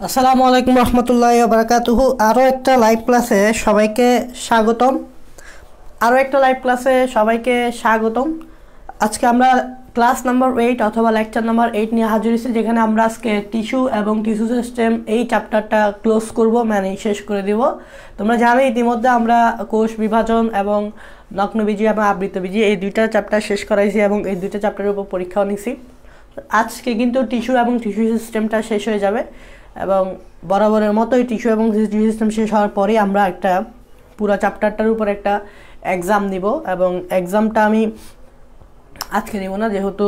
আসসালামু আলাইকুম রহমতুল্লাহি ওয়া বারাকাতুহু। আরও একটা লাইভ ক্লাসে সবাইকে স্বাগতম। আজকে আমরা ক্লাস নাম্বার 8 অথবা লেকচার নাম্বার 8 নিয়ে হাজির হয়েছি, যেখানে আমরা আজকে টিস্যু এবং টিস্যু সিস্টেম এই চ্যাপ্টারটা ক্লোজ করব, মানে শেষ করে দিব। তোমরা জানো ইতিমধ্যে আমরা কোষ বিভাজন এবং নগ্নবীজি এবং আবৃতবীজি এই দুইটা চ্যাপ্টার শেষ করাইছি এবং এই দুইটা চ্যাপ্টারের উপর পরীক্ষাও নিছি। আজকে কিন্তু টিস্যু এবং টিস্যু সিস্টেমটা শেষ হয়ে যাবে এবং বরাবরের মতোই টিস্যু এবং টিস্যু সিস্টেম শেষ হওয়ার পরেই আমরা একটা পুরো চ্যাপ্টারটার উপর একটা এক্সাম নিব। এবং এক্সামটা আমি আজকে নিব না, যেহেতু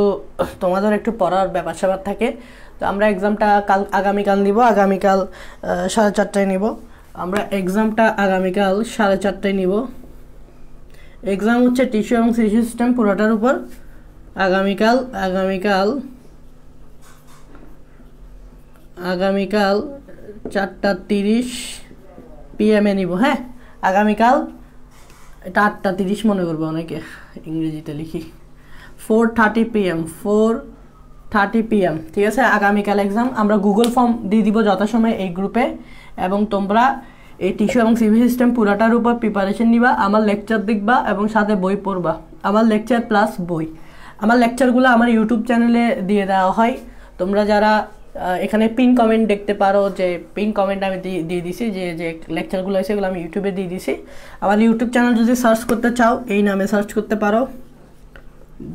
তোমাদের একটু পড়ার ব্যাপার স্যাপার থাকে। তো আমরা এক্সামটা আগামীকাল নিব, আগামীকাল 4:30টায় নিব। আমরা এক্সামটা আগামীকাল 4:30টায় নিব। এক্সাম হচ্ছে টিস্যু এবং টিস্যু সিস্টেম পুরোটার উপর। আগামীকাল 4:30 PM নিব। হ্যাঁ, আগামীকাল এটা 8:30 মনে করবো, অনেকে ইংরেজিতে লিখি। 4:30 PM, ঠিক আছে। আগামীকাল এক্সাম। আমরা গুগল ফর্ম দিয়ে দিব যথাসময়ে এই গ্রুপে, এবং তোমরা এই টিস্যু এবং সিভি সিস্টেম পুরাটার উপর প্রিপারেশন নিবা। আমার লেকচার দেখবা এবং সাথে বই পড়বা। আমার লেকচার প্লাস বই। আমার লেকচারগুলো আমার ইউটিউব চ্যানেলে দিয়ে দেওয়া হয়। তোমরা যারা এখানে পিন কমেন্ট দেখতে পারো, যে পিন কমেন্ট আমি দিয়ে দিছি, যে যে লেকচারগুলো আছে সেগুলো আমি ইউটিউবে দিয়ে দিছি। আমার ইউটিউব চ্যানেল যদি সার্চ করতে চাও, এই নামে সার্চ করতে পারো,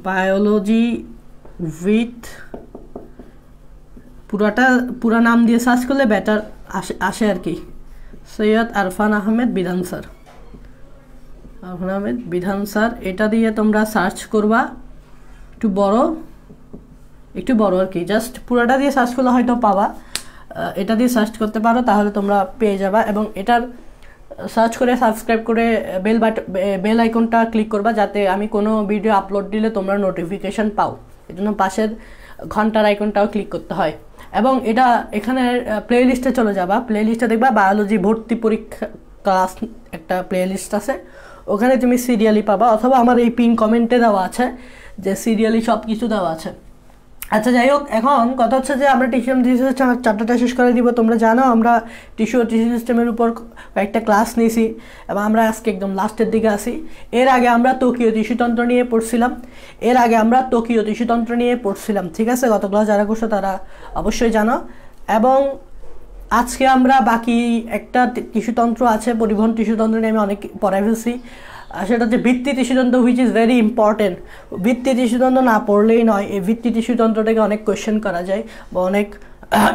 বায়োলজি উইথ, পুরা নাম দিয়ে সার্চ করলে বেটার আসে আর কি। সৈয়দ আরফান আহমেদ বিধান স্যার, এটা দিয়ে তোমরা সার্চ করবা। একটু বড় আর কি, জাস্ট পুরোটা দিয়ে সার্চ করলে হয়তো পাবা। এটা দিয়ে সার্চ করতে পারো, তাহলে তোমরা পেয়ে যাবা। এবং এটার সার্চ করে সাবস্ক্রাইব করে বেল আইকনটা ক্লিক করবা, যাতে আমি কোনো ভিডিও আপলোড দিলে তোমরা নোটিফিকেশান পাও। এই জন্য পাশের ঘন্টার আইকনটাও ক্লিক করতে হয়। এবং এখানে প্লে লিস্টে চলে যাবা। প্লে লিস্টে দেখবা বায়োলজি ভর্তি পরীক্ষা ক্লাস একটা প্লে লিস্ট আছে, ওখানে তুমি সিরিয়ালি পাবা, অথবা আমার এই পিন কমেন্টে দেওয়া আছে যে সিরিয়ালি সব কিছু দেওয়া আছে। আচ্ছা, যাই হোক, এখন কথা হচ্ছে যে আমরা টিস্যু এবং টিস্যু সিস্টেম চ্যাপ্টারটা শেষ করে দিব। তোমরা জানো আমরা টিস্যু ও টিস্যু সিস্টেমের উপর কয়েকটা ক্লাস নিয়েছি এবং আমরা আজকে একদম লাস্টের দিকে আসি। এর আগে আমরা ত্বকীয় টিস্যুতন্ত্র নিয়ে পড়ছিলাম। ঠিক আছে, গত ক্লাস যারা করছো তারা অবশ্যই জানো। এবং আজকে আমরা বাকি একটা টিস্যুতন্ত্র আছে, পরিবহন টিস্যুতন্ত্র নিয়ে আমি অনেক পড়াই ফেলছি। সেটা হচ্ছে ভিত্তি টিস্যুতন্ত্র, হুইচ ইজ ভেরি ইম্পর্টেন্ট। ভিত্তি টিস্যুতন্ত্র না পড়লেই নয়, এই ভিত্তি টিস্যুতন্ত্রটাকে অনেক কোয়েশ্চেন করা যায় বা অনেক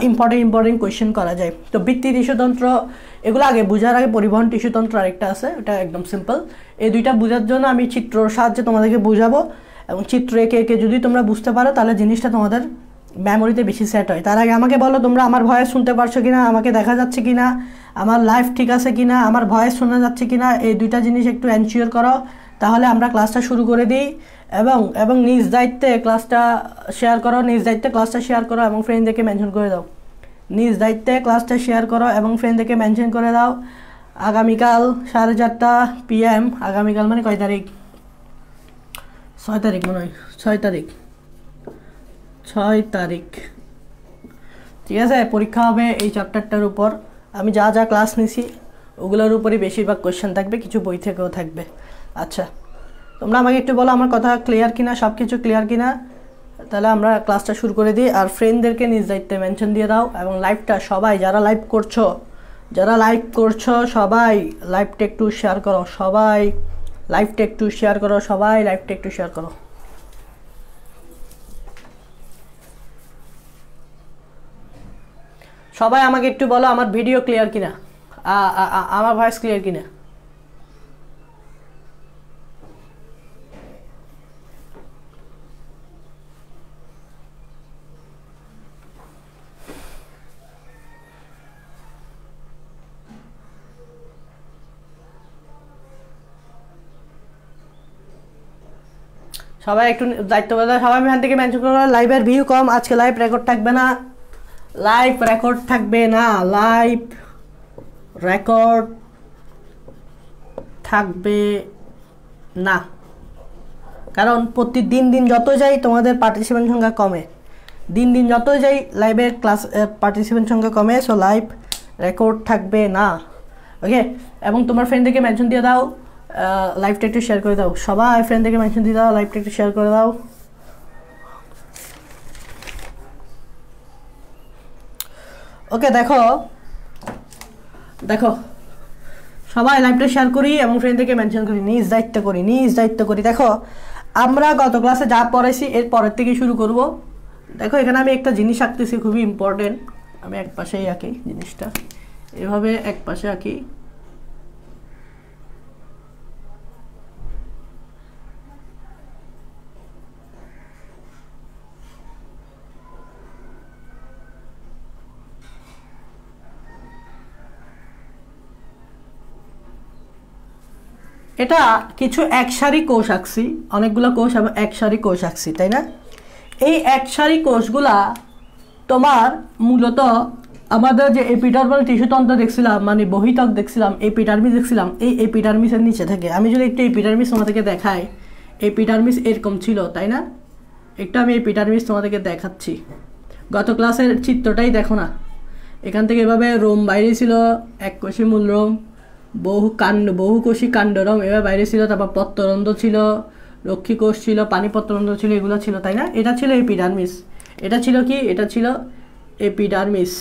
ইম্পর্টেন্ট কোয়েশ্চেন করা যায়। তো ভিত্তি টিস্যুতন্ত্র এগুলো আগে বোঝার আগে পরিবহন টিস্যুতন্ত্র আরেকটা আছে, এটা একদম সিম্পল। এই দুইটা বোঝার জন্য আমি চিত্রর সাহায্যে তোমাদেরকে বোঝাবো, এবং চিত্র এঁকে যদি তোমরা বুঝতে পারো তাহলে জিনিসটা তোমাদের মেমোরিতে বেশি সেট হয়। তার আগে আমাকে বলো তোমরা আমার ভয়েস শুনতে পারছো কিনা, আমাকে দেখা যাচ্ছে কিনা, আমার লাইভ ঠিক আছে কিনা, আমার ভয়েস শোনা যাচ্ছে কিনা, এই দুইটা জিনিস একটু এনশিওর করো, তাহলে আমরা ক্লাসটা শুরু করে দিই। এবং নিজ দায়িত্বে ক্লাসটা শেয়ার করো, এবং ফ্রেন্ডদেরকে মেনশন করে দাও। নিজ দায়িত্বে ক্লাসটা শেয়ার করো এবং ফ্রেন্ডদেরকে মেনশন করে দাও। আগামীকাল 4:30 PM, আগামীকাল মানে কয় তারিখ? 6 তারিখ মনে হয়, 6 তারিখ, ঠিক আছে। পরীক্ষা হবে এই চ্যাপ্টারটার উপর। আমি যা যা ক্লাস নিছি ওগুলোর উপরই বেশিরভাগ কোয়েশ্চেন থাকবে, কিছু বই থেকেও থাকবে। আচ্ছা, তোমরা আমাকে একটু বলো আমার কথা ক্লিয়ার কিনা, সব কিছু ক্লিয়ার কিনা, তাহলে আমরা ক্লাসটা শুরু করে দিই। আর ফ্রেন্ডদেরকে নিজ দায়িত্বে মেনশন দিয়ে দাও। এবং লাইভটা সবাই যারা লাইভ করছো সবাই লাইভটা একটু শেয়ার করো, সবাই আমাকে একটু বলো আমার ভিডিও ক্লিয়ার কিনা, আমার ভয়েস ক্লিয়ার কিনা। সবাই একটু দায়িত্ব করে, সবাই এখান থেকে মেনশন করো। লাইভের ভিউ কম, আজকে লাইভ রেকর্ড থাকবে না, কারণ প্রতিদিন যত যাই তোমাদের পার্টিসিপেন্ট সংখ্যা কমে। দিন দিন যতই যাই লাইভের ক্লাস পার্টিসিপেন্ট সংখ্যা কমে, সো লাইভ রেকর্ড থাকবে না। ওকে, এবং তোমার ফ্রেন্ডদেরকে মেনশন দিয়ে দাও, লাইভটা একটু শেয়ার করে দাও, সবাই ফ্রেন্ডদেরকে মেনশন দিয়ে দাও, লাইভটা একটু শেয়ার করে দাও। ওকে, দেখো দেখো সবাই লাইভটা শেয়ার করি এবং ফ্রেন্ডদেরকে মেনশন করি, নিজ দায়িত্ব করি। দেখো আমরা গত ক্লাসে যা পড়াইছি এর পরের থেকে শুরু করব। দেখো এখানে আমি একটা জিনিস আঁকতেছি, খুবই ইম্পর্টেন্ট। আমি এক পাশেই আঁকি জিনিসটা, এভাবে এক পাশে আঁকি। এটা কিছু একসারি কোষ আঁকছি, অনেকগুলো কোষ এবং একসারি কোষ আঁকছি, তাই না? এই একসারি কোষগুলা তোমার মূলত আমাদের যে এপিডার্মাল টিস্যুতন্ত্র দেখছিলাম, মানে বহিতক দেখছিলাম, এপিডার্মিস দেখছিলাম, এই এপিডার্মিসের নিচে থাকে। আমি যদি একটু এপিডার্মিস তোমাদেরকে দেখাই, এপিডার্মিস এরকম ছিল, তাই না? একটু আমি এপিডার্মিস তোমাদেরকে দেখাচ্ছি। গত ক্লাসের চিত্রটাই দেখো না, এখান থেকে এভাবে রোম বাইরে ছিল, এককোষী মূলরোম, বহুকোষী কাণ্ডরম এভাবে বাইরে ছিল, তারপর পত্ররন্ধ্র ছিল, রক্ষীকোষ ছিল, পানি পত্ররন্ধ্র ছিল, এগুলো ছিল, তাই না? এটা ছিল এপিডার্মিস। এটা ছিল কি? এটা ছিল এপিডার্মিস।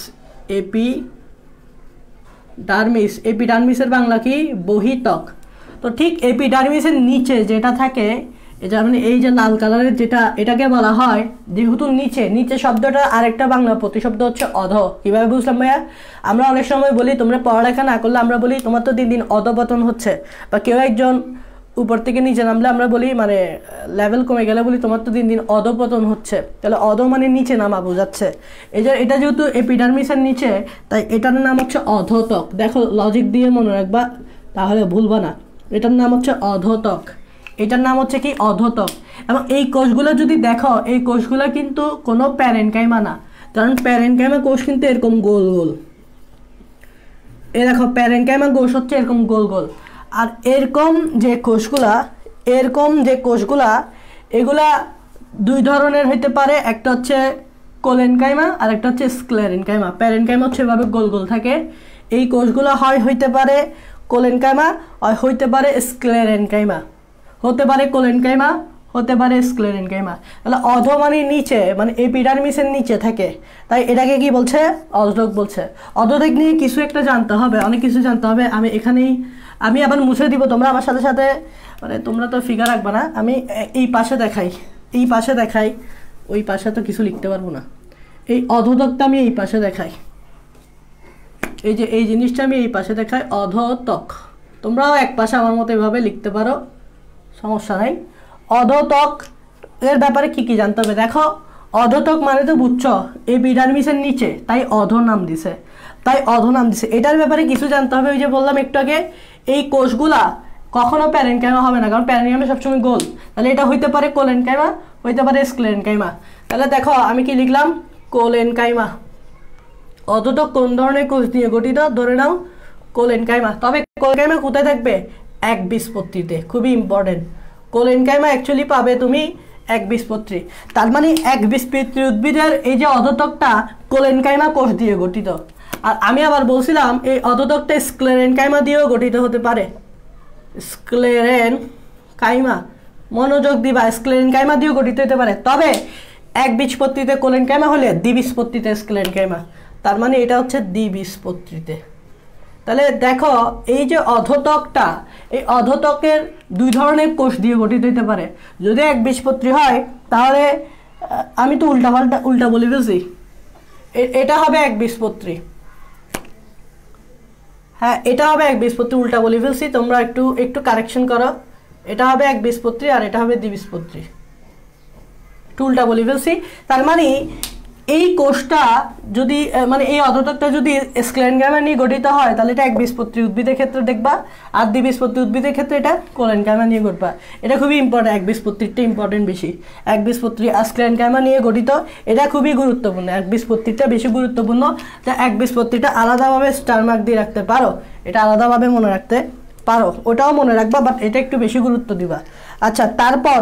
এপিডার্মিসের বাংলা কি? বহিতক। তো ঠিক এপিডার্মিসের নিচে যেটা থাকে, এটা মানে এই যে লাল কালারের যেটা, এটাকে বলা হয়, যেহেতু নিচে শব্দটা আরেকটা বাংলা প্রতিশব্দ হচ্ছে অধ। কিভাবে বুঝলাম ভাইয়া? আমরা অনেক সময় বলি তোমরা পড়ালেখা না করলে আমরা বলি তোমার তো দিন দিন অধপতন হচ্ছে, বা কেউ একজন উপর থেকে নিচে নামলে আমরা বলি, মানে লেভেল কমে গেলে বলি তোমার তো দিন দিন অধপতন হচ্ছে। তাহলে অধ মানে নিচে নামা বোঝাচ্ছে। এটা যেহেতু এপিডার্মিসের নিচে, তাই এটার নাম হচ্ছে অধতক। দেখো লজিক দিয়ে মনে রাখবা, তাহলে ভুলবা না। এটার নাম হচ্ছে অধতক, এটার নাম হচ্ছে কি? অধতক। এবং এই কোষগুলো যদি দেখো, এই কোষগুলো কিন্তু কোনো প্যারেনকাইমা না, কারণ প্যারেনকাইমা কোষ কিন্তু এরকম গোল গোল। এ দেখো প্যারেনকাইমা কোষ হচ্ছে এরকম গোল গোল। আর এরকম যে কোষগুলা এগুলা দুই ধরনের হইতে পারে, একটা হচ্ছে কোলেনকাইমা আর একটা হচ্ছে স্ক্লেরেনকাইমা। প্যারেনকাইমা হচ্ছে এভাবে গোল গোল থাকে। এই কোষগুলো হইতে পারে কোলেনকাইমা, হইতে পারে স্ক্লেরেনকাইমা, হতে পারে কোলেনকাইমা, হতে পারে স্ক্লেরেনকাইমা। তাহলে অধ মানে নিচে, মানে এপিডার্মিসের নিচে থাকে, তাই এটাকে কি বলছে? অধতক বলছে। অধতক নিয়ে কিছু একটা জানতে হবে, অনেক কিছু জানতে হবে। আমি আবার মুছে দিব, তোমরা আমার সাথে সাথে, মানে তোমরা তো ফিগার রাখবা না। আমি এই পাশে দেখাই, ওই পাশে তো কিছু লিখতে পারবো না। এই অধতকটা আমি এই পাশে দেখাই, এই যে এই জিনিসটা আমি এই পাশে দেখাই, অধতক। তোমরাও এক পাশে আমার মতো এভাবে লিখতে পারো, সমস্যা নাই। অধতক এর ব্যাপারে কি কি জানতে হবে? দেখো অধতক মানে তো বুঝছো এপিডার্মিসের নিচে, তাই অধ নাম দিছে। এটার ব্যাপারে কিছু জানতে হবে। ওই যে বললাম একটু আগে, এই কোষগুলা কখনো প্যারেনকাইমা হবে না, কারণ প্যারেনকাইমা সবসময় গোল। তাহলে এটা হইতে পারে কোলেনকাইমা, হইতে পারে স্ক্লেরেনকাইমা। তাহলে দেখো আমি কি লিখলাম? কোলেনকাইমা। অধতক কোন ধরনের কোষ দিয়ে গঠিত? ধরে নাও কোলেনকাইমা। তবে কোলেনকাইমা কোথায় থাকবে? একবীজপত্রীতে। খুবই ইম্পর্টেন্ট। কোলেনকাইমা অ্যাকচুয়ালি পাবে তুমি একবীজপত্রী। তার মানে একবীজপত্রী উদ্ভিদের এই যে অধতকটা কোলেনকাইমা কোষ দিয়ে গঠিত। আর আমি আবার বলছিলাম এই অধতকটা স্ক্লেরেনকাইমা দিয়েও গঠিত হতে পারে। স্ক্লেরেনকাইমা, মনোযোগ দিবা, স্ক্লেরেনকাইমা দিয়েও গঠিত হতে পারে। তবে একবীজপত্রীতে কোলেনকাইমা হলে দ্বিবীজপত্রীতে স্ক্লেরেনকাইমা, তার মানে এটা হচ্ছে দ্বিবীজপত্রীতে। তাহলে দেখো এই যে অধতকটা, এই অধতকের দুই ধরনের কোষ দিয়ে গঠিত হতে পারে। যদি একবীজপত্রী হয় তাহলে আমি তো উল্টা বলে ফেলছি, এটা হবে একবীজপত্রী। হ্যাঁ, এটা হবে একবীজপত্রী, উল্টা বলে ফেলছি, তোমরা একটু কারেকশন করো। এটা হবে একবীজপত্রী আর এটা হবে দ্বিবীজপত্রী, উল্টা বলে ফেলছি। তার মানে এই কোষটা যদি, মানে এই অধতকটা যদি স্ক্লেরেনকাইমা নিয়ে গঠিত হয় তাহলে এটা একবীজপত্রী উদ্ভিদের ক্ষেত্রে দেখবা, আর দ্বিবীজপত্রী উদ্ভিদের ক্ষেত্রে এটা কোলেনকাইমা নিয়ে ঘটবা। এটা খুবই ইম্পর্টেন্ট, একবীজপত্রীটা ইম্পর্টেন্ট বেশি। একবীজপত্রী আর স্ক্লেরেনকাইমা নিয়ে গঠিত, এটা খুবই গুরুত্বপূর্ণ। একবীজপত্রীটা বেশি গুরুত্বপূর্ণ। তা একবীজপত্রীটা আলাদাভাবে স্টার মার্ক দিয়ে রাখতে পারো, এটা আলাদাভাবে মনে রাখতে পারো, ওটাও মনে রাখবা, বাট এটা একটু বেশি গুরুত্ব দিবা। আচ্ছা, তারপর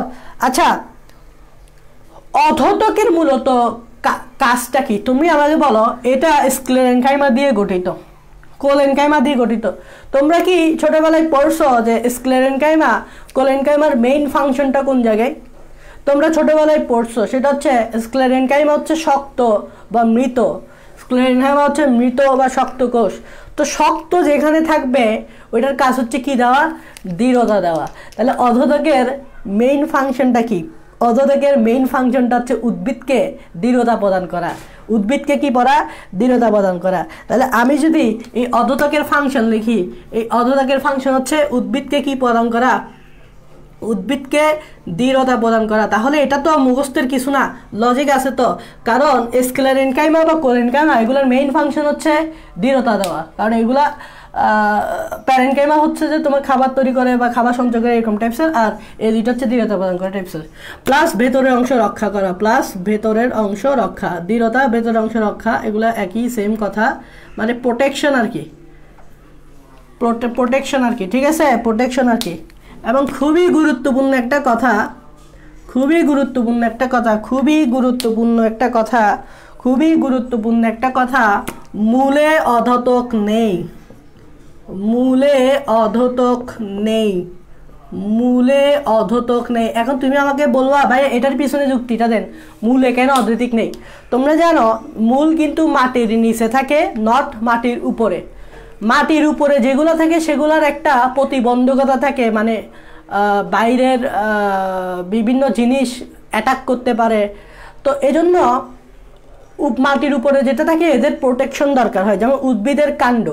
অধতকের মূলত কাজটা কি তুমি আমাকে বলো। এটা স্ক্লেরেনকাইমা দিয়ে গঠিত, কোলেনকাইমা দিয়ে গঠিত। তোমরা কি ছোটবেলায় পড়ছো যে স্ক্লেরেনকাইমা কোলেনকাইমার মেইন ফাংশনটা কোন জায়গায়? তোমরা ছোটবেলায় পড়ছো, সেটা হচ্ছে স্ক্লেরেনকাইমা হচ্ছে শক্ত বা মৃত, স্ক্লেরেনকাইমা হচ্ছে মৃত বা শক্ত কোষ। তো শক্ত যেখানে থাকবে ওইটার কাজ হচ্ছে কি দেওয়া? দৃঢ়তা দেওয়া। তাহলে অধোতকের মেইন ফাংশনটা কি? অধোতকের মেইন ফাংশনটা হচ্ছে উদ্ভিদকে দৃঢ়তা প্রদান করা। উদ্ভিদকে কি করা? দৃঢ়তা প্রদান করা। তাহলে আমি যদি এই অধোতকের ফাংশন লিখি, এই অধোতকের ফাংশন হচ্ছে উদ্ভিদকে কি প্রদান করা? উদ্ভিদকে দৃঢ়তা প্রদান করা। তাহলে এটা তো মুখস্থের কিছু না, লজিক আছে তো। কারণ স্ক্লেরেনকাইমা বা কোলেনকাইমা এগুলোর মেইন ফাংশন হচ্ছে দৃঢ়তা দেওয়া। কারণ এগুলা প্যারেনকাইমা হচ্ছে যে তোমার খাবার তৈরি করে বা খাবার সঞ্চয় করে এরকম টাইপসের, আর এই দুইটা হচ্ছে দৃঢ়তা প্রদান করা টাইপসের। প্লাস ভেতরের অংশ রক্ষা করা, প্লাস ভেতরের অংশ রক্ষা, দৃঢ়তা ভেতরের অংশ রক্ষা, এগুলা একই সেম কথা, মানে প্রোটেকশন আর কি, প্রোটেকশন আর কি, ঠিক আছে, প্রোটেকশন আর কি। এবং খুবই গুরুত্বপূর্ণ একটা কথা, খুবই গুরুত্বপূর্ণ একটা কথা, খুবই গুরুত্বপূর্ণ একটা কথা, খুবই গুরুত্বপূর্ণ একটা কথা, মূলে অধোতক নেই, মূলে অধোতক নেই, মূলে অধোতক নেই। এখন তুমি আমাকে বলবা ভাই এটার পিছনে যুক্তিটা দেন, মূলে কেন অধোতক নেই? তোমরা জানো মূল কিন্তু মাটির নিচে থাকে, নট মাটির উপরে। মাটির উপরে যেগুলো থাকে সেগুলোর একটা প্রতিবন্ধকতা থাকে, মানে বাইরের বিভিন্ন জিনিস অ্যাটাক করতে পারে। তো এজন্য মাটির উপরে যেটা থাকে এদের প্রোটেকশন দরকার হয়। যেমন উদ্ভিদের কাণ্ড,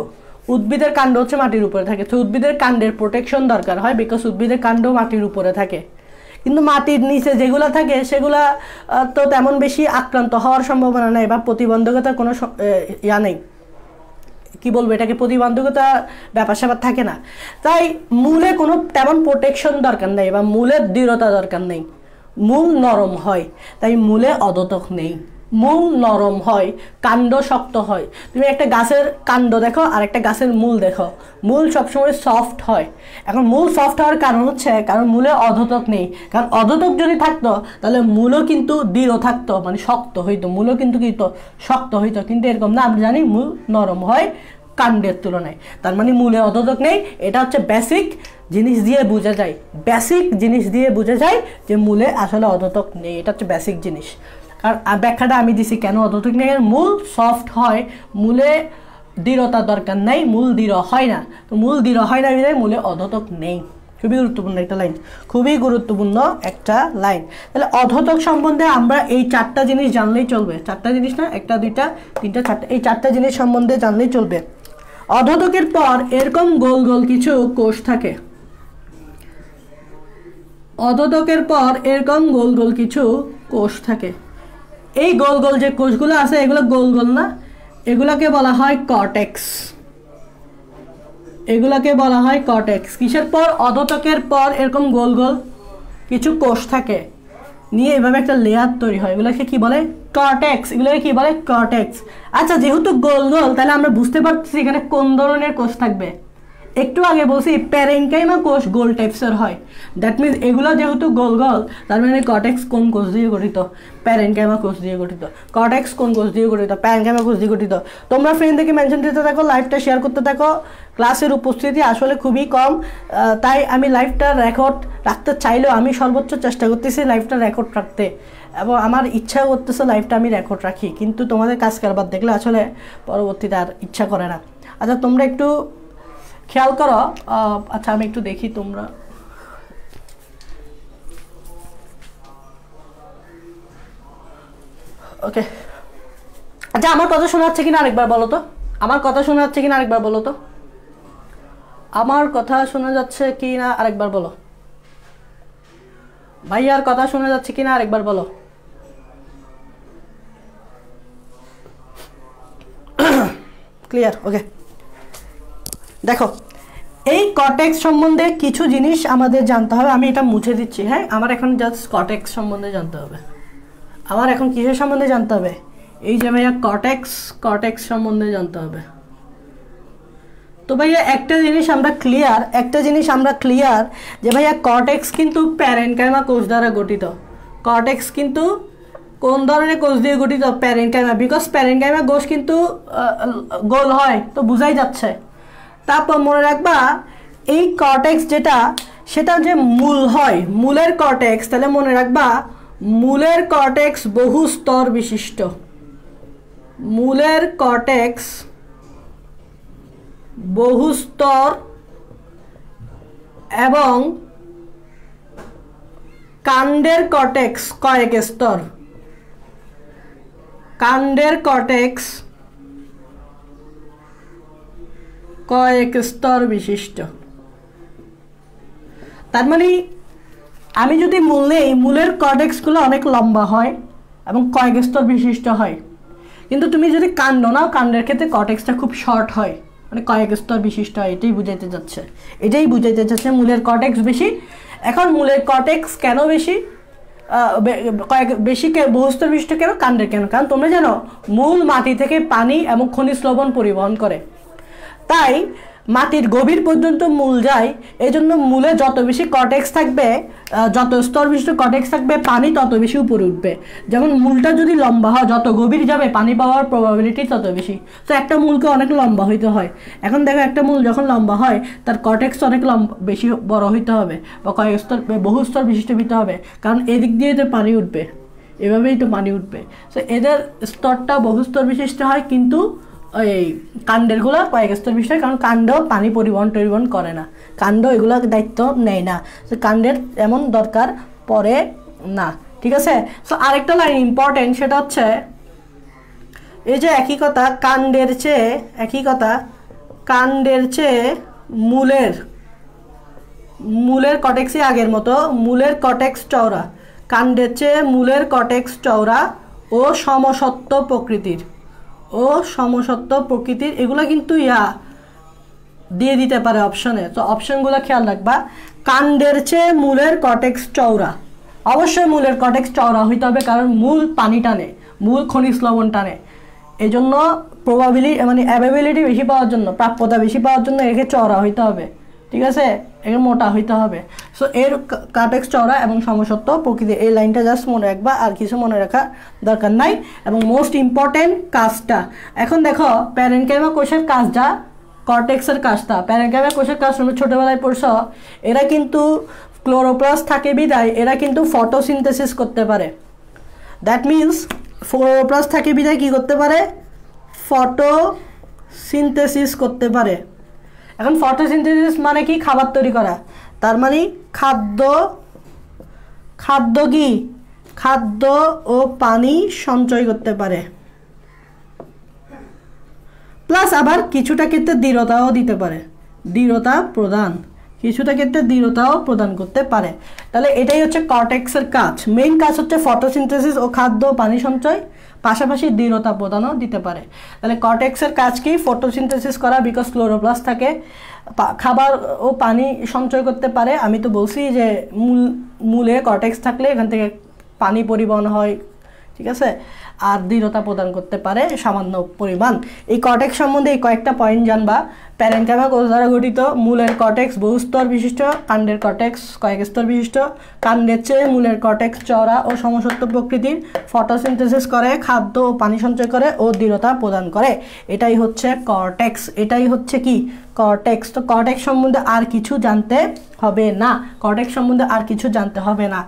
উদ্ভিদের কাণ্ড হচ্ছে মাটির উপরে থাকে, তো উদ্ভিদের কাণ্ডের প্রোটেকশন দরকার হয়, বিকজ উদ্ভিদের কাণ্ড মাটির উপরে থাকে। কিন্তু মাটির নিচে যেগুলো থাকে সেগুলা তো তেমন বেশি আক্রান্ত হওয়ার সম্ভাবনা নেই বা প্রতিবন্ধকতার কোনো ইয়া নেই, কি বলবো এটাকে, প্রতিবন্ধকতা ব্যাপার স্যাপার থাকে না। তাই মূলে কোনো তেমন প্রোটেকশন দরকার নেই বা মূলের দৃঢ়তা দরকার নেই, মূল নরম হয়, তাই মূলে অধোতক নেই। মূল নরম হয়, কাণ্ড শক্ত হয়। তুমি একটা গাছের কাণ্ড দেখো আর একটা গাছের মূল দেখো, মূল সবসময় সফট হয়। এখন মূল সফট হওয়ার কারণ হচ্ছে কারণ মূলে অধোতক নেই। কারণ অধোতক যদি থাকতো তাহলে মূলও কিন্তু দৃঢ় থাকতো, মানে শক্ত হইতো, মূলও কিন্তু কি হতো? শক্ত হইতো। কিন্তু এরকম না, আমরা জানি মূল নরম হয় কাণ্ডের তুলনায়। তার মানে মূলে অধোতক নেই, এটা হচ্ছে বেসিক জিনিস দিয়ে বোঝা যায়, বেসিক জিনিস দিয়ে বোঝা যায় যে মূলে আসলে অধোতক নেই, এটা হচ্ছে বেসিক জিনিস। কারণ ব্যাখ্যাটা আমি দিছি কেন অধোতক নেই, মূল সফট হয়, মূলে দৃঢ়তা দরকার নেই, মূল দৃঢ় হয় না। তো মূল দৃঢ় হয় না বিধায় মূলে অধোতক নেই। খুবই গুরুত্বপূর্ণ একটা লাইন, খুবই গুরুত্বপূর্ণ একটা লাইন। তাহলে অধোতক সম্বন্ধে আমরা এই চারটা জিনিস জানলেই চলবে, চারটা জিনিস না, একটা দুইটা তিনটা চারটা, এই চারটা জিনিস সম্বন্ধে জানলেই চলবে। অধোতকের পর এরকম গোল গোল কিছু কোষ থাকে, অধোতকের পর এরকম গোল গোল কিছু কোষ থাকে। এই গোল গোল যে কোষগুলো আছে এগুলো গোল গোল না, এগুলাকে বলা হয় কর্টেক্স, এগুলাকে বলা হয় কর্টেক্স। কিসের পর? অধোতকের পর এরকম গোল গোল কিছু কোষ থাকে, নিয়ে এভাবে একটা লেয়ার তৈরি হয়, এগুলোকে কি বলে? কর্টেক্স। এগুলোকে কি বলে? কর্টেক্স। আচ্ছা, যেহেতু গোল গোল তাহলে আমরা বুঝতে পারছি এখানে কোন ধরনের কোষ থাকবে। একটু আগে বলছি প্যারেনকাইমা কোষ গোল টাইপসের হয়, দ্যাট মিনস এগুলো যেহেতু গোল গোল তার মানে কর্টেক্স কোন কোষ দিয়ে গঠিত? প্যারেনকাইমা কোষ দিয়ে গঠিত। কর্টেক্স কোন কোষ দিয়ে গঠিত? প্যারেনকাইমা কোষ দিয়ে গঠিত। তোমরা ফ্রেন্ডদেরকে মেনশন দিতে থাকো, লাইভটা শেয়ার করতে থাকো। ক্লাসের উপস্থিতি আসলে খুবই কম, তাই আমি লাইভটা রেকর্ড রাখতে চাইলেও আমি সর্বোচ্চ চেষ্টা করতেছি লাইভটা রেকর্ড রাখতে, এবং আমার ইচ্ছা করতেছে লাইভটা আমি রেকর্ড রাখি, কিন্তু তোমাদের কাজ কারবার দেখলে আসলে পরবর্তীতে আর ইচ্ছা করে না। আচ্ছা, তোমরা একটু খেয়াল করো। আচ্ছা, আমি একটু দেখি তোমরা, ওকে। আচ্ছা, আমার কথা শোনা যাচ্ছে কিনা আরেকবার বলো তো, আমার কথা শোনা যাচ্ছে কিনা আরেকবার বলো তো, আমার কথা শোনা যাচ্ছে কিনা আরেকবার বলো, ভাইয়ার কথা শোনা যাচ্ছে কিনা আরেকবার বলো। ক্লিয়ার? ওকে। দেখো, এই কর্টেক্স সম্বন্ধে কিছু জিনিস আমাদের জানতে হবে। আমি এটা মুছে দিচ্ছি, হ্যাঁ। আমার এখন জাস্ট কর্টেক্স সম্বন্ধে জানতে হবে। আমার এখন কিসের সম্বন্ধে জানতে হবে? এই যে ভাইয়া কর্টেক্স, কর্টেক্স সম্বন্ধে জানতে হবে। তো ভাইয়া একটা জিনিস আমরা ক্লিয়ার, একটা জিনিস আমরা ক্লিয়ার যে ভাইয়া কর্টেক্স কিন্তু প্যারেনকাইমা কোষ দ্বারা গঠিত। কর্টেক্স কিন্তু কোন ধরনের কোষ দিয়ে গঠিত? প্যারেনকাইমা, বিকজ প্যারেনকাইমা কোষ কিন্তু গোল হয়, তো বুঝাই যাচ্ছে। তারপর মনে রাখবা এই কর্টেক্স যেটা, সেটা যে মূল হয়, মূলের কর্টেক্স, তাহলে মনে রাখবা মূলের কর্টেক্স বহু স্তর বিশিষ্ট। মূলের কর্টেক্স বহু স্তর এবং কাণ্ডের কর্টেক্স কয়েক স্তর। কাণ্ডের কর্টেক্স কয়েক স্তর বিশিষ্ট। তার মানে আমি যদি মূল নেই, মূলের কর্টেক্সগুলো অনেক লম্বা হয় এবং কয়েক স্তর বিশিষ্ট হয়, কিন্তু তুমি যদি কাণ্ড নাও, কাণ্ডের ক্ষেত্রে কর্টেক্সটা খুব শর্ট হয়, মানে কয়েক স্তর বিশিষ্ট হয়। এটাই বুঝাইতে যাচ্ছে মূলের কর্টেক্স বেশি। এখন মূলের কর্টেক্স কেন বেশি, বেশি বহুস্তর বিশিষ্ট কেন, কাণ্ডের কেন? কারণ তোমরা জানো মূল মাটি থেকে পানি এবং খনিজ লবণ পরিবহন করে, তাই মাটির গভীর পর্যন্ত মূল যায়। এই জন্য মূলে যত বেশি কর্টেক্স থাকবে, যত স্তর বিশিষ্ট কর্টেক্স থাকবে, পানি তত বেশি উপরে উঠবে। যেমন মূলটা যদি লম্বা হয়, যত গভীর যাবে পানি পাওয়ার প্রবাবিলিটি তত বেশি। তো একটা মূলকে অনেক লম্বা হইতে হয়। এখন দেখো একটা মূল যখন লম্বা হয়, তার কর্টেক্স অনেক বেশি বড় হইতে হবে বা কয়েক স্তর, বহু স্তর বিশিষ্ট হইতে হবে, কারণ এদিক দিয়ে তো পানি উঠবে, এভাবেই তো পানি উঠবে। তো এদের স্তরটা বহু স্তর বিশিষ্ট হয়, কিন্তু এই কাণ্ডেরগুলো কয়েক স্তর বিশিষ্ট হয়, কারণ কাণ্ড পানি পরিবহন করে না, কাণ্ড এগুলো দায়িত্ব নেয় না। তো কাণ্ডের এমন দরকার পড়ে না, ঠিক আছে। সো আরেকটা লাইন ইম্পর্টেন্ট, সেটা হচ্ছে এই যে একই কথা, কাণ্ডের চেয়ে মূলের কর্টেক্সই আগের মতো, মূলের কর্টেক্স চওড়া, কাণ্ডের চেয়ে মূলের কর্টেক্স চওড়া ও সমসত্ব প্রকৃতির। এগুলো কিন্তু দিয়ে দিতে পারে অপশনে, তো অপশনগুলো খেয়াল রাখবা। কাণ্ডের চেয়ে মূলের কর্টেক্স চওড়া, অবশ্যই মূলের কর্টেক্স চওড়া হইতে হবে, কারণ মূল পানি টানে, মূল খনিজ লবণ টানে। এই জন্য মানে অ্যাভেবিলিটি বেশি পাওয়ার জন্য, প্রাপ্যতা বেশি পাওয়ার জন্য একে চওড়া হইতে হবে, ঠিক আছে, এর মোটা হইতে হবে। সো এর কর্টেক্স চওড়া এবং সমসত্ব প্রকৃতি, এই লাইনটা জাস্ট মনে রাখবা, আর কিছু মনে রাখা দরকার নাই। এবং মোস্ট ইম্পর্টেন্ট কাজটা, এখন দেখো প্যারেনকাইমা কোষের কাজটা, কর্টেক্সের কাজটা, প্যারেনকাইমা কোষের কাজ তোমরা ছোটোবেলায় পড়ছো। এরা কিন্তু ক্লোরোপ্লাস্ট থাকে বিদায় এরা কিন্তু ফটোসিনথেসিস করতে পারে। দ্যাট মিনস ক্লোরোপ্লাস্ট থাকে বিদায় কী করতে পারে? ফটোসিনথেসিস করতে পারে। এখন ফটোসিনথেসিস মানে কি? খাবার তৈরি করা। তার মানে খাদ্য ও পানি সঞ্চয় করতে পারে, প্লাস আবার কিছুটা ক্ষেত্রে দৃঢ়তাও দিতে পারে, দৃঢ়তাও প্রদান করতে পারে। তাহলে এটাই হচ্ছে কর্টেক্সের কাজ। মেইন কাজ হচ্ছে ফটোসিনথেসিস ও খাদ্য ও পানি সঞ্চয়, পাশাপাশি দৃঢ়তা প্রদানও দিতে পারে। তাহলে কর্টেক্সের কাজ কি? ফটোসিনথেসিস করা, বিকজ ক্লোরোপ্লাস্ট থাকে, খাবার ও পানি সঞ্চয় করতে পারে। আমি তো বলছি যে মূলে কর্টেক্স থাকলে এখান থেকে পানি পরিবহন হয়, ঠিক আছে, আর দৃঢ়তা প্রদান করতে পারে সামান্য পরিমাণ। এই কর্টেক্স সম্বন্ধে এই কয়েকটা পয়েন্ট জানবা। প্যারেনকাইমা কোষ দ্বারা গঠিত, মূলের কর্টেক্স বহু স্তর বিশিষ্ট, কাণ্ডের কর্টেক্স কয়েক স্তর বিশিষ্ট, কাণ্ডের চেয়ে মূলের কর্টেক্স চওড়া ও সমসত্ব প্রকৃতির, ফটোসিনথেসিস করে, খাদ্য ও পানি সঞ্চয় করে ও দৃঢ়তা প্রদান করে। এটাই হচ্ছে কর্টেক্স, এটাই হচ্ছে কি? কর্টেক্স। তো কর্টেক্স সম্বন্ধে আর কিছু জানতে হবে না,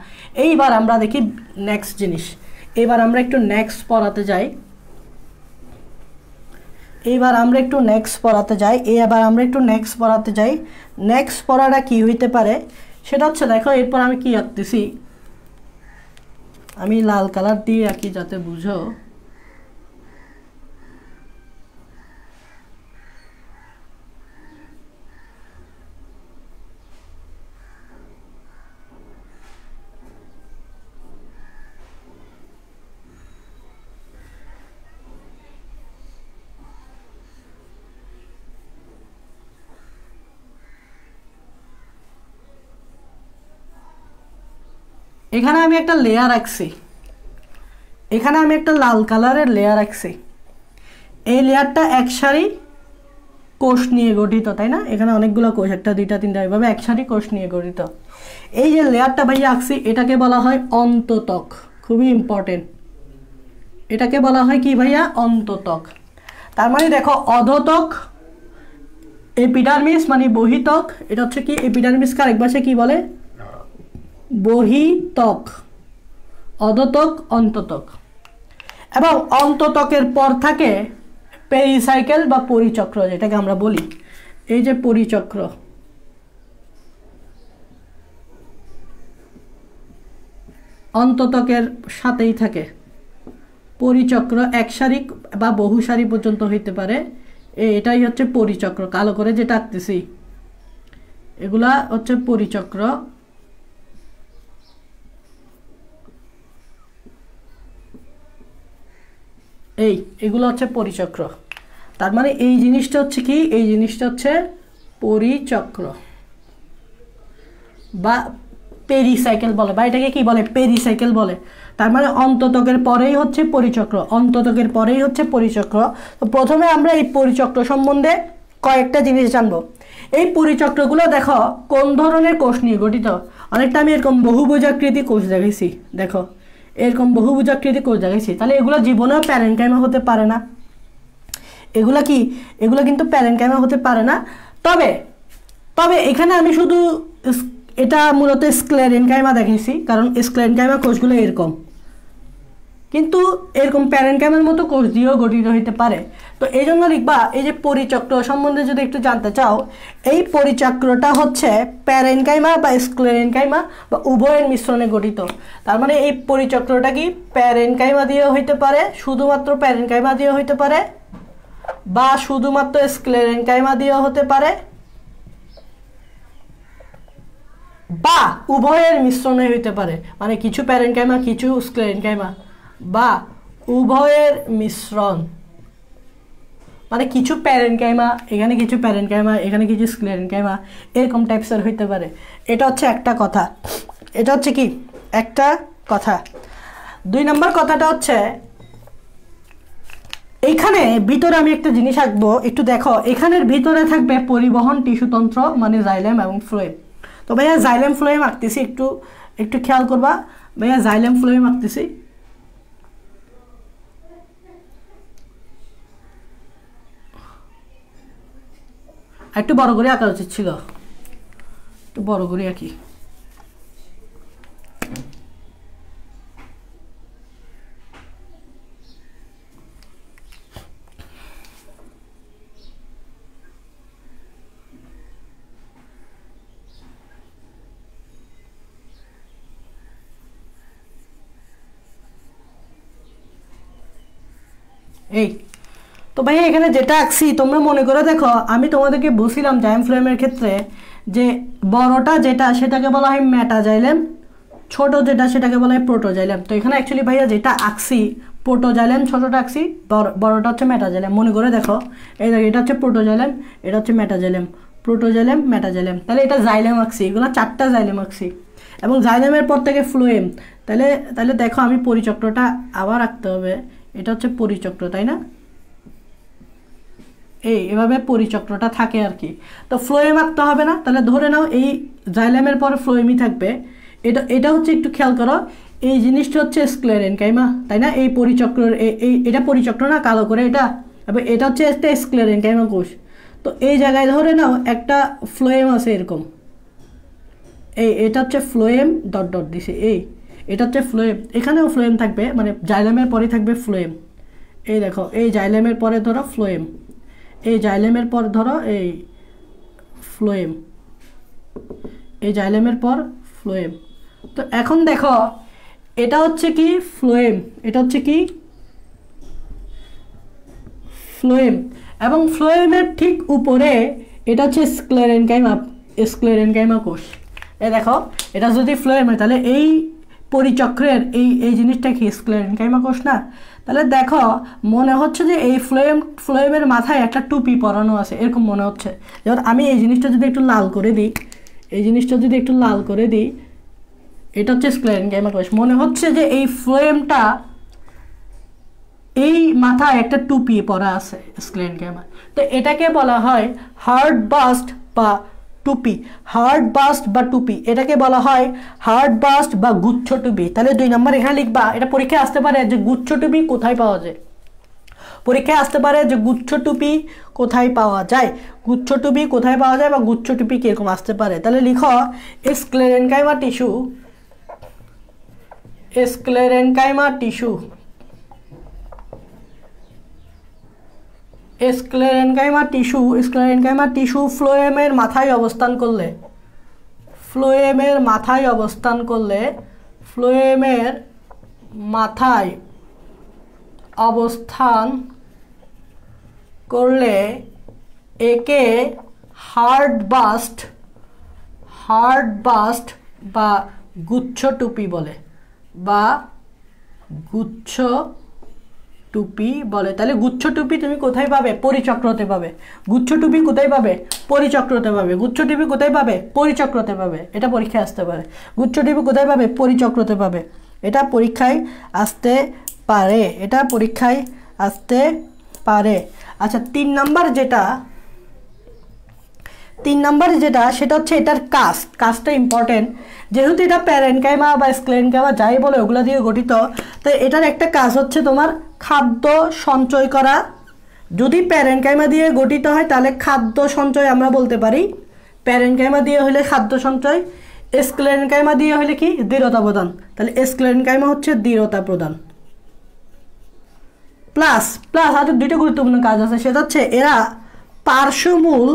এইবার আমরা দেখি নেক্সট জিনিস। এবার আমরা একটু নেক্সট পড়াতে যাই। নেক্সট পড়াটা কি হইতে পারে সেটা হচ্ছে, দেখো এরপর আমি কি আঁকতেছি, আমি লাল কালার দিয়ে আঁকি যাতে বুঝো। এখানে আমি একটা লেয়ার আঁকছি, এখানে আমি একটা লাল কালারের লেয়ার আঁকছি। এই লেয়ারটা এক সারি কোষ নিয়ে গঠিত, তাই না? এখানে অনেকগুলো কোষ, একটা দুইটা তিনটা, এভাবে এক সারি কোষ নিয়ে গঠিত। এই যে লেয়ারটা ভাইয়া আঁকছি, এটাকে বলা হয় অন্ততক। খুবই ইম্পর্টেন্ট, এটাকে বলা হয় কি ভাইয়া? অন্ততক। তার মানে দেখো অধতক, এপিডার্মিস মানে বহিতক, এটা হচ্ছে কি এপিডার্মিসকে আরেক ভাষায় কি বলে? বহিতক। অধতক, অন্ততক। এবং অন্ততকের পর থাকে পেরিসাইকেল বা পরিচক্র, যেটাকে আমরা বলি। এই যে পরিচক্র, অন্ততকের সাথেই থাকে। পরিচক্র এক সারি বা বহু সারি পর্যন্ত হইতে পারে। এটাই হচ্ছে পরিচক্র, কালো করে যেটা আঁকতেছি এগুলা হচ্ছে পরিচক্র। এগুলো হচ্ছে পরিচক্র। তার মানে এই জিনিসটা হচ্ছে কি? এই জিনিসটা হচ্ছে পরিচক্র বা পেরিসাইকেল বলে, বা এটাকে কি বলে? পেরিসাইকেল বলে। তার মানে অন্ততকের পরেই হচ্ছে পরিচক্র, অন্ততকের পরেই হচ্ছে পরিচক্র। তো প্রথমে আমরা এই পরিচক্র সম্বন্ধে কয়েকটা জিনিস জানবো। এই পরিচক্রগুলো দেখো কোন ধরনের কোষ নিয়ে গঠিত। অনেকটা আমি এরকম বহুভুজাকৃতি কোষ দেখাইছি, দেখো এরকম বহুভুজাকৃতি কোষ দেখাইছি। তাহলে এগুলো জীবনেও প্যারেনকাইমা হতে পারে না। এগুলা কি? এগুলো কিন্তু প্যারেনকাইমা হতে পারে না। তবে তবে এখানে আমি শুধু এটা মূলত স্ক্লেরেনকাইমা দেখেছি, কারণ স্ক্লেরেনকাইমা কোষগুলো এরকম, কিন্তু এরকম প্যারেনকাইমার মতো কোষ দিয়েও গঠিত হইতে পারে। তো এই জন্য লিখবা, এই যে পরিচক্র সম্বন্ধে যদি একটু জানতে চাও, এই পরিচক্রটা হচ্ছে প্যারেনকাইমা বা স্ক্লেরেনকাইমা বা উভয়ের মিশ্রণে গঠিত। তার মানে এই পরিচক্রটা কি প্যারেনকাইমা দিয়েও হইতে পারে, শুধুমাত্র প্যারেনকাইমা দিয়েও হইতে পারে, বা শুধুমাত্র স্ক্লেরেনকাইমা দিয়েও হতে পারে, বা উভয়ের মিশ্রণে হইতে পারে। মানে কিছু প্যারেনকাইমা কিছু স্ক্লেরেনকাইমা, বা উভয়ের মিশ্রণ। মানে কিছু প্যারেনকাইমা, এখানে কিছু প্যারেনকাইমা, এখানে কিছু স্ক্লেরেনকাইমা, এরকম টাইপসের হইতে পারে। এটা হচ্ছে একটা কথা। এটা হচ্ছে কি একটা কথা। 2 নম্বর কথাটা হচ্ছে এইখানে ভিতরে আমি একটা জিনিস আঁকবো, একটু দেখো। এখানের ভিতরে থাকবে পরিবহন টিস্যুতন্ত্র মানে জাইলেম এবং ফ্লোয়েম। তো ভাইয়া জাইলেম ফ্লোয়েম আঁকতেছি, একটু একটু খেয়াল করবা ভাইয়া, জাইলেম ফ্লোয়েম আঁকতেছি। একটু বড় করে আঁকা উচিত ছিল, একটু বড় করে আঁকি। এই তো ভাইয়া এখানে যেটা আঁকছি তোমরা মনে করে দেখো, আমি তোমাদেরকে বলছিলাম জাইলেম ফ্লোয়েমের ক্ষেত্রে যে বড়টা যেটা সেটাকে বলা হয় মেটাজাইলেম, ছোট যেটা সেটাকে বলা হয় প্রোটোজাইলেম। তো এখানে অ্যাকচুয়ালি ভাইয়া যেটা আঁকছি প্রোটোজাইলেম, ছোটটা আঁকছি, বড়টা হচ্ছে মেটাজাইলেম। মনে করে দেখো, এই দেখো এটা হচ্ছে প্রোটোজাইলেম, এটা হচ্ছে মেটাজাইলেম, প্রোটোজাইলেম মেটাজাইলেম। তাহলে এটা জাইলেম আঁকছি, এগুলো 4টা জাইলেম আঁকছি, এবং জাইলেমের পর থেকে ফ্লোয়েম। তাহলে তাহলে দেখো আমি পরিচক্রটা আবার আঁকতে হবে। এটা হচ্ছে পরিচক্র, তাই না? এভাবে পরিচক্রটা থাকে আর কি। তো ফ্লোয়েম আঁকতে হবে না, তাহলে ধরে নাও এই জাইলেমের পরে ফ্লোয়েমই থাকবে। এটা হচ্ছে একটু খেয়াল করো, এই জিনিসটা হচ্ছে স্ক্লেরেনকাইমা, তাই না? এই পরিচক্রের এটা পরিচক্র না, কালো করে এটা, এবং এটা হচ্ছে একটা স্ক্লেরেনকাইমা কোষ। তো এই জায়গায় ধরে নাও একটা ফ্লোয়েম আছে এরকম, এটা হচ্ছে ফ্লোয়েম ডট ডট দিছে, এটা হচ্ছে ফ্লোয়েম, এখানেও ফ্লোয়েম থাকবে, মানে জাইলেমের পরে থাকবে ফ্লোয়েম। এই দেখো এই জাইলেমের পরে ধরো ফ্লোয়েম, এই জাইলেমের পর ধরো এই ফ্লোয়েম, এই জাইলেমের পর ফ্লোয়েম। তো এখন দেখো এটা হচ্ছে কি ফ্লোয়েম, এটা হচ্ছে কি ফ্লোয়েম, এবং ফ্লোয়েমের ঠিক উপরে এটা হচ্ছে স্ক্লেরেনকাইমা কোষ। এই দেখো এটা যদি ফ্লোয়েম হয় তাহলে এই পরিচক্রের এই জিনিসটা কি স্ক্লেরেনকাইমা কোষ না? তাহলে দেখো মনে হচ্ছে যে এই ফ্লোয়েমের মাথায় একটা টুপি পরানো আছে, এরকম মনে হচ্ছে। যেমন আমি এই জিনিসটা যদি একটু লাল করে দিই, এই জিনিসটা যদি একটু লাল করে দিই, এটা হচ্ছে স্ক্লেরেনকাইমা কোষ। মনে হচ্ছে যে এই ফ্লোয়েমটা এই মাথায় একটা টুপি পরা আছে স্ক্লেরেনকাইমা। তো এটাকে বলা হয় হার্ড বাস্ট বা টুপি, হার্ড বাস্ট বা টুপি, এটাকে বলা হয় হার্ড বাস্ট বা গুচ্ছ টুপি। তাহলে 2 নম্বর এখানে লিখবা। এটা পরীক্ষায় আসতে পারে যে গুচ্ছ টুপি কোথায় পাওয়া যায়, পরীক্ষায় আসতে পারে যে গুচ্ছ টুপি কোথায় পাওয়া যায়, গুচ্ছ টুপি কোথায় পাওয়া যায় বা গুচ্ছ টুপি কিরকম আসতে পারে। তাহলে লিখো sclerenchyma tissue, sclerenchyma tissue, sclerenchyma tissue, sclerenchyma tissue ফ্লোয়েমের মাথায় অবস্থান করলে, ফ্লোয়েমের মাথায় অবস্থান করলে, ফ্লোয়েমের মাথায় অবস্থান করলে একে হার্ড বাস্ট, হার্ড বাস্ট বা গুচ্ছ টুপি বলে, বা গুচ্ছ টুপি বলে। তাহলে গুচ্ছ টুপি তুমি কোথায় পাবে, পরিচক্রতে পাবে। গুচ্ছ টুপি কোথায় পাবে, পরিচক্রতে পাবে। গুচ্ছ টুপি কোথায় পাবে, পরিচক্রতে পাবে। এটা পরীক্ষায় আসতে পারে। গুচ্ছ টুপি কোথায় পাবে, পরিচক্রতে পাবে। এটা পরীক্ষায় আসতে পারে, এটা পরীক্ষায় আসতে পারে। আচ্ছা 3 নাম্বার যেটা, 3 নাম্বার যেটা সেটা হচ্ছে এটার কাস্ট, কাস্টটা ইম্পর্টেন্ট। যেহেতু এটা প্যারেনকাইমা বা স্ক্লেরেনকাইমা যাই বলে ওগুলা দিয়ে গঠিত, তো এটার একটা কাজ হচ্ছে তোমার খাদ্য সঞ্চয় করা। যদি প্যারেনকাইমা দিয়ে গঠিত হয় তাহলে খাদ্য সঞ্চয় আমরা বলতে পারি, প্যারেনকাইমা দিয়ে হলে খাদ্য সঞ্চয়, স্ক্লেরেনকাইমা দিয়ে হলে কি, দৃঢ়তা প্রদান। তাহলে স্ক্লেরেনকাইমা হচ্ছে দৃঢ়তা প্রদান। প্লাস প্লাস আর 2টা গুরুত্বপূর্ণ কাজ আছে, সেটা হচ্ছে এরা পার্শ্বমূল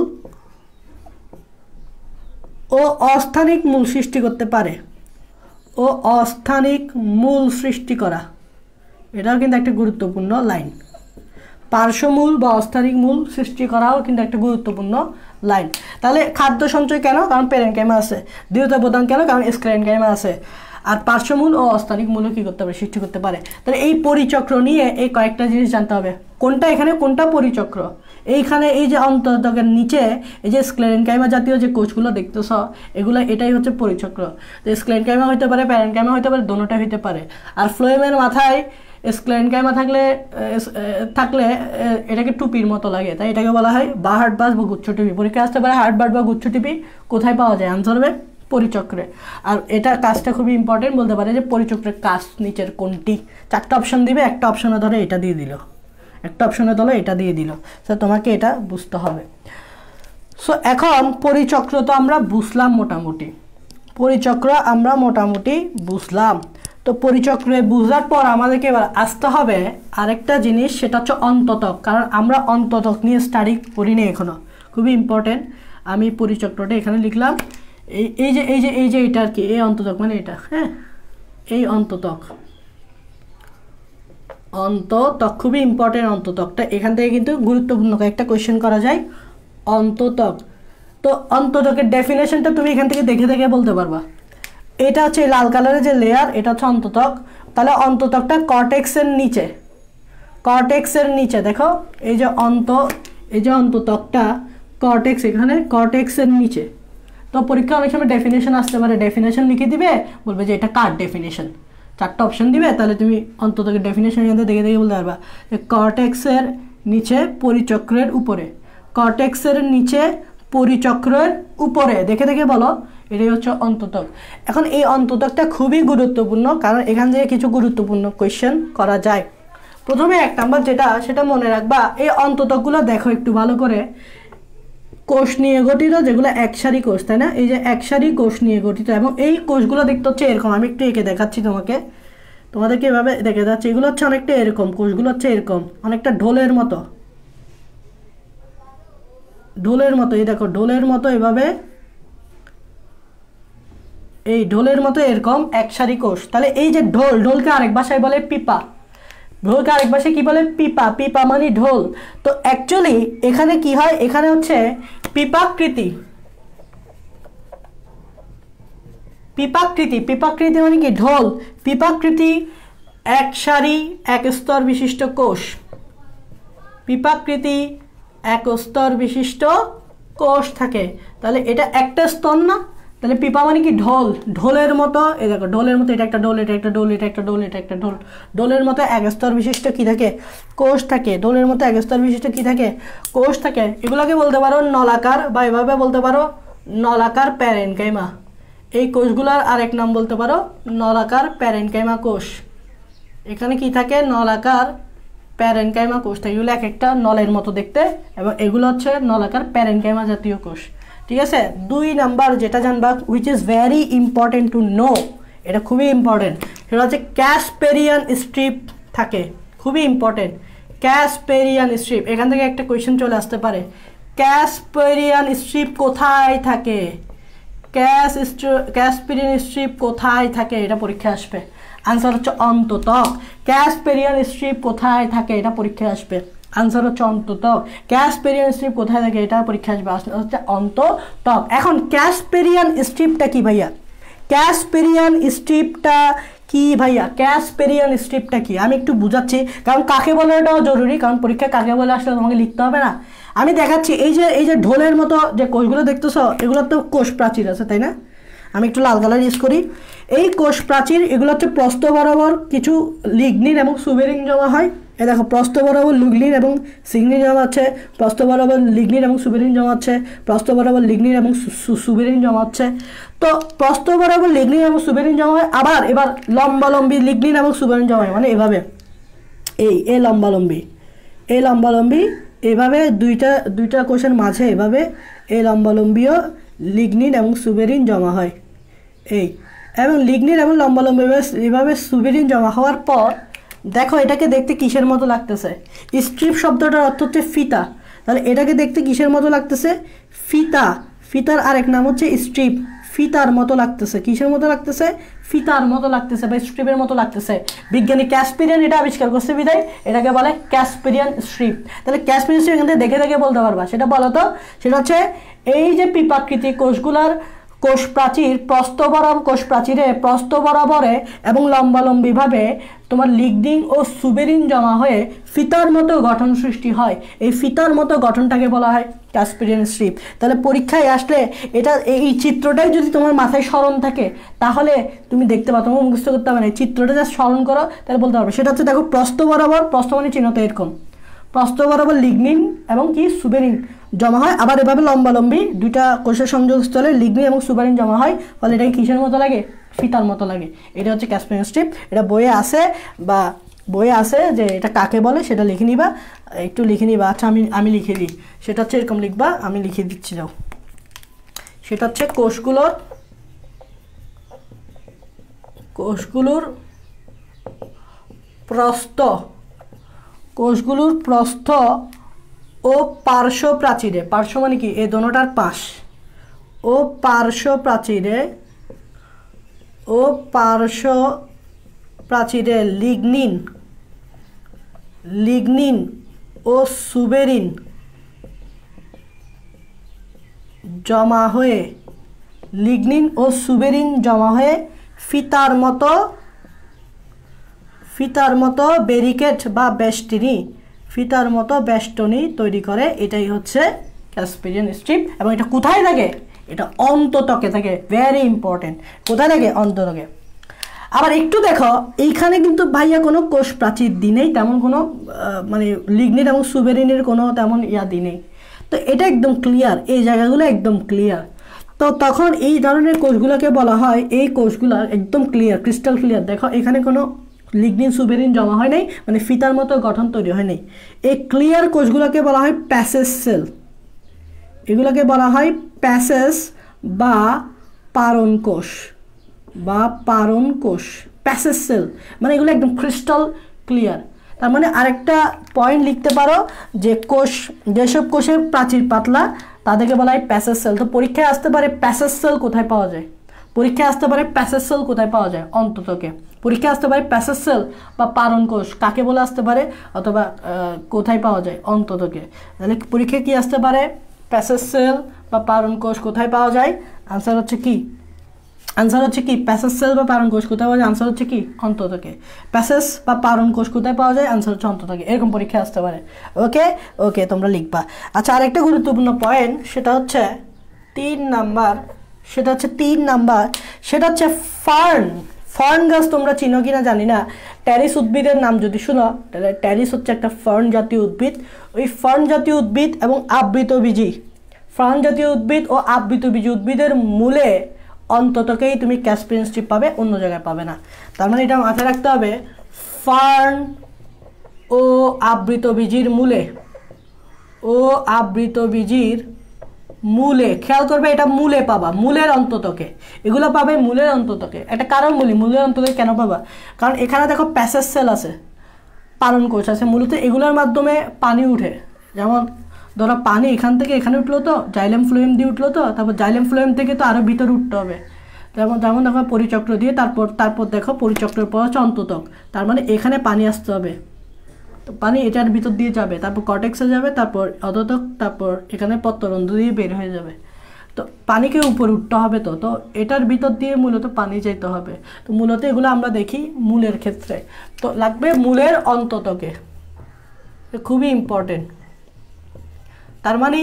ও অস্থানিক মূল সৃষ্টি করতে পারে, ও অস্থানিক মূল সৃষ্টি করা, এটাও কিন্তু একটা গুরুত্বপূর্ণ লাইন। পার্শ্বমূল বা অস্থানিক মূল সৃষ্টি করাও কিন্তু একটা গুরুত্বপূর্ণ লাইন। তাহলে খাদ্য সঞ্চয় কেন, কারণ প্যারেনকাইমা আছে। দৃঢ়তা প্রদান কেন, কারণ স্ক্লেরেনকাইমা আছে। আর পার্শ্বমূল ও অস্থানিক মূল্য কী করতে পারে, সৃষ্টি করতে পারে। তাহলে এই পরিচক্র নিয়ে এই কয়েকটা জিনিস জানতে হবে, কোনটা এখানে কোনটা পরিচক্র। এইখানে এই যে অন্তর্দকের নিচে এই যে স্ক্লেরেনকাইমা জাতীয় যে কোষগুলো দেখতেছ, এগুলো এটাই হচ্ছে পরিচক্র। তো স্ক্লেরেনকাইমা হতে পারে, প্যারেনকাইমা হতে পারে, দোনোটা হতে পারে। আর ফ্লোয়েমের মাথায় স্ক্লেরেনকাইমা থাকলে এটাকে টুপির মতো লাগে, তাই এটাকে বলা হয় বা হার্ড বাস বা গুচ্ছ টুপি। পরীক্ষা আসতে পারে হার্ড বাস বা গুচ্ছ টুপি কোথায় পাওয়া যায়, আনসার হবে পরিচক্রে। আর এটা কাজটা খুবই ইম্পর্টেন্ট, বলতে পারে যে পরিচক্রের কাজ নিচের কোনটি। 4টা অপশন দিবে, একটা অপশনে ধরে এটা দিয়ে দিল, একটা অপশনে ধরে এটা দিয়ে দিল। তো তোমাকে এটা বুঝতে হবে। সো এখন পরিচক্র তো আমরা বুঝলাম মোটামুটি, পরিচক্র আমরা মোটামুটি বুঝলাম। তো পরিচক্রে বুঝার পর আমাদেরকে এবার আসতে হবে আরেকটা জিনিস, সেটা হচ্ছে অন্ততক। কারণ আমরা অন্ততক নিয়ে স্টাডি করিনি এখনো, খুবই ইম্পর্টেন্ট। আমি পরিচক্রটা এখানে লিখলাম, এই যে এটা আর কি, এই অন্ততক মানে এটা, হ্যাঁ এই অন্ততক, অন্ততক খুবই ইম্পর্টেন্ট। অন্ততকটা এখান থেকে কিন্তু গুরুত্বপূর্ণ কয়েকটা কোয়েশ্চেন করা যায়। অন্ততক, তো অন্ততকের ডেফিনেশনটা তুমি এখান থেকে দেখে দেখে বলতে পারবা। এটা হচ্ছে লাল কালারের যে লেয়ার, এটা হচ্ছে অন্ততক। তাহলে অন্ততকটা কর্টেক্সের নিচে, কর্টেক্সের নিচে দেখো এই যে অন্ততকটা কর্টেক্স, এখানে কর্টেক্সের নিচে। তো পরীক্ষা অনেক সময় ডেফিনেশন আসতে পারে, ডেফিনেশন লিখে দিবে, বলবে যে এটা কার ডেফিনেশন, 4টা অপশন দিবে, তাহলে তুমি অন্ততকের ডেফিনেশন এখান থেকে দেখে দেখে বলতে পারবা যে কর্টেক্সের নিচে পরিচক্রের উপরে, কর্টেক্সের নিচে পরিচক্রের উপরে, দেখে দেখে বলো, এটাই হচ্ছে অন্ততক। এখন এই অন্ততকটা খুবই গুরুত্বপূর্ণ, কারণ এখান থেকে কিছু গুরুত্বপূর্ণ কোয়েশ্চেন করা যায়। প্রথমে 1 নাম্বার যেটা, সেটা মনে রাখবা, এই অন্ততকগুলো দেখো একটু ভালো করে, কোষ নিয়ে গঠিত, যেগুলো একসারি কোষ, তাই না? এই যে একসারি কোষ নিয়ে গঠিত, এবং এই কোষগুলো দেখতে হচ্ছে এরকম। আমি একটু এঁকে দেখাচ্ছি তোমাদেরকে এভাবে দেখে যাচ্ছে। এগুলো হচ্ছে অনেকটা এরকম, কোষগুলো হচ্ছে এরকম, অনেকটা ঢোলের মতো, ঢোলের মতো। এই দেখো ঢোলের মতো, এভাবে এই ঢোলের মতো এরকম একসারি কোষ। তাহলে এই যে ঢোল, ঢোলকে আরেক ভাষায় বলে পিপা, ঢোলকে আরেক ভাষায় কি বলে, পিপা। পিপা মানে ঢোল। তো অ্যাকচুয়ালি এখানে কি হয়, এখানে হচ্ছে পিপাকৃতি, পিপাকৃতি, পিপাকৃতি মানে কি, ঢোল। পিপাকৃতি এক সারি এক স্তর বিশিষ্ট কোষ, পিপাকৃতি এক স্তর বিশিষ্ট কোষ থাকে। তাহলে এটা একটা স্তর না, তাহলে পিপা মানে কি, ঢোল, ঢোলের মতো। এই দেখো ঢোলের মতো, এটা একটা ঢোল, এটা একটা ঢোল, এটা একটা ঢোল, এটা একটা ঢোল। ঢোলের মতো এক স্তর বিশিষ্ট কি থাকে, কোষ থাকে। ঢোলের মতো এক স্তর বিশিষ্ট কি থাকে, কোষ থাকে। এগুলোকে বলতে পারো নলাকার, বা এভাবে বলতে পারো নলাকার প্যারেনকাইমা। এই কোষগুলোর আরেক নাম বলতে পারো নলাকার প্যারেনকাইমা কোষ। এখানে কি থাকে? নলাকার প্যারেনকাইমা কোষ থাকে। এগুলো এক একটা নলের মতো দেখতে এবং এগুলো হচ্ছে নলাকার প্যারেনকাইমা জাতীয় কোষ। ঠিক আছে। 2 নাম্বার যেটা জানবা which is very important to know, এটা খুবই ইম্পর্টেন্ট, সেটা হচ্ছে ক্যাসপেরিয়ান স্ট্রিপ থাকে। খুবই ইম্পর্টেন্ট, ক্যাসপেরিয়ান স্ট্রিপ। এখান থেকে একটা কোয়েশ্চেন চলে আসতে পারে, ক্যাসপেরিয়ান স্ট্রিপ কোথায় থাকে? ক্যাসপেরিয়ান স্ট্রিপ কোথায় থাকে? এটা পরীক্ষায় আসবে। আনসার হচ্ছে অন্ততক। ক্যাসপেরিয়ান স্ট্রিপ কোথায় থাকে? এটা পরীক্ষায় আসবে। আনসার হচ্ছে অন্ততক। ক্যাসপেরিয়ান স্ট্রিপ কোথায় থাকে? এটা পরীক্ষায় আসবে। আনসার হচ্ছে অন্ততক। এখন ক্যাসপেরিয়ান স্ট্রিপটা কি ভাইয়া? ক্যাসপেরিয়ান স্ট্রিপটা কি ভাইয়া? ক্যাসপেরিয়ান স্ট্রিপটা কি আমি একটু বুঝাচ্ছি, কারণ কাকে বলে এটাও জরুরি, কারণ পরীক্ষায় কাকে বলে আসলে তোমাকে লিখতে হবে না। আমি দেখাচ্ছি, এই যে ঢোলের মতো যে কোষগুলো দেখতেছ, এগুলো তো কোষ প্রাচীর আছে, তাই না? আমি একটু লাল কালার ইউজ করি। এই কোষ প্রাচীর এগুলো হচ্ছে প্রস্থ বরাবর কিছু লিগনিন এবং সুবেরিন জমা হয়। এই দেখো, প্রস্থ বরাবর লিগনিন এবং সিগনিন জমা হচ্ছে, প্রস্থ বরাবর লিগনিন এবং সুবেরিন জমা হচ্ছে, প্রস্থ বরাবর লিগনিন এবং সুবেরিন জমা হচ্ছে। তো প্রস্থ বরাবর লিগনিন এবং সুবেরিন জমা হয়, আবার এবার লম্বালম্বি লিগনিন এবং সুবেরিন জমা হয়, মানে এভাবে এই লম্বালম্বি এভাবে দুইটা কোষের মাঝে এভাবে এই লম্বালম্বিও লিগনিন এবং সুবেরিন জমা হয়। এবং লিগনিন এবং লম্বালম্বি এভাবে সুবেরিন জমা হওয়ার পর দেখো এটাকে দেখতে কিসের মতো লাগতেছে? স্ট্রিপ শব্দটার অর্থ হচ্ছে ফিতা। তাহলে এটাকে দেখতে কিসের মতো লাগতেছে? ফিতা। ফিতার আরেক নাম হচ্ছে স্ট্রিপ। ফিতার মতো লাগতেছে। কিসের মতো লাগতেছে? ফিতার মতো লাগতেছে বা স্ট্রিপের মতো লাগতেছে। বিজ্ঞানী ক্যাসপেরিয়ান এটা আবিষ্কার করছে বিধায় এটাকে বলে ক্যাসপেরিয়ান স্ট্রিপ। তাহলে ক্যাসপেরিয়ান স্ট্রিপ এখান থেকে দেখে বলতে পারবা, সেটা বলো তো। সেটা হচ্ছে এই যে পিপাকৃতি কোষগুলার কোষ প্রাচীর কোষ প্রাচীরে প্রস্থ বরাবরে এবং লম্বালম্বিভাবে তোমার লিগনিন ও সুবেরিন জমা হয়ে ফিতার মতো গঠন সৃষ্টি হয়। এই ফিতার মতো গঠনটাকে বলা হয় ক্যাসপেরিয়ান স্ট্রিপ। তাহলে পরীক্ষায় আসলে এটা এই চিত্রটাই যদি তোমার মাথায় স্মরণ থাকে তাহলে তুমি দেখতে পাও, তোমাকে মুখস্থ করতে হবে না, এই চিত্রটা যা স্মরণ করো তাহলে বলতে পারবে। সেটা হচ্ছে দেখো, প্রস্থ বরাবর, প্রস্থ মানে চিহ্নটা এরকম, প্রস্থ বরাবর লিগনিন এবং কি সুবেরিন জমা হয়, আবার এভাবে লম্বালম্বি দুইটা কোষের সংযোগস্থলে লিগনিন এবং সুবেরিন জমা হয়। ফলে এটাকে কিসের মতো লাগে? ফিতার মতো লাগে। এটা হচ্ছে ক্যাসপেরিয়ান স্ট্রিপ। এটা বইয়ে আছে যে এটা কাকে বলে সেটা লিখে নিবা, একটু লিখে নিবা। আচ্ছা আমি লিখে দিই। সেটা হচ্ছে এরকম লিখবা, আমি লিখে দিচ্ছি যাও। সেটা হচ্ছে কোষগুলোর প্রস্থ ও পার্শ্ব প্রাচীরে, পার্শ্ব মানে কি? এই দোনোটার পাশ। ও পার্শ্ব প্রাচীরে লিগনিন ও সুবেরিন জমা হয়ে ফিতার মতো ব্যারিকেড বা বেষ্টনী তৈরি করে। এটাই হচ্ছে ক্যাসপেরিয়ান স্ট্রিপ। এবং এটা কোথায় থাকে? এটা অন্ততকে থাকে। Very important. কোথায় থাকে? অন্ততকে। আবার একটু দেখো, এইখানে কিন্তু ভাইয়া কোনো কোষ প্রাচীর দিই নেই, তেমন কোনো মানে লিগনিন এবং সুবেরিনের কোনো তেমন দিই নেই। তো এটা একদম ক্লিয়ার, এই জায়গাগুলো একদম ক্লিয়ার। তো তখন এই ধরনের কোষগুলোকে বলা হয়, এই কোষগুলো একদম ক্লিয়ার, ক্রিস্টাল ক্লিয়ার। দেখো এখানে কোনো লিগনিন সুবেরিন জমা হয় নাই, মানে ফিতার মতো গঠন তৈরি হয় নাই। এই ক্লিয়ার কোষগুলোকে বলা হয় প্যাসেজ সেল। এগুলোকে বলা হয় প্যাসেজ বা পারণ কোষ, প্যাসেজ সেল। মানে এগুলো একদম ক্রিস্টাল ক্লিয়ার। তার মানে আরেকটা পয়েন্ট লিখতে পারো যে যেসব কোষের প্রাচীর পাতলা তাদেরকে বলা হয় প্যাসেজ সেল। তো পরীক্ষায় আসতে পারে প্যাসেজ সেল কোথায় পাওয়া যায়? অন্ততকে। পরীক্ষায় আসতে পারে প্যাসেজ সেল বা পারণ কোষ কাকে বলে আসতে পারে, অথবা কোথায় পাওয়া যায়? অন্ততকে। তাহলে পরীক্ষায় কি আসতে পারে? প্যাসেজ সেল বা পারণ কোষ কোথায় পাওয়া যায়? আনসার হচ্ছে কি? প্যাসেজ সেল বা পারণ কোষ কোথায় পাওয়া যায়? আনসার হচ্ছে কি? অন্ততকে। প্যাসেজ বা পারণ কোষ কোথায় পাওয়া যায়? আনসার হচ্ছে অন্ততকে। এরকম পরীক্ষায় আসতে পারে। ওকে তোমরা লিখবা। আচ্ছা, আরেকটা গুরুত্বপূর্ণ পয়েন্ট, সেটা হচ্ছে 3 নাম্বার। সেটা হচ্ছে ফার্ন গাছ। তোমরা চিনো কিনা জানি না। ট্যারিস উদ্ভিদের নাম যদি শুনো তাহলে ট্যারিস হচ্ছে একটা ফার্ন জাতীয় উদ্ভিদ। ওই ফার্ন জাতীয় উদ্ভিদ এবং আবৃতবীজী ফার্ন জাতীয় উদ্ভিদ ও আবৃতবীজী উদ্ভিদের মূলে অন্ততকেই তুমি ক্যাসপিয়ান স্ট্রিপ পাবে, অন্য জায়গায় পাবে না। তার মানে এটা মাথায় রাখতে হবে, ফার্ন ও আবৃতবীজীর মূলে, ও আবৃতবীজীর মূলে, খেয়াল করবে এটা মূলে পাবা, মূলের অন্ততকে, এগুলো পাবে মূলের অন্ততকে। একটা কারণ বলি মূলের অন্ততকে কেন পাবা, কারণ এখানে দেখো প্যাসেজ সেল আছে, পালন কোষ আছে, মূলত এগুলোর মাধ্যমে পানি উঠে। যেমন ধরো পানি এখান থেকে এখানে উঠলো তো জাইলেম ফ্লোয়েম দিয়ে উঠলো, তো তারপর জাইলেম ফ্লোয়েম থেকে তো আরও ভিতরে উঠতে হবে, যেমন দেখো পরিচক্র দিয়ে, তারপর দেখো পরিচক্রের পর হচ্ছে অন্ততক, তার মানে এখানে পানি আসতে হবে, তো পানি এটার ভিতর দিয়ে যাবে, তারপর কর্টেক্সে যাবে, তারপর অধতক, তারপর এখানে পত্ররন্ধ্র দিয়ে বের হয়ে যাবে। তো পানিকে উপরে উঠতে হবে, তো এটার ভিতর দিয়ে মূলত পানি যেতে হবে। তো মূলত এগুলো আমরা দেখি মূলের ক্ষেত্রে, তো লাগবে মূলের অন্ততকে, খুবই ইম্পর্টেন্ট। তার মানে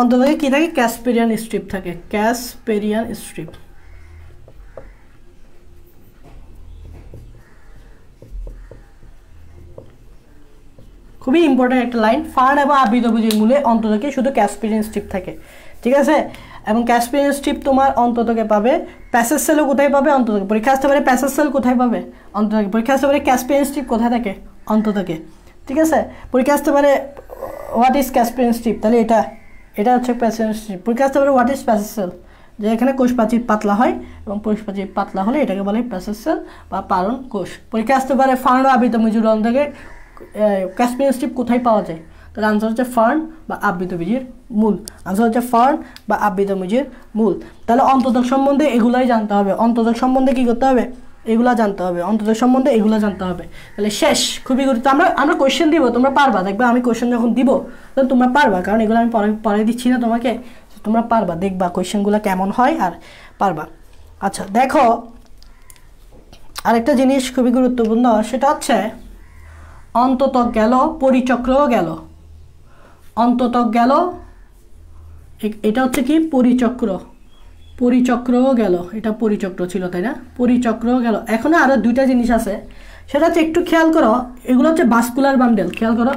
অন্ততকে কী থাকে, ক্যাসপেরিয়ান স্ট্রিপ থাকে, ক্যাসপেরিয়ান স্ট্রিপ। খুবই ইম্পর্টেন্ট একটা লাইন, ফার্ন এবং আবৃতবীজীর মূলে অন্ততকে শুধু ক্যাসপেরিয়ান স্ট্রিপ থাকে, ঠিক আছে। এবং ক্যাসপেরিয়ান স্ট্রিপ তোমার অন্ততকে পাবে, প্যাসেজ সেলও কোথায় পাবে, অন্ততকে। পরীক্ষা আসতে পারে প্যাসেজ সেল কোথায় পাবে, অন্ততকে। পরীক্ষা আসতে পারে ক্যাসপেরিয়ান স্ট্রিপ কোথায় থাকে, অন্ততকে, ঠিক আছে। পরীক্ষা আসতে পারে হোয়াট ইজ ক্যাসপেরিয়ান স্ট্রিপ, তাহলে এটা হচ্ছে প্যাসেজ স্ট্রিপ। পরীক্ষা আসতে পারে হোয়াট ইজ প্যাসেজ সেল, যে এখানে কোষপ্রাচীর পাতলা হয় এবং কোষপ্রাচীর পাতলা হলে এটাকে বলে প্যাসেজ সেল বা পালন কোষ। পরীক্ষা আসতে পারে ফার্ন ও আবৃতবীজীর অন্ততকে ক্যাসপেরিয়ান স্ট্রিপ কোথায় পাওয়া যায়, তাহলে আনসার হচ্ছে ফার্ন বা আবৃতবীজীর মূল, আনসার হচ্ছে ফার্ন বা আবৃতবীজীর মূল। তাহলে অন্ততক সম্বন্ধে এগুলাই জানতে হবে, অন্ততক সম্বন্ধে কী করতে হবে, এগুলা জানতে হবে, অন্ততক সম্বন্ধে এগুলো জানতে হবে। তাহলে শেষ, খুবই গুরুত্ব। আমরা কোয়েশ্চেন দিব, তোমরা পারবা, দেখবে আমি কোয়েশ্চেন যখন দিব তখন তোমরা পারবা, কারণ এগুলো আমি পরে দিচ্ছি না তোমাকে, তোমরা পারবা, দেখবা কোয়েশ্চেনগুলো কেমন হয় আর পারবা। আচ্ছা দেখো আরেকটা জিনিস খুবই গুরুত্বপূর্ণ, সেটা হচ্ছে অন্ততক গেল, পরিচক্রও গেল, অন্ততক গেল, এটা হচ্ছে কি পরিচক্রও গেল, এটা পরিচক্র ছিল তাই না, পরিচক্রও গেল। এখনো আরও দুইটা জিনিস আছে, সেটা হচ্ছে একটু খেয়াল করো, এগুলো হচ্ছে ভাস্কুলার বান্ডেল, খেয়াল করো,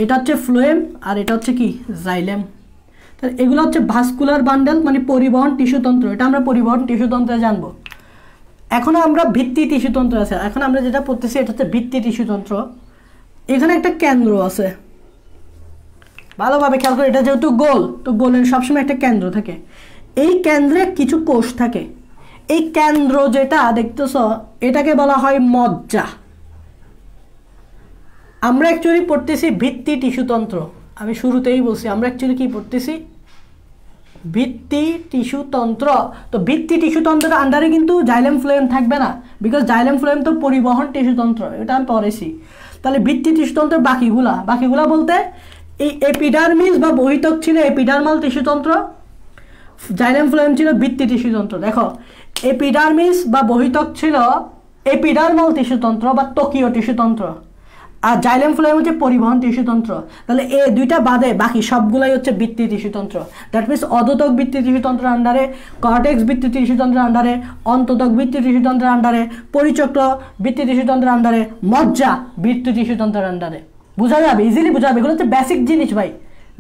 এটা হচ্ছে ফ্লোয়েম আর এটা হচ্ছে কি জাইলেম। তাহলে এগুলো হচ্ছে ভাস্কুলার বান্ডেল, মানে পরিবহন টিস্যুতন্ত্র, এটা আমরা পরিবহন টিস্যুতন্ত্রে জানবো। এখন আমরা ভিত্তি টিস্যুতন্ত্র আছে, এখন আমরা যেটা পড়তেছি এটা হচ্ছে ভিত্তি টিস্যুতন্ত্র। এখানে একটা কেন্দ্র আছে, ভালোভাবে খেয়াল করে, এটা যেহেতু গোল, তো গোলের সবসময় একটা কেন্দ্র থাকে, এই কেন্দ্রে কিছু কোষ থাকে, এই কেন্দ্র যেটা দেখতেছ এটাকে বলা হয় মজ্জা। আমরা অ্যাকচুয়ালি পড়তেছি ভিত্তি টিস্যুতন্ত্র, আমি শুরুতেই বলছি আমরা অ্যাকচুয়ালি কি পড়তেছি, ভিত্তি টিস্যুতন্ত্র। তো ভিত্তি টিস্যুতন্ত্রের আন্ডারে কিন্তু জাইলেম ফ্লোয়েম থাকবে না, বিকজ জাইলেম ফ্লোয়েম তো পরিবহন টিস্যুতন্ত্র, এটা আমি পড়েছি। তাহলে ভিত্তি টিস্যুতন্ত্রের বাকিগুলা বলতে এই এপিডার্মিস বা বহিতক ছিল এপিডার্মাল টিস্যুতন্ত্র, জাইলেম ফ্লোয়েম ছিল ভিত্তি টিস্যুতন্ত্র। দেখো এপিডার্মিস বা বহিতক ছিল এপিডার্মাল টিস্যুতন্ত্র বা ত্বকীয় টিস্যুতন্ত্র, আর জাইলেম ফ্লোয়েম হচ্ছে পরিবহন টিস্যুতন্ত্র। তাহলে এই দুইটা বাদে বাকি সবগুলাই হচ্ছে ভিত্তি টিস্যুতন্ত্র। দ্যাট মিনস অধতক ভিত্তি টিস্যুতন্ত্রের আন্ডারে, কর্টেক্স ভিত্তি টিস্যুতন্ত্রের আন্ডারে, অন্ততক ভিত্তি টিস্যুতন্ত্রের আন্ডারে, পরিচক্র ভিত্তি টিস্যুতন্ত্রের আন্ডারে, মজ্জা ভিত্তি টিস্যুতন্ত্রের আন্ডারে। বোঝা যাবে, ইজিলি বোঝা যাবে, এগুলো হচ্ছে বেসিক জিনিস ভাই,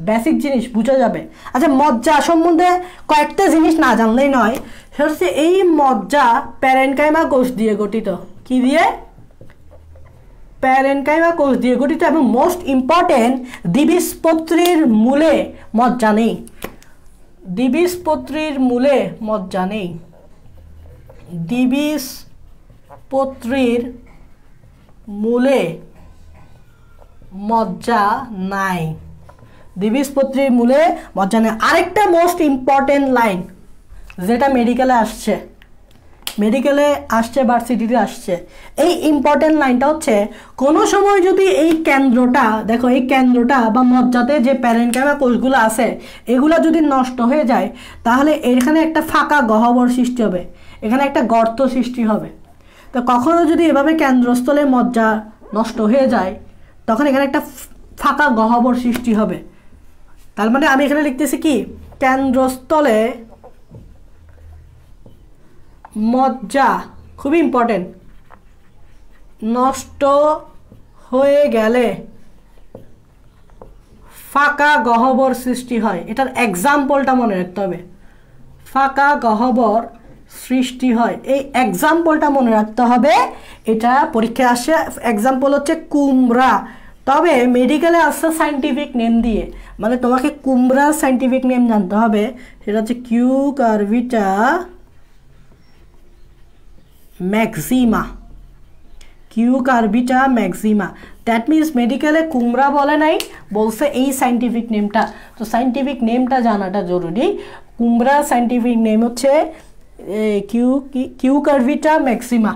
বেসিক জিনিস বোঝা যাবে। আচ্ছা মজ্জা সম্বন্ধে কয়েকটা জিনিস না জানলেই নয়, সেটা হচ্ছে এই মজ্জা প্যারেনকাইমা কোষ দিয়ে গঠিত। কি দিয়ে? প্যারেনকাইমা কোষ দিয়ে গঠিত। এবং মোস্ট ইম্পর্টেন্ট, দ্বিবীজপত্রীর মূলে মজ্জা নেই, দ্বিবীজপত্রীর মূলে মজ্জা নেই, দ্বিবীজপত্রীর মূলে মজ্জা নাই, দ্বিবীজপত্রীর মূলে মজ্জা নেই। আরেকটা মোস্ট ইম্পর্টেন্ট লাইন যেটা মেডিকেলে আসছে ভার্সিটিতে আসছে, এই ইম্পর্টেন্ট লাইনটা হচ্ছে কোনো সময় যদি এই কেন্দ্রটা, দেখো এই কেন্দ্রটা বা মজ্জাতে যে প্যারেনকাইমা কোষগুলো আছে এগুলো যদি নষ্ট হয়ে যায়, তাহলে এখানে একটা ফাঁকা গহ্বর সৃষ্টি হবে, এখানে একটা গর্ত সৃষ্টি হবে। তো কখনো যদি এভাবে কেন্দ্রস্থলে মজ্জা নষ্ট হয়ে যায়, তখন এখানে একটা ফাঁকা গহ্বর সৃষ্টি হবে। তার মানে আমি এখানে লিখতেছি কি, কেন্দ্রস্থলে মজ্জা, খুবই ইম্পর্টেন্ট, নষ্ট হয়ে গেলে ফাঁকা গহ্বর সৃষ্টি হয়, এটার এক্সাম্পলটা মনে রাখতে হবে। ফাঁকা গহ্বর সৃষ্টি হয়, এই এক্সাম্পলটা মনে রাখতে হবে, এটা পরীক্ষায় আসে। এক্সাম্পল হচ্ছে কুমড়া, তবে মেডিকেলে আসছে সাইন্টিফিক নেম দিয়ে, মানে তোমাকে কুমড়ার সাইন্টিফিক নেম জানতে হবে, সেটা হচ্ছে কিউকারভিটা ম্যাক্সিমা। কিউকারভিটা ম্যাক্সিমা, দ্যাট মিনস মেডিকেলে কুমড়া বলে নাই, বলছে এই সাইন্টিফিক নেমটা। তো সাইন্টিফিক নেমটা জানাটা জরুরি। কুমড়ার সাইন্টিফিক নেম হচ্ছে কিউকারভিটা ম্যাক্সিমা।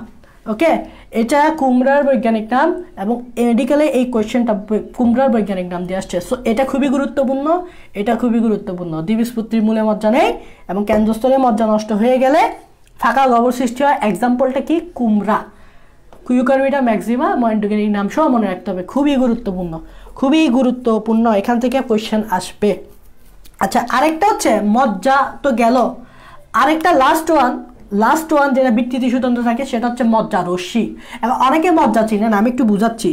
ওকে, এটা কুমড়ার বৈজ্ঞানিক নাম, এবং মেডিকেলে এই কোয়েশ্চেনটা কুমড়ার বৈজ্ঞানিক নাম দিয়ে আসছে। সো এটা খুবই গুরুত্বপূর্ণ, এটা খুবই গুরুত্বপূর্ণ। দ্বিবীজপত্রীর মূলে মজ্জা নেই এবং কেন্দ্রস্থলে মজ্জা নষ্ট হয়ে গেলে ফাঁকা গহ্বর সৃষ্টি হয়। এক্সাম্পলটা কি? কুমড়া। কিউকারভিটা ম্যাক্সিমা বৈজ্ঞানিক নাম সহ মনে রাখতে হবে, খুবই গুরুত্বপূর্ণ, খুবই গুরুত্বপূর্ণ, এখান থেকে কোয়েশ্চেন আসবে। আচ্ছা, আরেকটা হচ্ছে মজ্জা তো গেল, আরেকটা লাস্ট ওয়ান যেটা বৃত্তি টিস্যুতন্ত্র থাকে, সেটা হচ্ছে মজ্জা রশ্মি। এবং অনেকে মজ্জা চিনেন, আমি একটু বুঝাচ্ছি।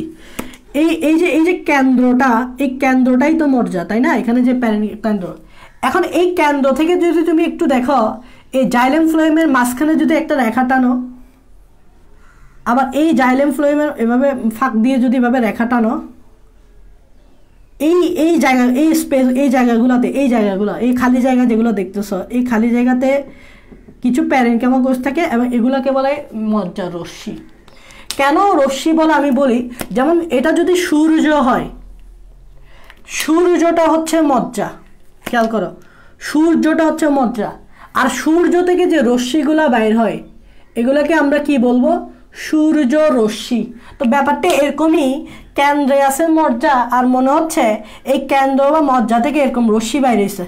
এই যে কেন্দ্রটা, এই কেন্দ্রটাই তো মজ্জা, তাই না? এখানে যে কেন্দ্র, এখন এই কেন্দ্র থেকে যদি তুমি একটু দেখো, এই জাইলেম ফ্লোয়েমের মাঝখানে যদি একটা রেখা টানো, আবার এই জাইলেম ফ্লোয়েমের এভাবে ফাঁক দিয়ে যদি এভাবে রেখা টানো, এই জায়গা, এই স্পেস, এই জায়গাগুলোতে, এই খালি জায়গা যেগুলো দেখতেছ, এই খালি জায়গাতে কিছু প্যারেনকাইমা কোষ থাকে, এবং এগুলোকে বলে মজ্জা রশ্মি। কেন রশ্মি বলে আমি বলি, যেমন এটা যদি সূর্য হয়, সূর্যটা হচ্ছে মজ্জা, খেয়াল করো, সূর্যটা হচ্ছে মজ্জা, আর সূর্য থেকে যে রশ্মিগুলা বাইর হয়, এগুলোকে আমরা কি বলবো? সূর্য রশ্মি। তো ব্যাপারটা এরকমই, কেন্দ্রে আছে মজ্জা, আর মনে হচ্ছে এই কেন্দ্র বা মজ্জা থেকে এরকম রশ্মি বাইরেছে,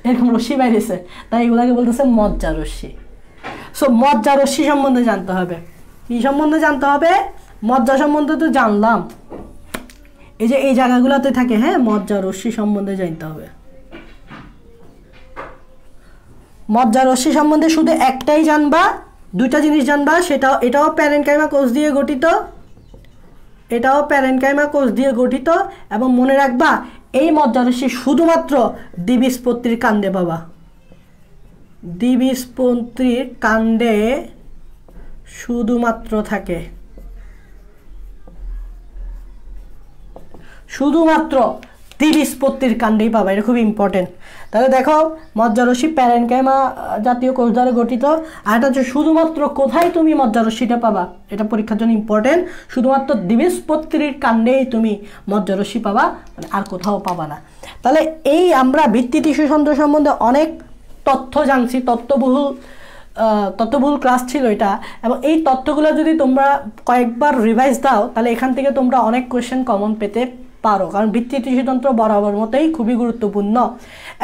এরকম রশ্মি বাইরেছে, তাই এগুলাকে বলতেছে মজ্জা রশ্মি। সো মজ্জা রশ্মি সম্বন্ধে জানতে হবে। কি সম্বন্ধে জানতে হবে? মজ্জা সম্বন্ধে তো জানলাম, এই যে এই জায়গাগুলোতে থাকে, হ্যাঁ, মজ্জা রশ্মি সম্বন্ধে জানতে হবে। মজ্জা রশ্মি সম্বন্ধে শুধু একটাই জানবা, দুইটা জিনিস জানবা, এটাও প্যারেনকাইমা কোষ দিয়ে গঠিত, এটাও প্যারেনকাইমা কোষ দিয়ে গঠিত, এবং মনে রাখবা এই মজ্জা রশ্মি শুধুমাত্র দ্বিবীজপত্রীর কাণ্ডে পাবা, দ্বিবীজপত্রীর কাণ্ডে শুধুমাত্র থাকে, শুধুমাত্র দ্বিবীজপত্রীর কাণ্ডেই পাবা, এটা খুব ইম্পর্টেন্ট। তাহলে দেখো, মজ্জা রশ্মি প্যারেনকাইমা জাতীয় কোষ দ্বারা গঠিত, আর এটা হচ্ছে শুধুমাত্র কোথায় তুমি মজ্জা রশ্মিটা পাবা, এটা পরীক্ষার জন্য ইম্পর্টেন্ট, শুধুমাত্র দ্বিবীজপত্রীর কাণ্ডেই তুমি মজ্জা রশ্মি পাবা, মানে আর কোথাও পাবা না। তাহলে এই আমরা ভিত্তি টিস্যুতন্ত্র সম্বন্ধে অনেক তথ্য জানছি, তথ্যবহুল ক্লাস ছিল এটা, এবং এই তথ্যগুলো যদি তোমরা কয়েকবার রিভাইজ দাও, তাহলে এখান থেকে তোমরা অনেক কোয়েশ্চেন কমন পেতে পারো, কারণ ভিত্তি টিস্যুতন্ত্র বরাবর মতোই খুবই গুরুত্বপূর্ণ।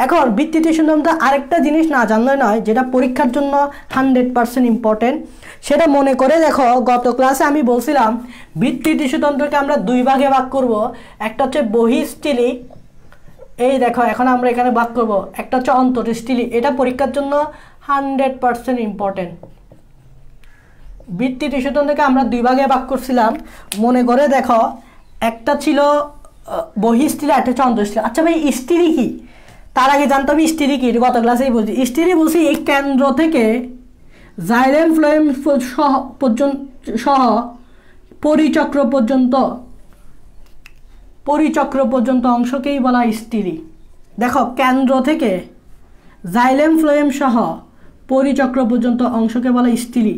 এখন ভিত্তি টিস্যুতন্ত্র আরেকটা জিনিস না জানলে নয়, যেটা পরীক্ষার জন্য 100% ইম্পর্টেন্ট, সেটা মনে করে দেখো। গত ক্লাসে আমি বলছিলাম ভিত্তি টিস্যুতন্ত্রকে আমরা দুই ভাগে ভাগ করব, একটা হচ্ছে বহিঃস্থলী, এই দেখো এখন আমরা এখানে ভাগ করব, একটা হচ্ছে অন্তঃস্থলী। এটা পরীক্ষার জন্য 100% ইম্পর্টেন্ট। ভিত্তি টিস্যুতন্ত্রকে আমরা দুই ভাগে ভাগ করছিলাম, মনে করে দেখো, একটা ছিল বহিঃস্থলী, একটা হচ্ছে অন্তঃস্থলী। আচ্ছা ভাই, স্থলী কি? তার আগে জানতে হবে স্থলী কি, গত ক্লাসেই বলছি। স্থলী বলছি এই কেন্দ্র থেকে জাইলেম ফ্লোয়েম সহ পরিচক্র পর্যন্ত অংশকেই বলা স্থলী। দেখো, কেন্দ্র থেকে জাইলেম ফ্লোয়েম সহ পরিচক্র পর্যন্ত অংশকে বলা স্থলী।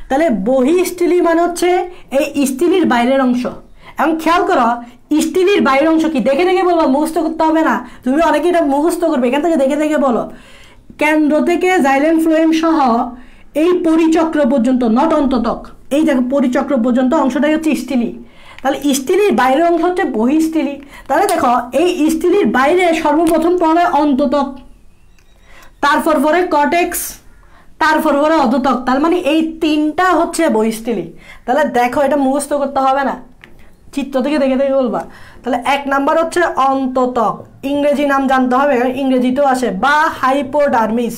তাহলে বহিঃস্থলী মানে হচ্ছে এই স্থলীর বাইরের অংশ। এবং খেয়াল করো, স্থলীর বাইরের অংশ কি? দেখে দেখে বলবো, মুখস্থ করতে হবে না, তুমি অনেকে এটা মুখস্থ করবে, এখান থেকে দেখে দেখে বলো। কেন্দ্র থেকে জাইলেম ফ্লোয়েম সহ এই পরিচক্র পর্যন্ত, নট অন্ততক, এই দেখো পরিচক্র পর্যন্ত অংশটাই হচ্ছে স্থলী। তাহলে স্থলীর বাইরের অংশ হচ্ছে বহিঃস্থলী। তাহলে দেখো, এই স্থলীর বাইরে সর্বপ্রথম পড়ে অন্ততক, তারপর পরে কর্টেক্স, তারপর পরে অধোতক। তার মানে এই তিনটা হচ্ছে বহিঃস্থলী। তাহলে দেখো, এটা মুখস্থ করতে হবে না, চিত্র থেকে দেখে দেখে বলবা। তাহলে এক নাম্বার হচ্ছে অন্ততক, ইংরেজি নাম জানতে হবে, ইংরেজিতেও আসে, বা হাইপোডার্মিস,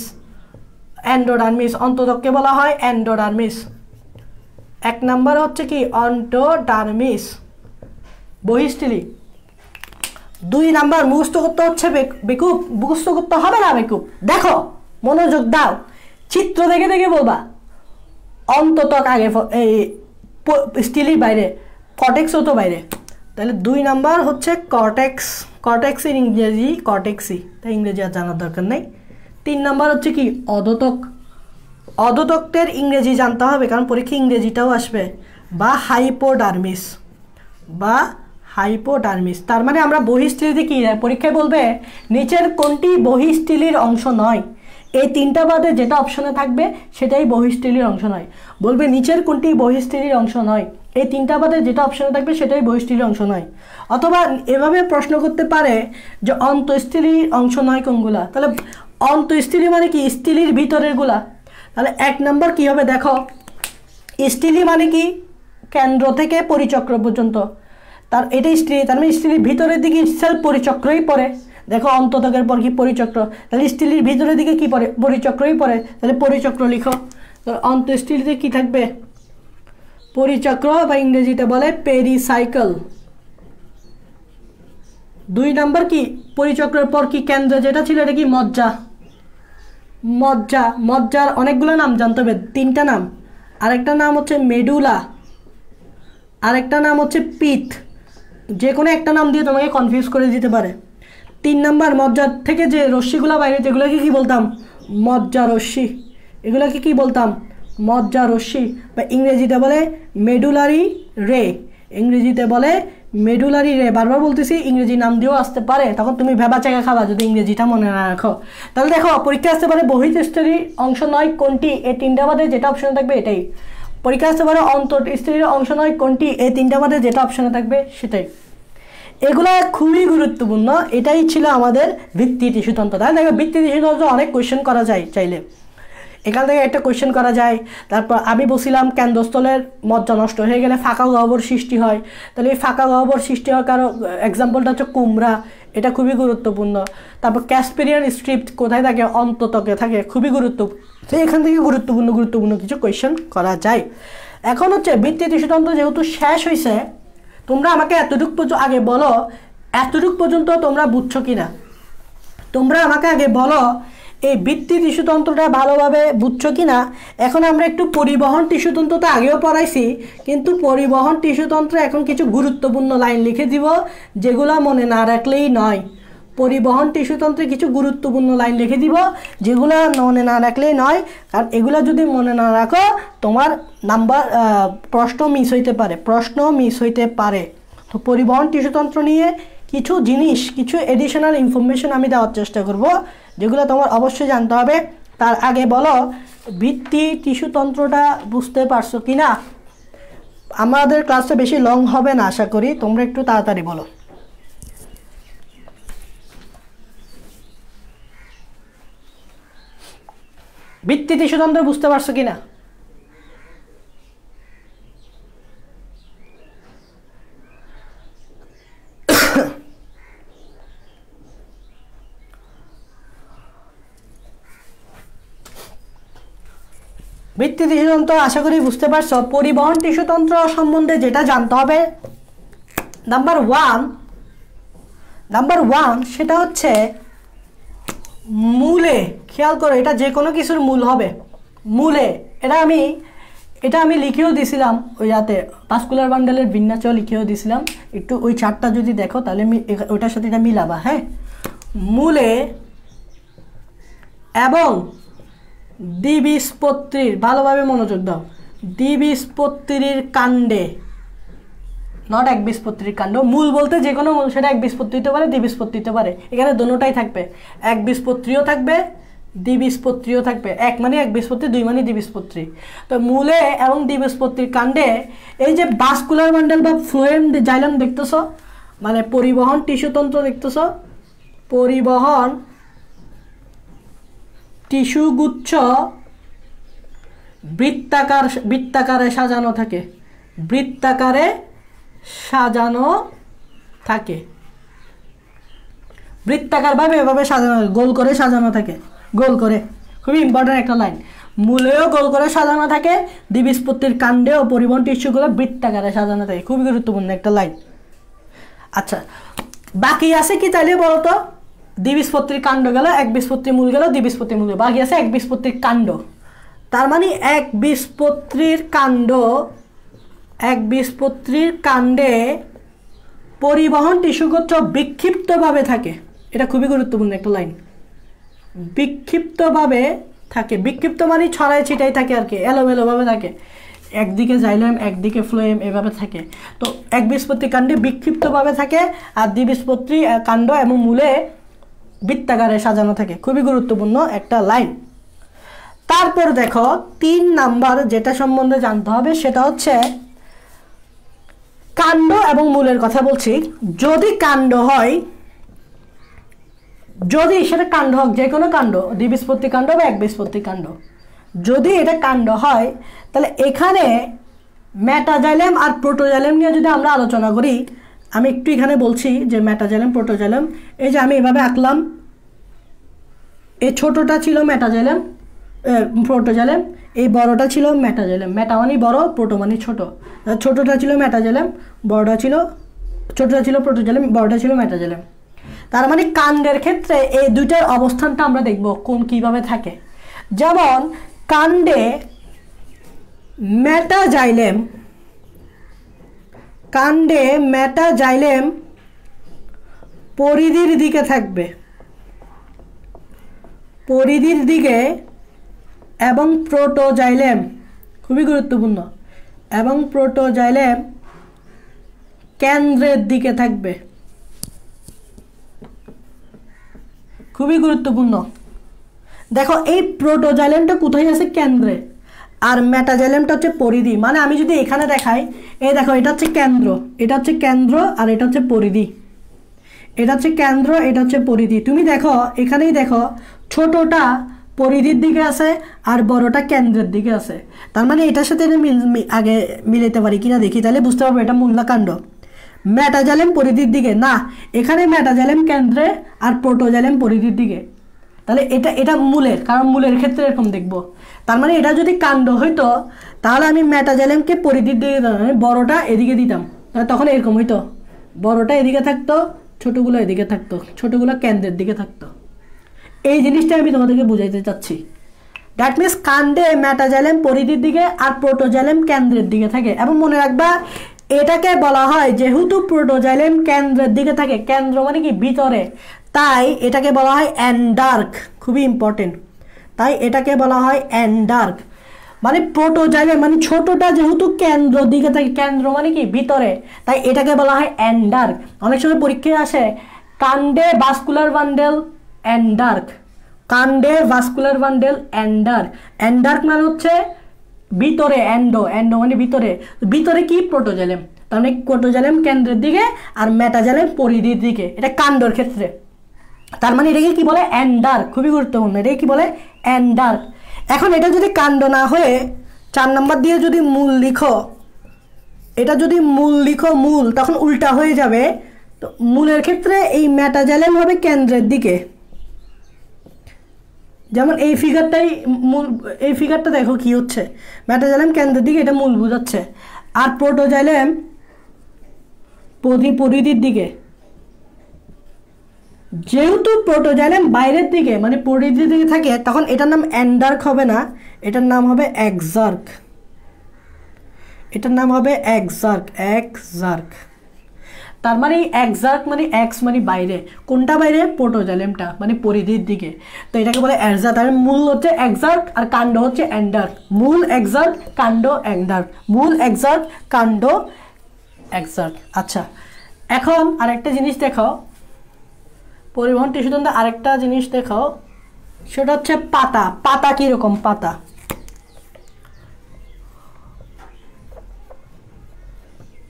এন্ডোডার্মিস। অন্ততককে বলা হয় এন্ডোডার্মিস। এক নাম্বার হচ্ছে কি? অন্টোডার্মিস, বহিঃস্থলী। 2 নাম্বার মুখস্থ করতে হচ্ছে বেকুব, মুখস্থ করতে হবে না বেকুব। দেখো, মনোযোগ দাও, চিত্র দেখে দেখে বলবা। অন্তত আগে এই স্টিলের বাইরে, কর্টেক্সও তো বাইরে। তাহলে 2 নাম্বার হচ্ছে কর্টেক্স, কর্টেক্সের ইংরেজি কর্টেক্সি, তাই ইংরেজি আর জানার দরকার নেই। 3 নাম্বার হচ্ছে কি অধোতক, অধোতকের ইংরেজি জানতে হবে কারণ পরীক্ষা ইংরেজিটাও আসবে। বা হাইপোডার্মিস, বা হাইপোডার্মিস, তার মানে আমরা বহিঃস্থলীতে কি পরীক্ষায় বলবে নিচের কোনটি বহিঃস্থলীর অংশ নয়, এই 3টা বাদে যেটা অপশনে থাকবে সেটাই বহিঃস্থলীর অংশ নয়। বলবে নিচের কোনটি বহিঃস্থলীর অংশ নয়, এই 3টা বাদে যেটা অপশনে থাকবে সেটাই বহিঃস্থলীর অংশ নয়। অথবা এভাবে প্রশ্ন করতে পারে যে অন্তঃস্থলীর অংশ নয় কোনগুলা, তাহলে অন্তঃস্থলী মানে কি স্থলীর ভিতরের গুলা। তাহলে 1 নম্বর কি হবে দেখো, স্থলী মানে কি কেন্দ্র থেকে পরিচক্র পর্যন্ত, তার এটাই স্থলী, তার মানে স্থলীর ভিতরের দিকে সেলফ পরিচক্রই পড়ে। দেখো অন্ততকের পর কি পরিচক্র, তাহলে স্থলীর ভিতরের দিকে কি পড়ে পরিচক্রই পড়ে, তাহলে পরিচক্র লিখো। তো অন্তঃস্থলীতে কি থাকবে পরিচক্র, বা ইংরেজিতে বলে পেরিসাইকেল। 2 নাম্বার কি পরিচক্রের পর কি কেন্দ্র যেটা ছিল এটা কি মজ্জা, মজ্জা, মজ্জার অনেকগুলো নাম জানতে হবে, 3টা নাম। আরেকটা নাম হচ্ছে মেডুলা, আরেকটা নাম হচ্ছে পিত, যে কোনো একটা নাম দিয়ে তোমাকে কনফিউজ করে দিতে পারে। 3 নাম্বার মজ্জার থেকে যে রশ্মিগুলো বাইরে যেগুলোকে কি বলতাম মজ্জা রশ্মি, এগুলোকে কি বলতাম মজ্জা রশ্মি, বা ইংরেজিতে বলে মেডুলারি রে, ইংরেজিতে বলে মেডুলারি রে। বারবার বলতেছি ইংরেজি নাম দিয়েও আসতে পারে, তখন তুমি ভেবা চাকা খাবা যদি ইংরেজিটা মনে না রাখো। তাহলে দেখো পরীক্ষা আসতে পারে বহিঃস্থলীর অংশ নয় কোনটি, এই 3টা বাদে যেটা অপশনে থাকবে এটাই। পরীক্ষা আসতে পারে অন্তঃস্থলীর অংশ নয় কোনটি, এই 3টা বাদে যেটা অপশনে থাকবে সেটাই। এগুলা খুবই গুরুত্বপূর্ণ, এটাই ছিল আমাদের ভিত্তি টিস্যুতন্ত্র। তাই দেখো ভিত্তি টিস্যুতন্ত্র অনেক কোয়েশ্চেন করা যায়, চাইলে এখান থেকে একটা কোয়েশ্চেন করা যায়। তারপর আমি বলছিলাম কেন্দ্রস্থলের মজ্জা নষ্ট হয়ে গেলে ফাঁকা গহ্বর সৃষ্টি হয়, তাহলে এই ফাঁকা গহ্বর সৃষ্টি হওয়ার কারণ এক্সাম্পলটা হচ্ছে কুমড়া, এটা খুবই গুরুত্বপূর্ণ। তারপর ক্যাসপিরিয়ান স্ট্রিপ কোথায় থাকে অন্ততকে থাকে, খুবই গুরুত্বপূর্ণ। তো এখান থেকে গুরুত্বপূর্ণ কিছু কোয়েশ্চেন করা যায়। এখন হচ্ছে ভিত্তি টিস্যুতন্ত্র যেহেতু শেষ হয়েছে, তোমরা আমাকে এতটুকু পর্যন্ত আগে বলো, এতটুকু পর্যন্ত তোমরা বুঝছো কিনা, তোমরা আমাকে আগে বলো এই ভিত্তি টিস্যুতন্ত্রটা ভালোভাবে বুঝছো কিনা। এখন আমরা একটু পরিবহন টিস্যুতন্ত্র তো আগেও পড়াইছি, কিন্তু পরিবহন টিস্যুতন্ত্রে এখন কিছু গুরুত্বপূর্ণ লাইন লিখে দিব যেগুলো মনে না রাখলেই নয়। পরিবহন টিস্যুতন্ত্রে কিছু গুরুত্বপূর্ণ লাইন লিখে দিব যেগুলো মনে না রাখলেই নয়, কারণ এগুলো যদি মনে না রাখো তোমার নাম্বার প্রশ্ন মিস হইতে পারে। তো পরিবহন টিস্যুতন্ত্র নিয়ে কিছু জিনিস, কিছু এডিশনাল ইনফরমেশন আমি দেওয়ার চেষ্টা করব যেগুলো তোমার অবশ্যই জানতে হবে। তার আগে বলো ভিত্তি টিস্যুতন্ত্রটা বুঝতে পারছো কিনা। আমাদের ক্লাসটা বেশি লং হবে না আশা করি, তোমরা একটু তাড়াতাড়ি বলো। ভিত্তি টিস্যুতন্ত্র বুঝতে পারছো কিনা? ভিত্তি টিস্যুতন্ত্র আশা করি বুঝতে পারছো। পরিবহন টিস্যুতন্ত্র সম্বন্ধে যেটা জানতে হবে নাম্বার ওয়ান সেটা হচ্ছে মূলে। খেয়াল করো, এটা যে কোনো কিছুর মূল হবে মূলে। এটা আমি লিখেও দিছিলাম ওই রাতে ভাস্কুলার বান্ডেলের বিন্যাসেও লিখেও দিছিলাম, একটু ওই চার্টটা যদি দেখো তাহলে ওইটার সাথে এটা মিলাবা। হ্যাঁ, মূলে এবং দ্বিবীজপত্রীর, ভালোভাবে মনোযোগ দাও, দ্বিবীজপত্রীর কাণ্ডে, নট একবীজপত্রীর কাণ্ড। মূল বলতে যে কোনো মূল, সেটা একবীজপত্রী হতে পারে, দ্বিবীজপত্রী হতে পারে। এখানে দুটোটাই থাকবে, একবীজপত্রীও থাকবে, দ্বিবীজপত্রীও থাকবে। এক মানে একবীজপত্রী, 2 মানে দ্বিবীজপত্রী। তো মূলে এবং দ্বিবীজপত্রীর কাণ্ডে এই যে ভাস্কুলার বান্ডেল বা ফ্লোয়েম জাইলাম দেখতেছ, মানে পরিবহন টিস্যুতন্ত্র দেখতেছ, পরিবহন টিস্যুগুচ্ছ বৃত্তাকারে সাজানো থাকে, বৃত্তাকারে সাজানো থাকে, বৃত্তাকার ভাবে এভাবে সাজানো, গোল করে সাজানো থাকে, গোল করে। খুবই ইম্পর্টেন্ট একটা লাইন, মূলেও গোল করে সাজানো থাকে, দ্বিবীজপত্রীর কাণ্ডেও পরিবহন টিস্যুগুলো বৃত্তাকারে সাজানো থাকে। খুবই গুরুত্বপূর্ণ একটা লাইন। আচ্ছা, বাকি আছে কি তাইলে বলতো, দ্বিবীজপত্রীর কাণ্ড গেল, একবীজপত্রী মূল গেল, দ্বিবীজপত্রী মূল গেল, বাকি আছে একবীজপত্রীর কাণ্ড। তার মানে একবীজপত্রীর কাণ্ডে পরিবহন টিস্যুগোত্র বিক্ষিপ্তভাবে থাকে। এটা খুবই গুরুত্বপূর্ণ একটা লাইন, বিক্ষিপ্তভাবে থাকে। বিক্ষিপ্ত মানে ছড়ায় ছিটাই থাকে আর কি, এলোমেলোভাবে থাকে, একদিকে জাইলেম একদিকে ফ্লোয়েম এভাবে থাকে। তো একবীজপত্রী কাণ্ডে বিক্ষিপ্তভাবে থাকে, আর দ্বিবীজপত্রী কাণ্ড এবং মূলে বৃত্তাকারে সাজানো থাকে। খুবই গুরুত্বপূর্ণ একটা লাইন। তারপর দেখো 3 নাম্বার যেটা সম্বন্ধে জানতে হবে সেটা হচ্ছে কাণ্ড এবং মূলের কথা বলছি। যদি কাণ্ড হয়, যদি সেটা কাণ্ড হোক, যে কোনো কাণ্ড, দ্বিবীজপত্রী কাণ্ড বা একবীজপত্রী কাণ্ড, যদি এটা কাণ্ড হয় তাহলে এখানে মেটাজাইলেম আর প্রোটোজাইলেম নিয়ে যদি আমরা আলোচনা করি, আমি একটু এখানে বলছি যে মেটাজাইলেম প্রোটোজাইলেম, এই যে আমি এভাবে আঁকলাম, এই ছোটটা ছিল মেটাজাইলেম প্রোটোজাইলেম, এই বড়টা ছিল মেটাজাইলেম। মেটা মানে বড়, প্রোটো মানে ছোট। ছোটটা ছিল মেটাজাইলেম, বড়টা ছিল, ছোটটা ছিল প্রোটোজাইলেম, বড়টা ছিল মেটাজাইলেম। তার মানে কাণ্ডের ক্ষেত্রে এই দুইটার অবস্থানটা আমরা দেখব কোন কিভাবে থাকে। যেমন কাণ্ডে মেটাজাইলেম পরিধির দিকে থাকবে, পরিধির দিকে, এবং প্রোটোজাইলেম, খুবই গুরুত্বপূর্ণ, এবং প্রোটোজাইলেম কেন্দ্রের দিকে থাকবে। খুবই গুরুত্বপূর্ণ। দেখো এই প্রোটোজাইলেমটা কোথায় আছে? কেন্দ্রে, আর মেটাজাইলেমটা হচ্ছে পরিধি। মানে আমি যদি এখানে দেখাই, এই দেখো এটা হচ্ছে কেন্দ্র, এটা হচ্ছে কেন্দ্র, আর এটা হচ্ছে পরিধি। এটা হচ্ছে কেন্দ্র, এটা হচ্ছে পরিধি। তুমি দেখো এখানেই দেখো, ছোটটা পরিধির দিকে আছে আর বড়টা কেন্দ্রের দিকে আছে। তার মানে এটার সাথে আগে মিলাতে পারি কিনা দেখি, তাহলে বুঝতে পারবো এটা মূল না কাণ্ড। মেটাজাইলেম পরিধির দিকে না, এখানে মেটাজাইলেম কেন্দ্রে আর প্রোটোজাইলেম পরিধির দিকে। তাহলে এটা মূলের, কারণ মূলের ক্ষেত্রে এরকম দেখব। তার মানে এটা যদি কাণ্ড হইতো তাহলে আমি মেটাজাইলেমকে পরিধির দিকে দিতাম, বড়টা এদিকে দিতাম, তখন এরকম হইতো, বড়টা এদিকে থাকতো, ছোটগুলো এদিকে থাকতো, ছোটগুলো কেন্দ্রের দিকে থাকতো। এই জিনিসটা আমি তোমাদেরকে বুঝাইতে চাচ্ছি। দ্যাট মিনস কাণ্ডে মেটাজাইলেম পরিধির দিকে আর প্রোটোজাইলেম কেন্দ্রের দিকে থাকে। এবং মনে রাখবা এটাকে বলা হয়, যেহেতু প্রোটোজাইলেম কেন্দ্রের দিকে থাকে, কেন্দ্র মানে কি ভিতরে, তাই এটাকে বলা হয় এন্ডার্ক। খুবই ইম্পর্টেন্ট, তাই এটাকে বলা হয় এন্ডার্ক। মানে প্রোটোজাইলেম মানে ছোটটা যেহেতু কেন্দ্র দিকে থাকে, কেন্দ্র মানে কি ভিতরে, তাই এটাকে বলা হয় এন্ডার্ক। অনেক সময় পরীক্ষায় আসে কাণ্ডে ভাস্কুলার বান্ডেল এন্ডার্ক, কাণ্ডে ভাস্কুলার বান্ডেল এন্ডার্ক। এন্ডার্ক মানে হচ্ছে ভিতরে, এন্ডো মানে ভিতরে, ভিতরে কি? প্রোটোজাইলেম। তার মানে প্রোটোজাইলেম কেন্দ্রের দিকে আর মেটাজাইলেম পরিধির দিকে, এটা কাণ্ডর ক্ষেত্রে। তার মানে এটাকে কি বলে? এন্ডার্ক। খুবই গুরুত্বপূর্ণ, এটাকে কি বলে? এন্ডার্ক। এখন এটা যদি কাণ্ড না হয়ে 4 নম্বর দিয়ে যদি মূল লিখো, এটা যদি মূল লিখো, মূল, তখন উল্টা হয়ে যাবে। তো মূলের ক্ষেত্রে এই মেটাজাইলেম হবে কেন্দ্রের দিকে। যেমন এই ফিগারটাই মূল, এই ফিগারটা দেখো কি হচ্ছে, মেটাজাইলেম কেন্দ্রের দিকে, এটা মূল বোঝাচ্ছে, আর প্রোটোজাইলেম পরিধির দিকে। যেহেতু প্রোটোজাইলেম বাইরের দিকে মানে পরিধির দিকে থাকে, তখন এটার নাম এন্ডার্ক হবে না, এটার নাম হবে এক্সার্ক। এটার নাম হবে এক্সার্ক। তার মানে এক্সার্ক মানে এক্স মানে বাইরে, কোনটা বাইরে? প্রোটোজাইলেমটা, মানে পরিধির দিকে। তো এটাকে বলে এক্সার্ক। তার মূল হচ্ছে এক্সার্ক আর কাণ্ড হচ্ছে এন্ডার্ক। মূল এক্সার্ক, কাণ্ড এন্ডার্ক। মূল এক্সার্ক, কাণ্ড এক্সার্ক। আচ্ছা, এখন আরেকটা জিনিস দেখো, পরিবহন টিস্যুতন্ত্রে আরেকটা জিনিস দেখো, সেটা হচ্ছে পাতা। পাতা কিরকম?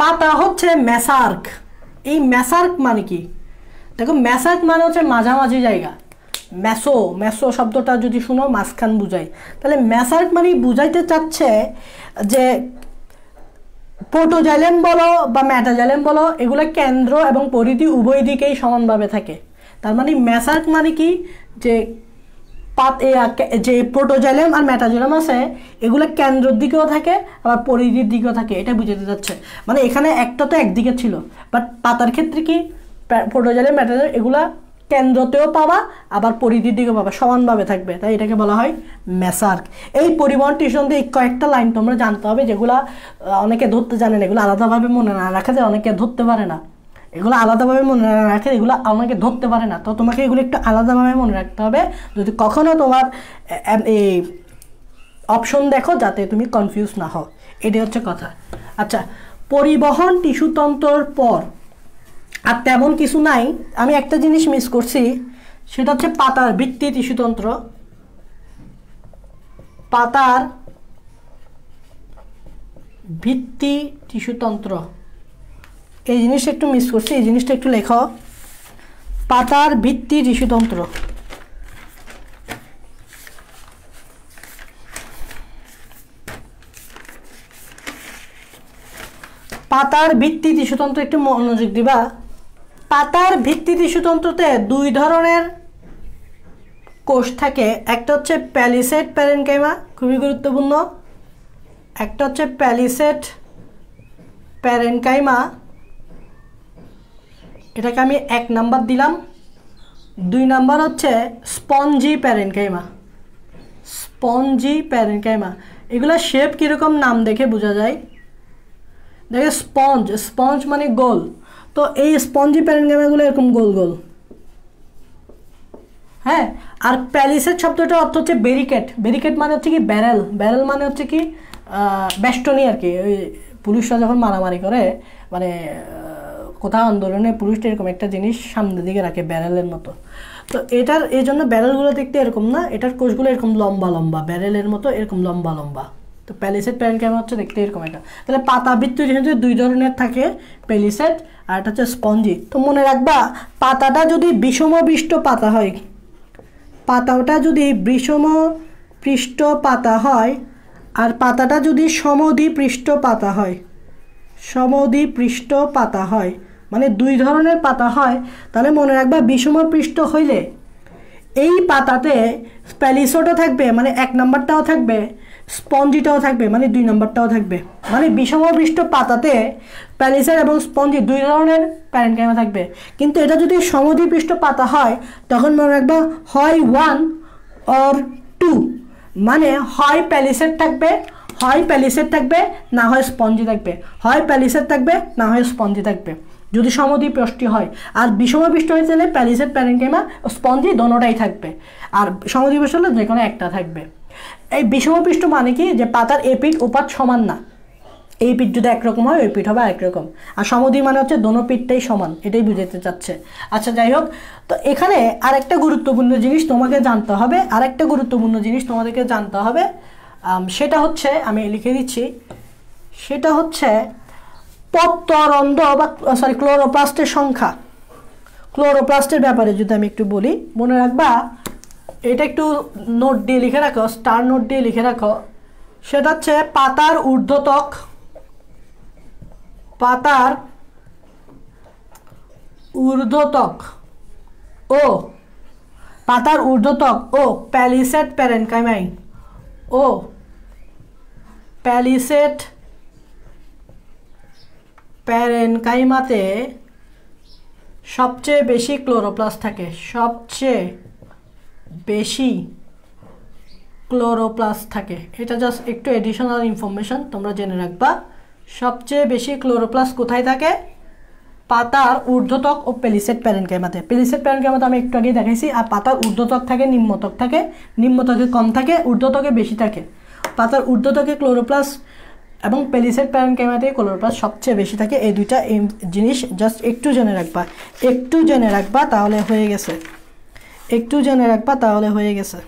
পাতা হচ্ছে মেসার্ক। এই মেসার্ক মানে কি? দেখো মেসার্ক মানে হচ্ছে মাঝামাঝি জায়গা। মেসো শব্দটা যদি শুনো মাঝখান বুঝাই, তাহলে মেসার্ক মানে বুঝাইতে চাচ্ছে যে প্রোটোজাইলেম বলো বা মেটাজাইলেম বলো, এগুলো কেন্দ্র এবং পরিধি উভয় দিকেই সমানভাবে থাকে। তার মানে মেসার্ক মানে কি? যে যে প্রোটোজাইলেম আর মেটাজাইলেম আছে, এগুলো কেন্দ্রের দিকেও থাকে আবার পরিধির দিকেও থাকে, এটা বুঝাতে যাচ্ছে। মানে এখানে একটা তো একদিকে ছিল, বাট পাতার ক্ষেত্রে কি প্রোটোজোয়ালে ম্যাটার এগুলা কেন্দ্রতেও পাবা আবার পরিধির দিকেও পাবা, সমানভাবে থাকবে, তাই এটাকে বলা হয় মেসার্ক। এই পরিবহন টিস্যুতন্ত্র দিয়ে কয়েকটা লাইন তোমরা জানতে হবে যেগুলা অনেকে ধরতে জানে না, এগুলো আলাদাভাবে মনে না রাখা যায়, অনেকে ধরতে পারে না, এগুলো আলাদাভাবে মনে না রাখে, এগুলো অনেকে ধরতে পারে না, তো তোমাকে এগুলো একটু আলাদাভাবে মনে রাখতে হবে যদি কখনো তোমার এই অপশন দেখো, যাতে তুমি কনফিউজ না হও, এটাই হচ্ছে কথা। আচ্ছা, পরিবহন টিস্যুতন্ত্রর পর আর তেমন কিছু নাই। আমি একটা জিনিস মিস করছি, সেটা হচ্ছে পাতার ভিত্তি টিস্যুতন্ত্র। পাতার ভিত্তি টিস্যুতন্ত্র, এই জিনিসটা একটু মিস করছি, এই জিনিসটা একটু লেখো। পাতার ভিত্তি টিস্যুতন্ত্র, পাতার ভিত্তি টিস্যুতন্ত্র একটু মনোযোগ দিবা। পাতার ভিত্তি টিস্যুতন্ত্রতে দুই ধরনের কোষ থাকে, একটা হচ্ছে প্যালিসেড প্যারেনকাইমা, খুবই গুরুত্বপূর্ণ, একটা হচ্ছে প্যালিসেড প্যারেনকাইমা, এটাকে আমি 1 নাম্বার দিলাম। 2 নাম্বার হচ্ছে স্পঞ্জি প্যারেনকাইমা, স্পঞ্জি প্যারেনকাইমা। এগুলো শেপ কীরকম নাম দেখে বোঝা যায়, দেখে স্পঞ্জ, স্পঞ্জ মানে গোল, তো এই স্পঞ্জি প্যারেনকাইমাগুলো এরকম গোল গোল, হ্যাঁ। আর প্যালিসেড শব্দটার অর্থ হচ্ছে ব্যারিকেড, ব্যারিকেড মানে হচ্ছে কি ব্যারেল, ব্যারেল মানে হচ্ছে কি বেষ্টনী আর কি। ওই পুলিশরা যখন মারামারি করে, মানে কোথাও আন্দোলনে পুলিশটা এরকম একটা জিনিস সামনের দিকে রাখে ব্যারেলের মতো, তো এটার এই জন্য ব্যারেলগুলো দেখতে এরকম না, এটার কোষগুলো এরকম লম্বা লম্বা, ব্যারেলের মতো এরকম লম্বা লম্বা। তো প্যালিসেড প্যারেনকাইমা হচ্ছে দেখতে এরকম একটা। তাহলে পাতা ভিত্তি দুই ধরনের থাকে, প্যালিসেড আর এটা হচ্ছে স্পঞ্জি। তো মনে রাখবা, পাতাটা যদি বিষমপৃষ্ঠ পাতা হয়, পাতাটা যদি বিষমপৃষ্ঠ পাতা হয় আর পাতাটা যদি সমদ্বিপৃষ্ঠ পাতা হয়, সমদ্বিপৃষ্ঠ পাতা হয় মানে দুই ধরনের পাতা হয়, তাহলে মনে রাখবা বিষমপৃষ্ঠ হইলে এই পাতাতে প্যালিসোডও থাকবে মানে 1 নাম্বারটাও থাকবে, স্পঞ্জিটাও থাকবে মানে 2 নাম্বারটাও থাকবে। মানে বিষমপৃষ্ঠ পাতাতে প্যালিসেড এবং স্পঞ্জি দুই ধরনের প্যারেনকাইমা থাকবে। কিন্তু এটা যদি সমদ্বিপৃষ্ঠ পাতা হয়, তখন মনে রাখবা হয় 1 or 2, মানে হয় প্যালিসেড থাকবে, হয় প্যালিসেড থাকবে, না হয় স্পঞ্জি থাকবে, হয় প্যালিসেড থাকবে, না হয় স্পঞ্জি থাকবে, যদি সমদ্বিপৃষ্ঠ হয়। আর বিষমপৃষ্ঠ হয়ে গেলে প্যালিসেড প্যারেনকাইমা স্পঞ্জি দোনোটাই থাকবে, আর সমদ্বিপৃষ্ঠ হলে যে কোনো একটা থাকবে। এই বিষমপৃষ্ঠ মানে কি, যে পাতার এপিঠ ওপাট সমান না, এই পিঠ যদি একরকম হয় ওই পিঠ হবে আরেক রকম, আর সমদ্বি মানে হচ্ছে দোনো পিঠটাই সমান, এটাই বুঝাতে চাচ্ছে। আচ্ছা যাই হোক, তো এখানে আরেকটা গুরুত্বপূর্ণ জিনিস তোমাকে জানতে হবে, আরেকটা গুরুত্বপূর্ণ জিনিস তোমাদেরকে জানতে হবে, সেটা হচ্ছে আমি লিখে দিচ্ছি, সেটা হচ্ছে পত্ররন্ধ্র বা ক্লোরোপ্লাস্টের সংখ্যা। ক্লোরোপ্লাস্টের ব্যাপারে যদি আমি একটু বলি, মনে রাখবা, এটা একটু নোট দিয়ে লিখে রাখো, স্টার নোট দিয়ে লিখে রাখো। সেটা হচ্ছে পাতার ঊর্ধ্বত্বক, পাতার ঊর্ধ্বত্বক ও পাতার ঊর্ধ্বত্বক ও প্যালিসেড প্যারেনকাইমাই ও প্যালিসেড প্যারেনকাইমাতে সবচেয়ে বেশি ক্লোরোপ্লাস্ট থাকে, সবচেয়ে বেশি ক্লোরোপ্লাস্ট থাকে। এটা জাস্ট একটু এডিশনাল ইনফরমেশন তোমরা জেনে রাখবা। সবচেয়ে বেশি ক্লোরোপ্লাস্ট কোথায় থাকে? পাতার ঊর্ধ্বত্বক ও প্যালিসেড প্যারেনকাইমাতে। প্যালিসেড প্যারেনকাইমাতে আমি একটু আগে দেখাইছি। আর পাতার ঊর্ধ্বত্বক থাকে, নিম্নত্বক থাকে, নিম্নত্বকে কম থাকে, ঊর্ধ্বত্বকে বেশি থাকে। পাতার ঊর্ধ্বত্বকে ক্লোরোপ্লাস্ট এবং প্যালিসেড প্যারেনকাইমাতে ক্লোরোপ্লাস্ট সবচেয়ে বেশি থাকে। এই দুইটা জিনিস জাস্ট একটু জেনে রাখবা, একটু জেনে রাখবা, তাহলে হয়ে গেছে। একটু জেনে রাখবা, তাহলে হয়ে গেছে।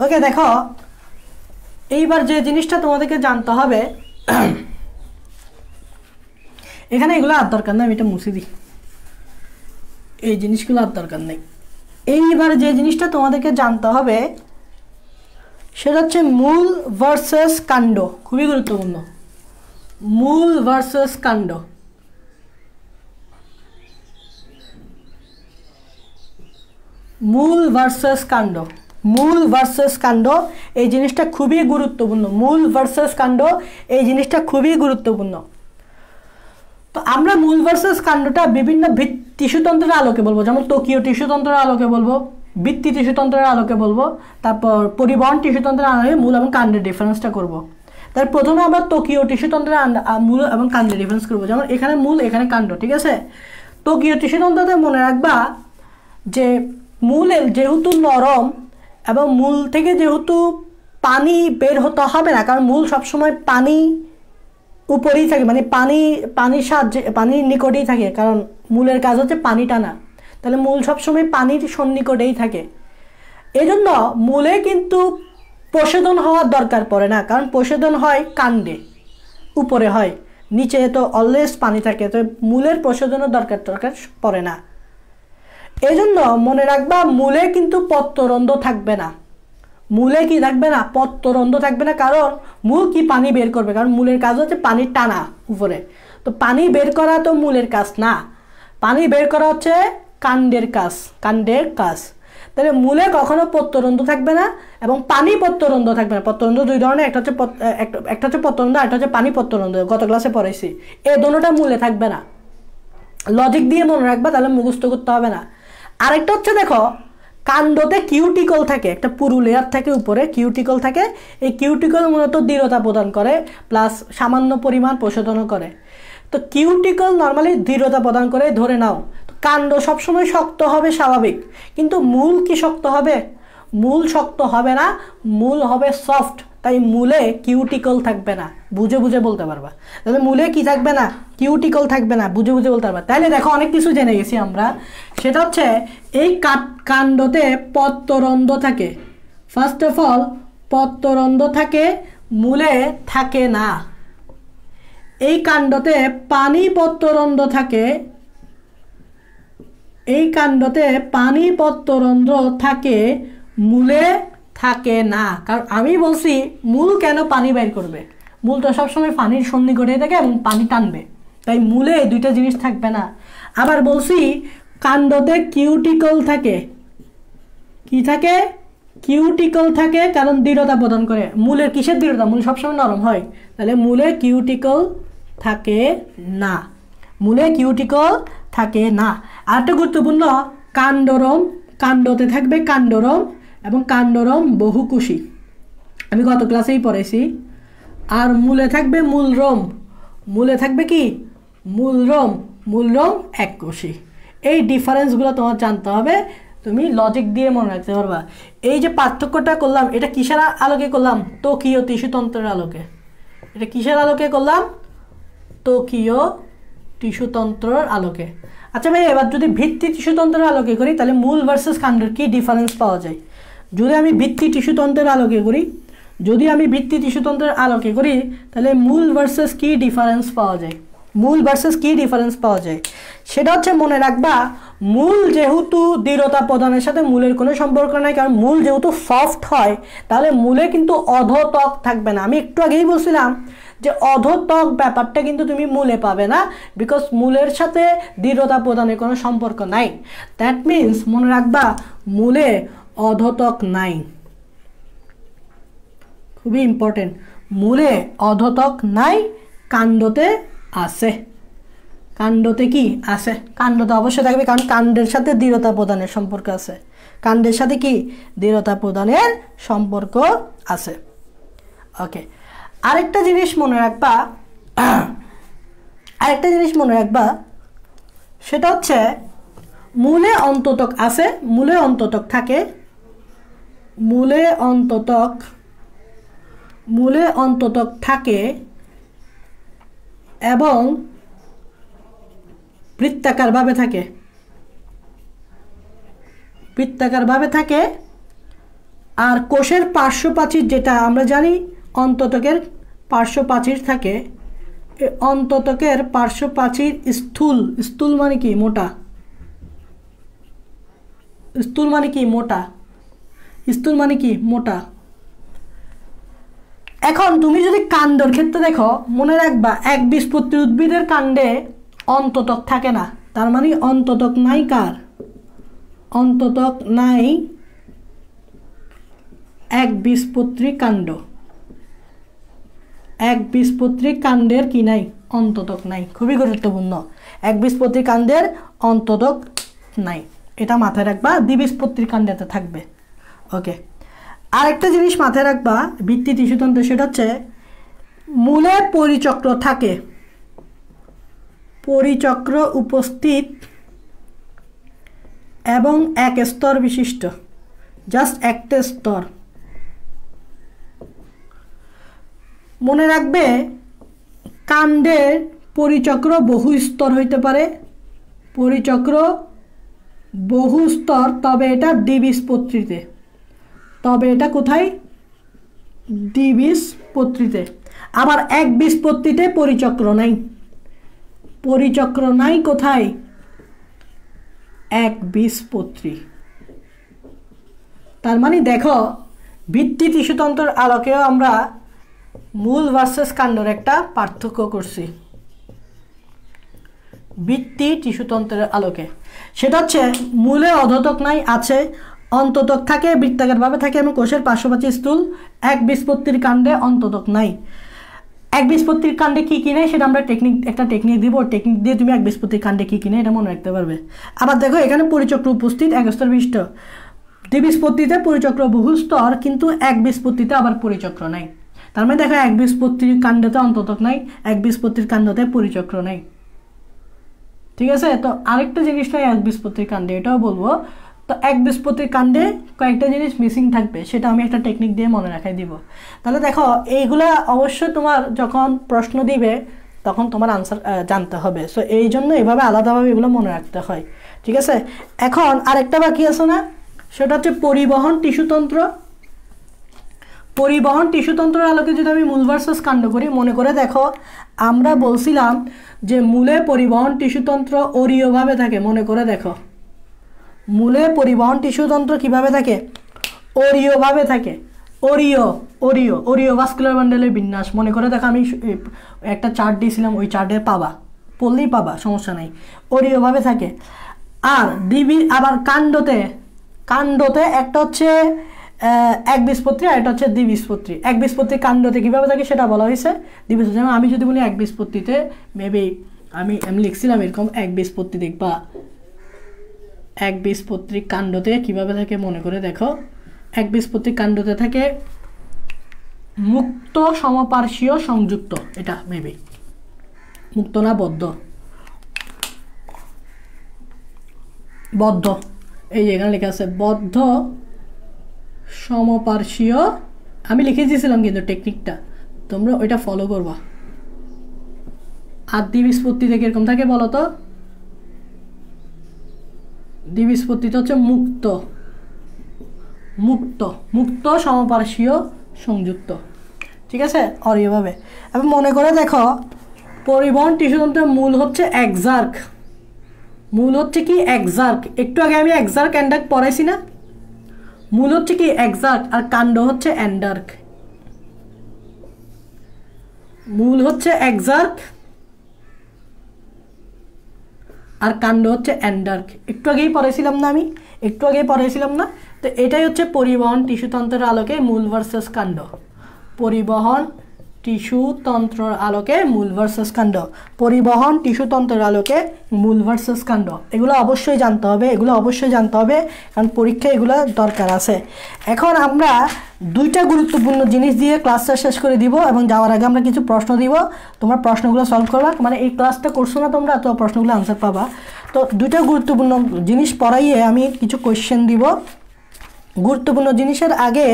ওকে, দেখো এইবার যে জিনিসটা তোমাদেরকে জানতে হবে, এখানে এগুলো আর দরকার নেই, আমি এটা মুছে দিই, এই জিনিসগুলো আর দরকার নেই। এইবার যে জিনিসটা তোমাদেরকে জানতে হবে সেটা হচ্ছে মূল ভার্সেস কাণ্ড। খুবই গুরুত্বপূর্ণ, মূল ভার্সেস কাণ্ড। মূল ভার্সেস কাণ্ড। মূল ভার্সেস কাণ্ড এই জিনিসটা খুবই গুরুত্বপূর্ণ। মূল ভার্সেস কাণ্ড এই জিনিসটা খুবই গুরুত্বপূর্ণ। তো আমরা মূল ভার্সেস কাণ্ডটা বিভিন্ন টিস্যুতন্ত্রের আলোকে বলবো, যেমন ত্বকীয় টিস্যুতন্ত্রের আলোকে বলবো, বৃত্তি টিস্যুতন্ত্রের আলোকে বলবো, তারপর পরিবহন টিস্যুতন্ত্রের আলোকে মূল এবং কাণ্ডের ডিফারেন্সটা করব। তার প্রথমে আমরা ত্বকীয় টিস্যুতন্ত্রের মূল এবং কাণ্ডের ডিফারেন্স করবো, যেমন এখানে মূল এখানে কাণ্ড, ঠিক আছে। ত্বকীয় টিস্যুতন্ত্রতে মনে রাখবা যে মূলের যেহেতু নরম এবং মূল থেকে যেহেতু পানি বের হতে হবে না, কারণ মূল সবসময় পানি উপরেই থাকে, মানে পানির সাহায্যে পানির নিকটেই থাকে, কারণ মূলের কাজ হচ্ছে পানি টানা, তাহলে মূল সবসময় পানির সন্নিকটেই থাকে। এই জন্য মূলে কিন্তু প্রশোধন হওয়ার দরকার পড়ে না, কারণ প্রশোধন হয় কাণ্ডে, উপরে হয়, নিচে তো অলওয়েজ পানি থাকে, তো মূলের প্রশোধনের দরকার পড়ে না। এই জন্য মনে রাখবা মূলে কিন্তু পত্ররন্ধ্র থাকবে না। মূলে কি থাকবে না? পত্ররন্ধ্র থাকবে না, কারণ মূল কি পানি বের করবে, কারণ মূলের কাজ হচ্ছে পানি টানা উপরে, তো পানি বের করা তো মূলের কাজ না, পানি বের করা হচ্ছে কাণ্ডের কাজ। তাহলে মূলে কখনো পত্ররন্ধ্র থাকবে না এবং পানি পত্ররন্ধ্র থাকবে না। পত্ররন্ধ্র দুই ধরনের, একটা হচ্ছে পত্ররন্ধ্র, একটা হচ্ছে পানি পত্ররন্ধ্র, গত ক্লাসে পড়াইছি। এই দুটোটা মূলে থাকবে না, লজিক দিয়ে মনে রাখবা, তাহলে মুখস্থ করতে হবে না। আরেকটা হচ্ছে দেখো, কাণ্ডতে কিউটিকল থাকে, একটা পুরু লেয়ার থাকে উপরে, কিউটিকল থাকে। এই কিউটিকল মূলত দৃঢ়তা প্রদান করে প্লাস সামান্য পরিমাণ প্রশোধনও করে। তো কিউটিকল নর্মালি দৃঢ়তা প্রদান করে, ধরে নাও কাণ্ড সবসময় শক্ত হবে স্বাভাবিক, কিন্তু মূল কি শক্ত হবে? মূল শক্ত হবে না, মূল হবে সফট। তাই মূলে কিউটিকল থাকবে না, বুঝে বুঝে বলতে পারবা। তাহলে মূলে কি থাকবে না? কিউটিকল থাকবে না, বুঝে বুঝে বলতে পারবা। তাহলে দেখো অনেক কিছু জেনে গেছি আমরা। সেটা হচ্ছে এই কাণ্ডতে পত্ররন্ধ্র থাকে। ফার্স্ট অফ অল পত্ররন্ধ্র থাকে, মূলে থাকে না। এই কাণ্ডতে পানি পত্ররন্ধ্র থাকে, এই কাণ্ডতে পানি পত্ররন্ধ্র থাকে, মূলে থাকে না। কারণ আমি বলছি মূল কেন পানি বের করবে? মূল তো সবসময় পানির সন্নিকটে থাকে এবং পানি টানবে, তাই মূলে এই দুইটা জিনিস থাকবে না। আবার বলছি কাণ্ডতে কিউটিকল থাকে। কি থাকে? কিউটিকল থাকে, কারণ দৃঢ়তা প্রদান করে। মূলের কিসের দৃঢ়তা? মূল সবসময় নরম হয়, তাহলে মূলে কিউটিকল থাকে না, মূলে কিউটিকল থাকে না। আরেকটা গুরুত্বপূর্ণ, কাণ্ডরম, কাণ্ডতে থাকবে কাণ্ডরম এবং কাণ্ডরম বহুকোষী, আমি গত ক্লাসেই পড়েছি। আর মূলে থাকবে মূলরম, মূলে থাকবে কি? মূলরম, মূলরম এককোষী। এই ডিফারেন্সগুলো তোমার জানতে হবে, তুমি লজিক দিয়ে মনে রাখতে পারবা। এই যে পার্থক্যটা করলাম, এটা কিসের আলোকে করলাম? ত্বকীয় টিস্যুতন্ত্রের আলোকে। এটা কিসের আলোকে করলাম? ত্বকীয় টিস্যুতন্ত্রের আলোকে। আচ্ছা ভাই, এবার যদি ভিত্তি টিস্যুতন্ত্রের আলোকে করি, তাহলে মূল ভার্সেস কাণ্ডের কি ডিফারেন্স পাওয়া যায়? যদি আমি ভিত্তি টিস্যুতন্ত্রের আলোকে করি, তাহলে মূল ভার্সেস কি ডিফারেন্স পাওয়া যায়? মূল ভার্সেস কি ডিফারেন্স পাওয়া যায় সেটা হচ্ছে, মনে রাখবা মূল যেহেতু দৃঢ়তা প্রদানের সাথে মূলের কোনো সম্পর্ক নাই, কারণ মূল যেহেতু সফট হয়, তাহলে মূলে কিন্তু অধত্বক থাকবে না। আমি একটু আগেই বলছিলাম যে অধত্বক ব্যাপারটা কিন্তু তুমি মূলে পাবে না, বিকজ মূলের সাথে দৃঢ়তা প্রদানের কোনো সম্পর্ক নাই। দ্যাট মিনস মনে রাখবা মূলে অধত্বক নাই, খুবই ইম্পর্টেন্ট। মূলে অধত্বক নাই, কাণ্ডতে আছে। কাণ্ডতে কি আছে? কাণ্ডতে অবশ্যই থাকবে, কারণ কাণ্ডের সাথে দৃঢ়তা প্রদানের সম্পর্ক আছে। কাণ্ডের সাথে কি? দৃঢ়তা প্রদানের সম্পর্ক আছে। ওকে, আরেকটা জিনিস মনে রাখবা, সেটা হচ্ছে মূলে অন্ততক আছে, মূলে অন্ততক থাকে, মূলে অন্ততক থাকে এবং বৃত্তাকারভাবে থাকে। আর কোষের পার্শ্বপ্রাচীর, যেটা আমরা জানি অন্ততকের পার্শ্বপ্রাচীর থাকে, অন্ততকের পার্শ্বপ্রাচীর স্থূল মানে কি? মোটা। স্থূল মানে কি? মোটা। এখন তুমি যদি কাণ্ডের ক্ষেত্রে দেখো, মনে রাখবা একবীজপত্রী উদ্ভিদের কাণ্ডে অন্ততক থাকে না, তার মানে অন্ততক নাই কার? অন্ততক নাই একবীজপত্রী কাণ্ড, একবীজপত্রী কাণ্ডের কি নাই? অন্ততক নাই। খুবই গুরুত্বপূর্ণ, একবীজপত্রী কাণ্ডের অন্ততক নাই, এটা মাথায় রাখবা, দ্বিবীজপত্রী কাণ্ডেতে থাকবে। ওকে, আরেকটা জিনিস মাথায় রাখবা ভিত্তি টিস্যুতন্ত্র, সেটা হচ্ছে মূলে পরিচক্র থাকে, পরিচক্র উপস্থিত এবং এক স্তর বিশিষ্ট, জাস্ট একটা স্তর। মনে রাখবে কাণ্ডের পরিচক্র বহু স্তর হইতে পারে, পরিচক্র বহু স্তর, তবে এটা দ্বিবীজপত্রীতে, তবে এটা কোথায়? দ্বিবীজপত্রীতে। আবার একবীজপত্রীতে পরিচক্র নাই, পরিচক্র নাই কোথায়? একবীজপত্রী। তার মানে দেখো ভিত্তি টিস্যুতন্ত্রের আলোকেও আমরা মূল ভার্সেস কাণ্ডের একটা পার্থক্য করছি ভিত্তি টিস্যুতন্ত্রের আলোকে। সেটা হচ্ছে মূলে অধতক নাই, আছে অন্ততক থাকে, বৃত্তাকারভাবে থাকে এবং কোষের পার্শ্বপ্রাচীর স্থূল। একবীজপত্রীর কাণ্ডে অন্ততক নাই। একবীজপত্রীর কাণ্ডে কী কী নেই সেটা আমরা একটা টেকনিক দিব, টেকনিক দিয়ে তুমি একবীজপত্রীর কাণ্ডে কী কী নেই এটা মনে রাখতে পারবে। আবার দেখো এখানে পরিচক্র উপস্থিত, এক স্তর বিশিষ্ট। দ্বিবীজপত্রীতে পরিচক্র বহু স্তর, কিন্তু একবীজপত্রীতে আবার পরিচক্র নাই। তার মানে দেখো একবীজপত্রীর কাণ্ডতে অন্ততক নাই, একবীজপত্রীর কাণ্ডতে পরিচক্র নাই। ঠিক আছে, তো আরেকটা জিনিস নাই একবীজপত্রীর কাণ্ডে, এটাও বলবো। তো একবীজপত্রীর কাণ্ডে কয়েকটা জিনিস মিসিং থাকবে, সেটা আমি একটা টেকনিক দিয়ে মনে রাখাই দিব। তাহলে দেখো এইগুলা অবশ্যই তোমার যখন প্রশ্ন দিবে তখন তোমার আনসার জানতে হবে। সো এই জন্য এভাবে আলাদাভাবে এগুলো মনে রাখতে হয়। ঠিক আছে, এখন আরেকটা বাকি আছে না, সেটা হচ্ছে পরিবহন টিস্যুতন্ত্র। পরিবহন টিস্যুতন্ত্রের আলোকে যদি আমি মূল ভার্সেস কাণ্ড করি, মনে করে দেখো আমরা বলছিলাম যে মূলে পরিবহন টিস্যুতন্ত্র অরীয়ভাবে থাকে। মনে করে দেখো মূলে পরিবহন টিস্যুতন্ত্র কিভাবে থাকে? অরীয়ভাবে থাকে। অরীয়, অরীয়, অরীয় ভাস্কুলার বান্ডেলের বিন্যাস। মনে করে দেখো আমি একটা চার্ট দিয়েছিলাম, ওই চার্টে পাবা, পড়লেই পাবা, সমস্যা নাই। অরীয়ভাবে থাকে। আর আবার কাণ্ডতে একটা হচ্ছে একবীজপত্রী আর এটা হচ্ছে দ্বিবীজপত্রী। একবীজপত্রী কাণ্ডতে কীভাবে থাকে সেটা বলা হয়েছে। দ্বিবীজপত্রী যেমন আমি যদি বলি একবীজপত্রীতে, মেবি আমি লিখছিলাম এরকম একবীজপত্রী, দেখবা একবীজপত্রী কাণ্ডতে কিভাবে থাকে মনে করে দেখো। একবীজপত্রী কাণ্ডতে থাকে মুক্ত সমপার্শ্বীয় সংযুক্ত, এটা মেবি মুক্ত না বদ্ধ, বদ্ধ, এই যে এখানে লেখা আছে বদ্ধ সমপার্শ্বীয়। আমি লিখে দিয়েছিলাম কিন্তু টেকনিকটা, তোমরা ওইটা ফলো করবা। আর দ্বিবীজপত্রীতে কিরকম থাকে বলো তো? দ্বিবীজপত্রীতে হচ্ছে মুক্ত, মুক্ত, মুক্ত সমপার্শ্বীয় সংযুক্ত। ঠিক আছে, অরীয়ভাবে। এবং মনে করে দেখো পরিবহন টিস্যুতন্ত্রের মূল হচ্ছে এক্সার্ক। মূল হচ্ছে কি? এক্সার্ক। একটু আগে আমি এক্সার্ক অ্যান্ডার্ক পড়াইছি না? মূল হচ্ছে কি? এক্সার্ক, আর কাণ্ড হচ্ছে অ্যান্ডার্ক। মূল হচ্ছে এক্সার্ক আর কাণ্ড হচ্ছে অ্যান্ডার্ক। একটু আগেই পড়াইছিলাম না আমি? একটু আগেই পড়াইছিলাম না? তো এটাই হচ্ছে পরিবহন টিস্যুতন্ত্রের আলোকে মূল ভার্সেস কাণ্ড। পরিবহন টিস্যুতন্ত্রের আলোকে মূল ভার্সেস কাণ্ড, পরিবহন টিস্যুতন্ত্রের আলোকে মূল ভার্সেস কাণ্ড। এগুলো অবশ্যই জানতে হবে, এগুলো অবশ্যই জানতে হবে, কারণ পরীক্ষায় এগুলো দরকার আছে। এখন আমরা দুইটা গুরুত্বপূর্ণ জিনিস দিয়ে ক্লাসটা শেষ করে দিব, এবং যাওয়ার আগে আমরা কিছু প্রশ্ন দিব, তোমরা প্রশ্নগুলো সলভ করবা। মানে এই ক্লাসটা করছো না তোমরা, তো প্রশ্নগুলো আনসার পাবা। তো দুইটা গুরুত্বপূর্ণ জিনিস পড়াইয়ে আমি কিছু কোয়েশ্চেন দিব। গুরুত্বপূর্ণ জিনিসের আগে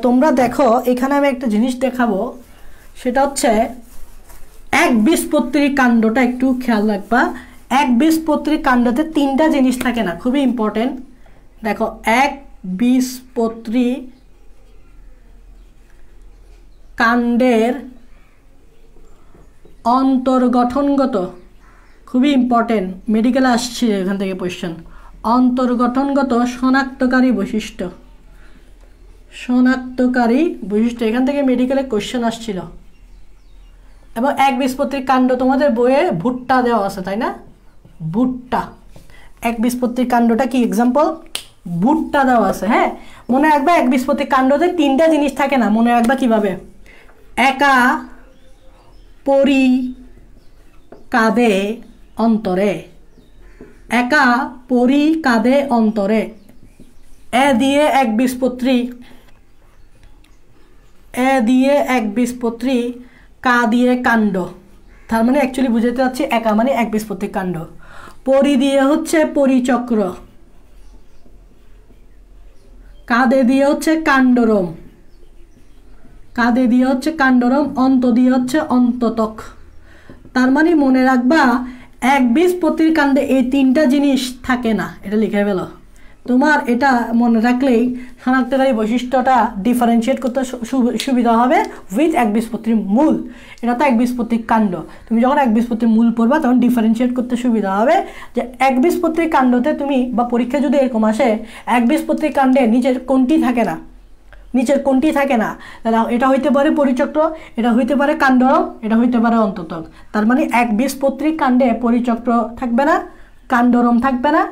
তোমরা দেখো এখানে আমি একটা জিনিস দেখাবো, সেটা হচ্ছে একবীজপত্রী কাণ্ডটা একটু খেয়াল রাখবা। একবীজপত্রী কাণ্ডতে তিনটা জিনিস থাকে না, খুবই ইম্পর্টেন্ট। দেখো একবীজপত্রী কাণ্ডের অন্তর্গঠনগত, খুবই ইম্পর্টেন্ট, মেডিকেলে আসছে এখান থেকে কোয়েশ্চেন। অন্তর্গঠনগত শনাক্তকারী বৈশিষ্ট্য, শনাক্তকারী বৈশিষ্ট্য, এখান থেকে মেডিকেলে কোয়েশ্চেন আসছিল। এবং একবীজপত্রী কাণ্ড তোমাদের বইয়ে ভুট্টা দেওয়া আছে, তাই না? ভুট্টা, একবীজপত্রী কাণ্ডটা কি এক্সাম্পল? ভুট্টা দেওয়া আছে। হ্যাঁ, মনে রাখবা একবীজপত্রী কাণ্ডতে তিনটা জিনিস থাকে না, মনে রাখবা কিভাবে, একা, পরি, কাঁদে, অন্তরে। একা, পরি, কাঁদে, অন্তরে। এ দিয়ে একবীজপত্রী, এ দিয়ে একবীজপত্রী, কা দিয়ে কাণ্ড। তার মানে অ্যাকচুয়ালি বুঝাতে চাচ্ছি একা মানে একবীজপত্রী কাণ্ড। পরি দিয়ে হচ্ছে পরিচক্র, কাঁদে দিয়ে হচ্ছে কাণ্ডরম, কাঁদে দিয়ে হচ্ছে কাণ্ডরম, অন্ত দিয়ে হচ্ছে অন্ততক। তার মানে মনে রাখবা একবীজপত্রীর কাণ্ডে এই তিনটা জিনিস থাকে না, এটা লিখে ফেলো। তোমার এটা মনে রাখলেই শনাক্তকারী বৈশিষ্ট্যটা ডিফারেন্সিয়েট করতে সুবিধা হবে উইথ একবীজপত্রীর মূল। এটা তো একবীজপত্রী কাণ্ড, তুমি যখন একবীজপত্রীর মূল পড়বা তখন ডিফারেন্সিয়েট করতে সুবিধা হবে যে একবীজপত্রী কাণ্ডতে তুমি, বা পরীক্ষা যদি এরকম আসে একবীজপত্রী কাণ্ডে নিচের কোনটি থাকে না, নিচের কোনটি থাকে না, তাহলে এটা হইতে পারে পরিচক্র, এটা হইতে পারে কাণ্ডরম, এটা হইতে পারে অন্ততক। তার মানে একবীজপত্রী কাণ্ডে পরিচক্র থাকবে না, কাণ্ডরম থাকবে না,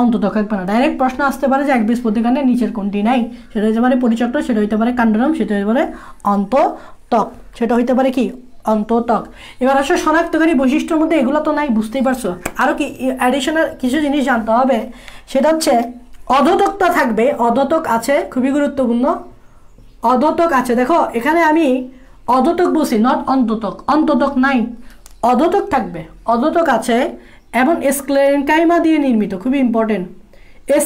অন্ততক থাকবে না। ডাইরেক্ট প্রশ্ন আসতে পারে যে একবীজপত্রী কাণ্ডে নিচের কোনটি নাই, সেটা হইতে পারে পরিচক্র, সেটা হইতে পারে কাণ্ডরম, সেটা হইতে পারে অন্ততক, সেটা হইতে পারে কি অন্ততক। এবার আসলে শনাক্তকারী বৈশিষ্ট্যের মধ্যে এগুলো তো নাই, বুঝতেই পারছো। আরও কি অ্যাডিশনাল কিছু জিনিস জানতে হবে, সেটা হচ্ছে অধতকটা থাকবে, অধতক আছে, খুবই গুরুত্বপূর্ণ। অধতক আছে, দেখো এখানে আমি অধতক বলছি, নট অন্ততক, অন্ততক নাই, অধতক থাকবে, অধতক আছে এবং স্ক্লেরেনকাইমা দিয়ে নির্মিত, খুবই ইম্পর্টেন্ট।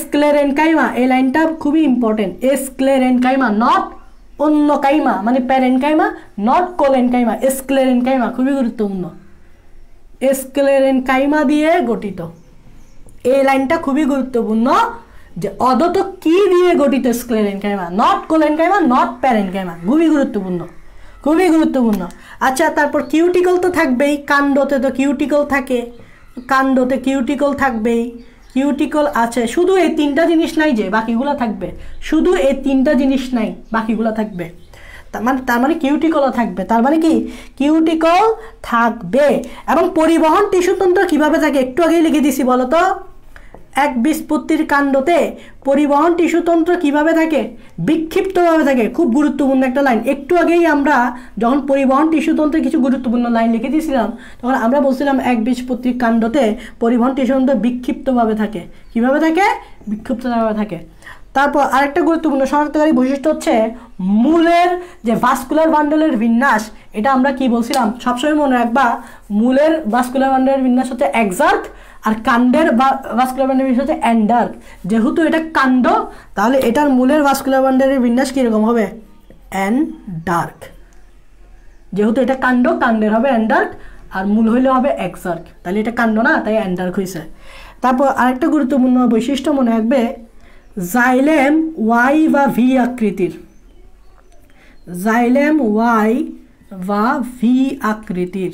স্ক্লেরেনকাইমা, এই লাইনটা খুবই ইম্পর্টেন্ট। স্ক্লেরেনকাইমা, নট অন্য কাইমা মানে প্যারেনকাইমা, নট কোলেনকাইমা, স্ক্লেরেনকাইমা খুবই গুরুত্বপূর্ণ। স্ক্লেরেনকাইমা দিয়ে গঠিত, এই লাইনটা খুবই গুরুত্বপূর্ণ যে অধতক কি দিয়ে গঠিত, sclerenchyma, not collenchyma, not parenchyma, খুবই গুরুত্বপূর্ণ, খুবই গুরুত্বপূর্ণ। আচ্ছা, তারপর কিউটিকল তো থাকবেই, কাণ্ডতে তো কিউটিকল থাকে, কাণ্ডতে কিউটিকল থাকবেই, কিউটিকল আছে। শুধু এই তিনটা জিনিস নাই যে, বাকিগুলো থাকবে, শুধু এই তিনটা জিনিস নাই, বাকিগুলো থাকবে। তার মানে কিউটিকলও থাকবে, তার মানে কি কিউটিকল থাকবে। এবং পরিবহন টিস্যুতন্ত্র কিভাবে থাকে একটু আগেই লিখে দিছি, বলো তো। একবীজপত্রীর কাণ্ডতে পরিবহন টিস্যুতন্ত্র কিভাবে থাকে, বিক্ষিপ্তভাবে থাকে। খুব গুরুত্বপূর্ণ একটা লাইন। একটু আগেই আমরা যখন পরিবহন টিস্যুতন্ত্রের কিছু গুরুত্বপূর্ণ লাইন লিখে দিয়েছিলাম, তখন আমরা বলছিলাম একবীজপত্রীর কাণ্ডতে পরিবহন টিস্যুতন্ত্র বিক্ষিপ্তভাবে থাকে। কিভাবে থাকে, বিক্ষিপ্তভাবে থাকে। তারপর আরেকটা গুরুত্বপূর্ণ শনাক্তকারী বৈশিষ্ট্য হচ্ছে মূলের যে ভাস্কুলার বান্ডলের বিন্যাস, এটা আমরা কি বলছিলাম, সবসময় মনে রাখবা মূলের ভাস্কুলার বান্ডলের বিন্যাস হচ্ছে এক্সার্ক, আর কাণ্ডের ভাস্কুলার বান্ডলের বিন্যাস হচ্ছে অ্যান্ডার্ক। যেহেতু এটা কাণ্ড, তাহলে এটার মূলের ভাস্কুলার বান্ডলের বিন্যাস কীরকম হবে, অ্যান্ডার্ক। যেহেতু এটা কাণ্ড, কাণ্ডের হবে অ্যান্ডার্ক, আর মূল হইলে হবে এক্সার্ক, তাহলে এটা কাণ্ড না, তাই অ্যান্ডার্ক হয়েছে। তারপর আরেকটা গুরুত্বপূর্ণ বৈশিষ্ট্য মনে রাখবে, জাইলেম ওয়াই বা ভি আকৃতির, জাইলেম ওয়াই বা ভি আকৃতির,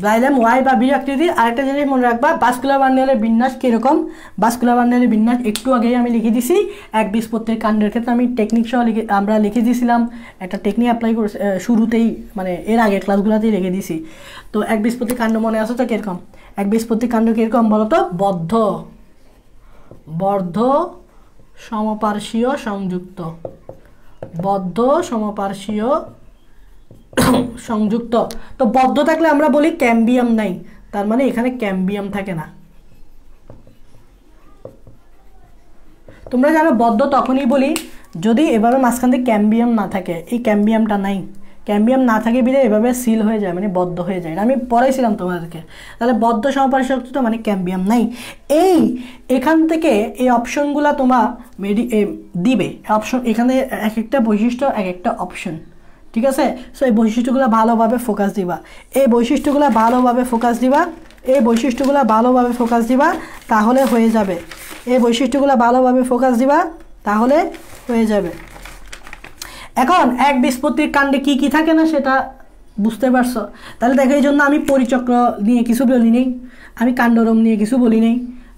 জাইলেম ওয়াই বা ভি আকৃতির। আরেকটা জিনিস মনে রাখবা, ভাস্কুলার বান্ডলের বিন্যাস কীরকম, ভাস্কুলার বান্ডলের বিন্যাস একটু আগেই আমি লিখে দিছি। একবীজপত্রীর কাণ্ডের ক্ষেত্রে আমি টেকনিক সহ আমরা লিখে দিয়েছিলাম, একটা টেকনিক অ্যাপ্লাই করে শুরুতেই, মানে এর আগে ক্লাসগুলোতেই লিখে দিছি। তো একবীজপত্রীর কাণ্ড মনে আছে তো কীরকম, একবীজপত্রীর কাণ্ড কীরকম বলো তো, বদ্ধ, বদ্ধ সমপার্শ্বীয় সংযুক্ত, বদ্ধ সমপার্শ্বীয় সংযুক্ত। তো বদ্ধ থাকলে আমরা বলি ক্যাম্বিয়াম নাই, তার মানে এখানে ক্যাম্বিয়াম থাকে না। তোমরা জানো বদ্ধ তখনই বলি যদি এভাবে মাঝখান থেকে ক্যাম্বিয়াম না থাকে, এই ক্যাম্বিয়ামটা নাই, ক্যাম্বিয়াম না থাকে বিধে এভাবে সিল হয়ে যায়, মানে বদ্ধ হয়ে যায়। আমি পড়াইছিলাম তোমাদেরকে, তাহলে বদ্ধ সমপার্শ্বীয় তো মানে ক্যাম্বিয়াম নাই। এখান থেকে এই অপশনগুলো তোমার দিবে, অপশন এখানে এক একটা বৈশিষ্ট্য এক একটা অপশন, ঠিক আছে। সো এই বৈশিষ্ট্যগুলো ভালোভাবে ফোকাস দিবা, এই বৈশিষ্ট্যগুলো ভালোভাবে ফোকাস দিবা, এই বৈশিষ্ট্যগুলো ভালোভাবে ফোকাস দিবা, তাহলে হয়ে যাবে। এই বৈশিষ্ট্যগুলো ভালোভাবে ফোকাস দিবা, তাহলে হয়ে যাবে। এখন একবীজপত্রীর কাণ্ডে কি কি থাকে না সেটা বুঝতে পারছো। তাহলে দেখো, এই জন্য আমি পরিচক্র নিয়ে কিছু বলি নেই, আমি কাণ্ডরম নিয়ে কিছু বলি নেই,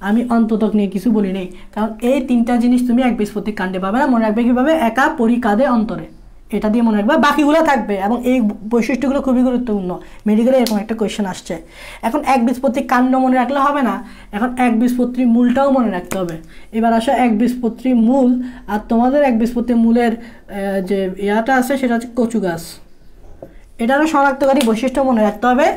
আমি অন্ততক নিয়ে কিছু বলি নেই, কারণ এই তিনটা জিনিস তুমি একবীজপত্রীর কাণ্ডে পাবে না। মনে রাখবে কীভাবে, একা, পরি, কাঁদে, অন্তরে, এটা দিয়ে মনে রাখবা, বাকিগুলো থাকবে এবং এই বৈশিষ্ট্যগুলো খুবই গুরুত্বপূর্ণ। মেডিকেলে এরকম একটা কোয়েশ্চেন আসছে। এখন একবীজপত্রী কাণ্ড মনে রাখলে হবে না, এখন একবীজপত্রী মূলটাও মনে রাখতে হবে। এবার আসো একবীজপত্রী মূল, আর তোমাদের একবীজপত্রী মূলের যে ইয়াটা আছে সেটা হচ্ছে কচু গাছ। এটারও শনাক্তকারী বৈশিষ্ট্য মনে রাখতে হবে।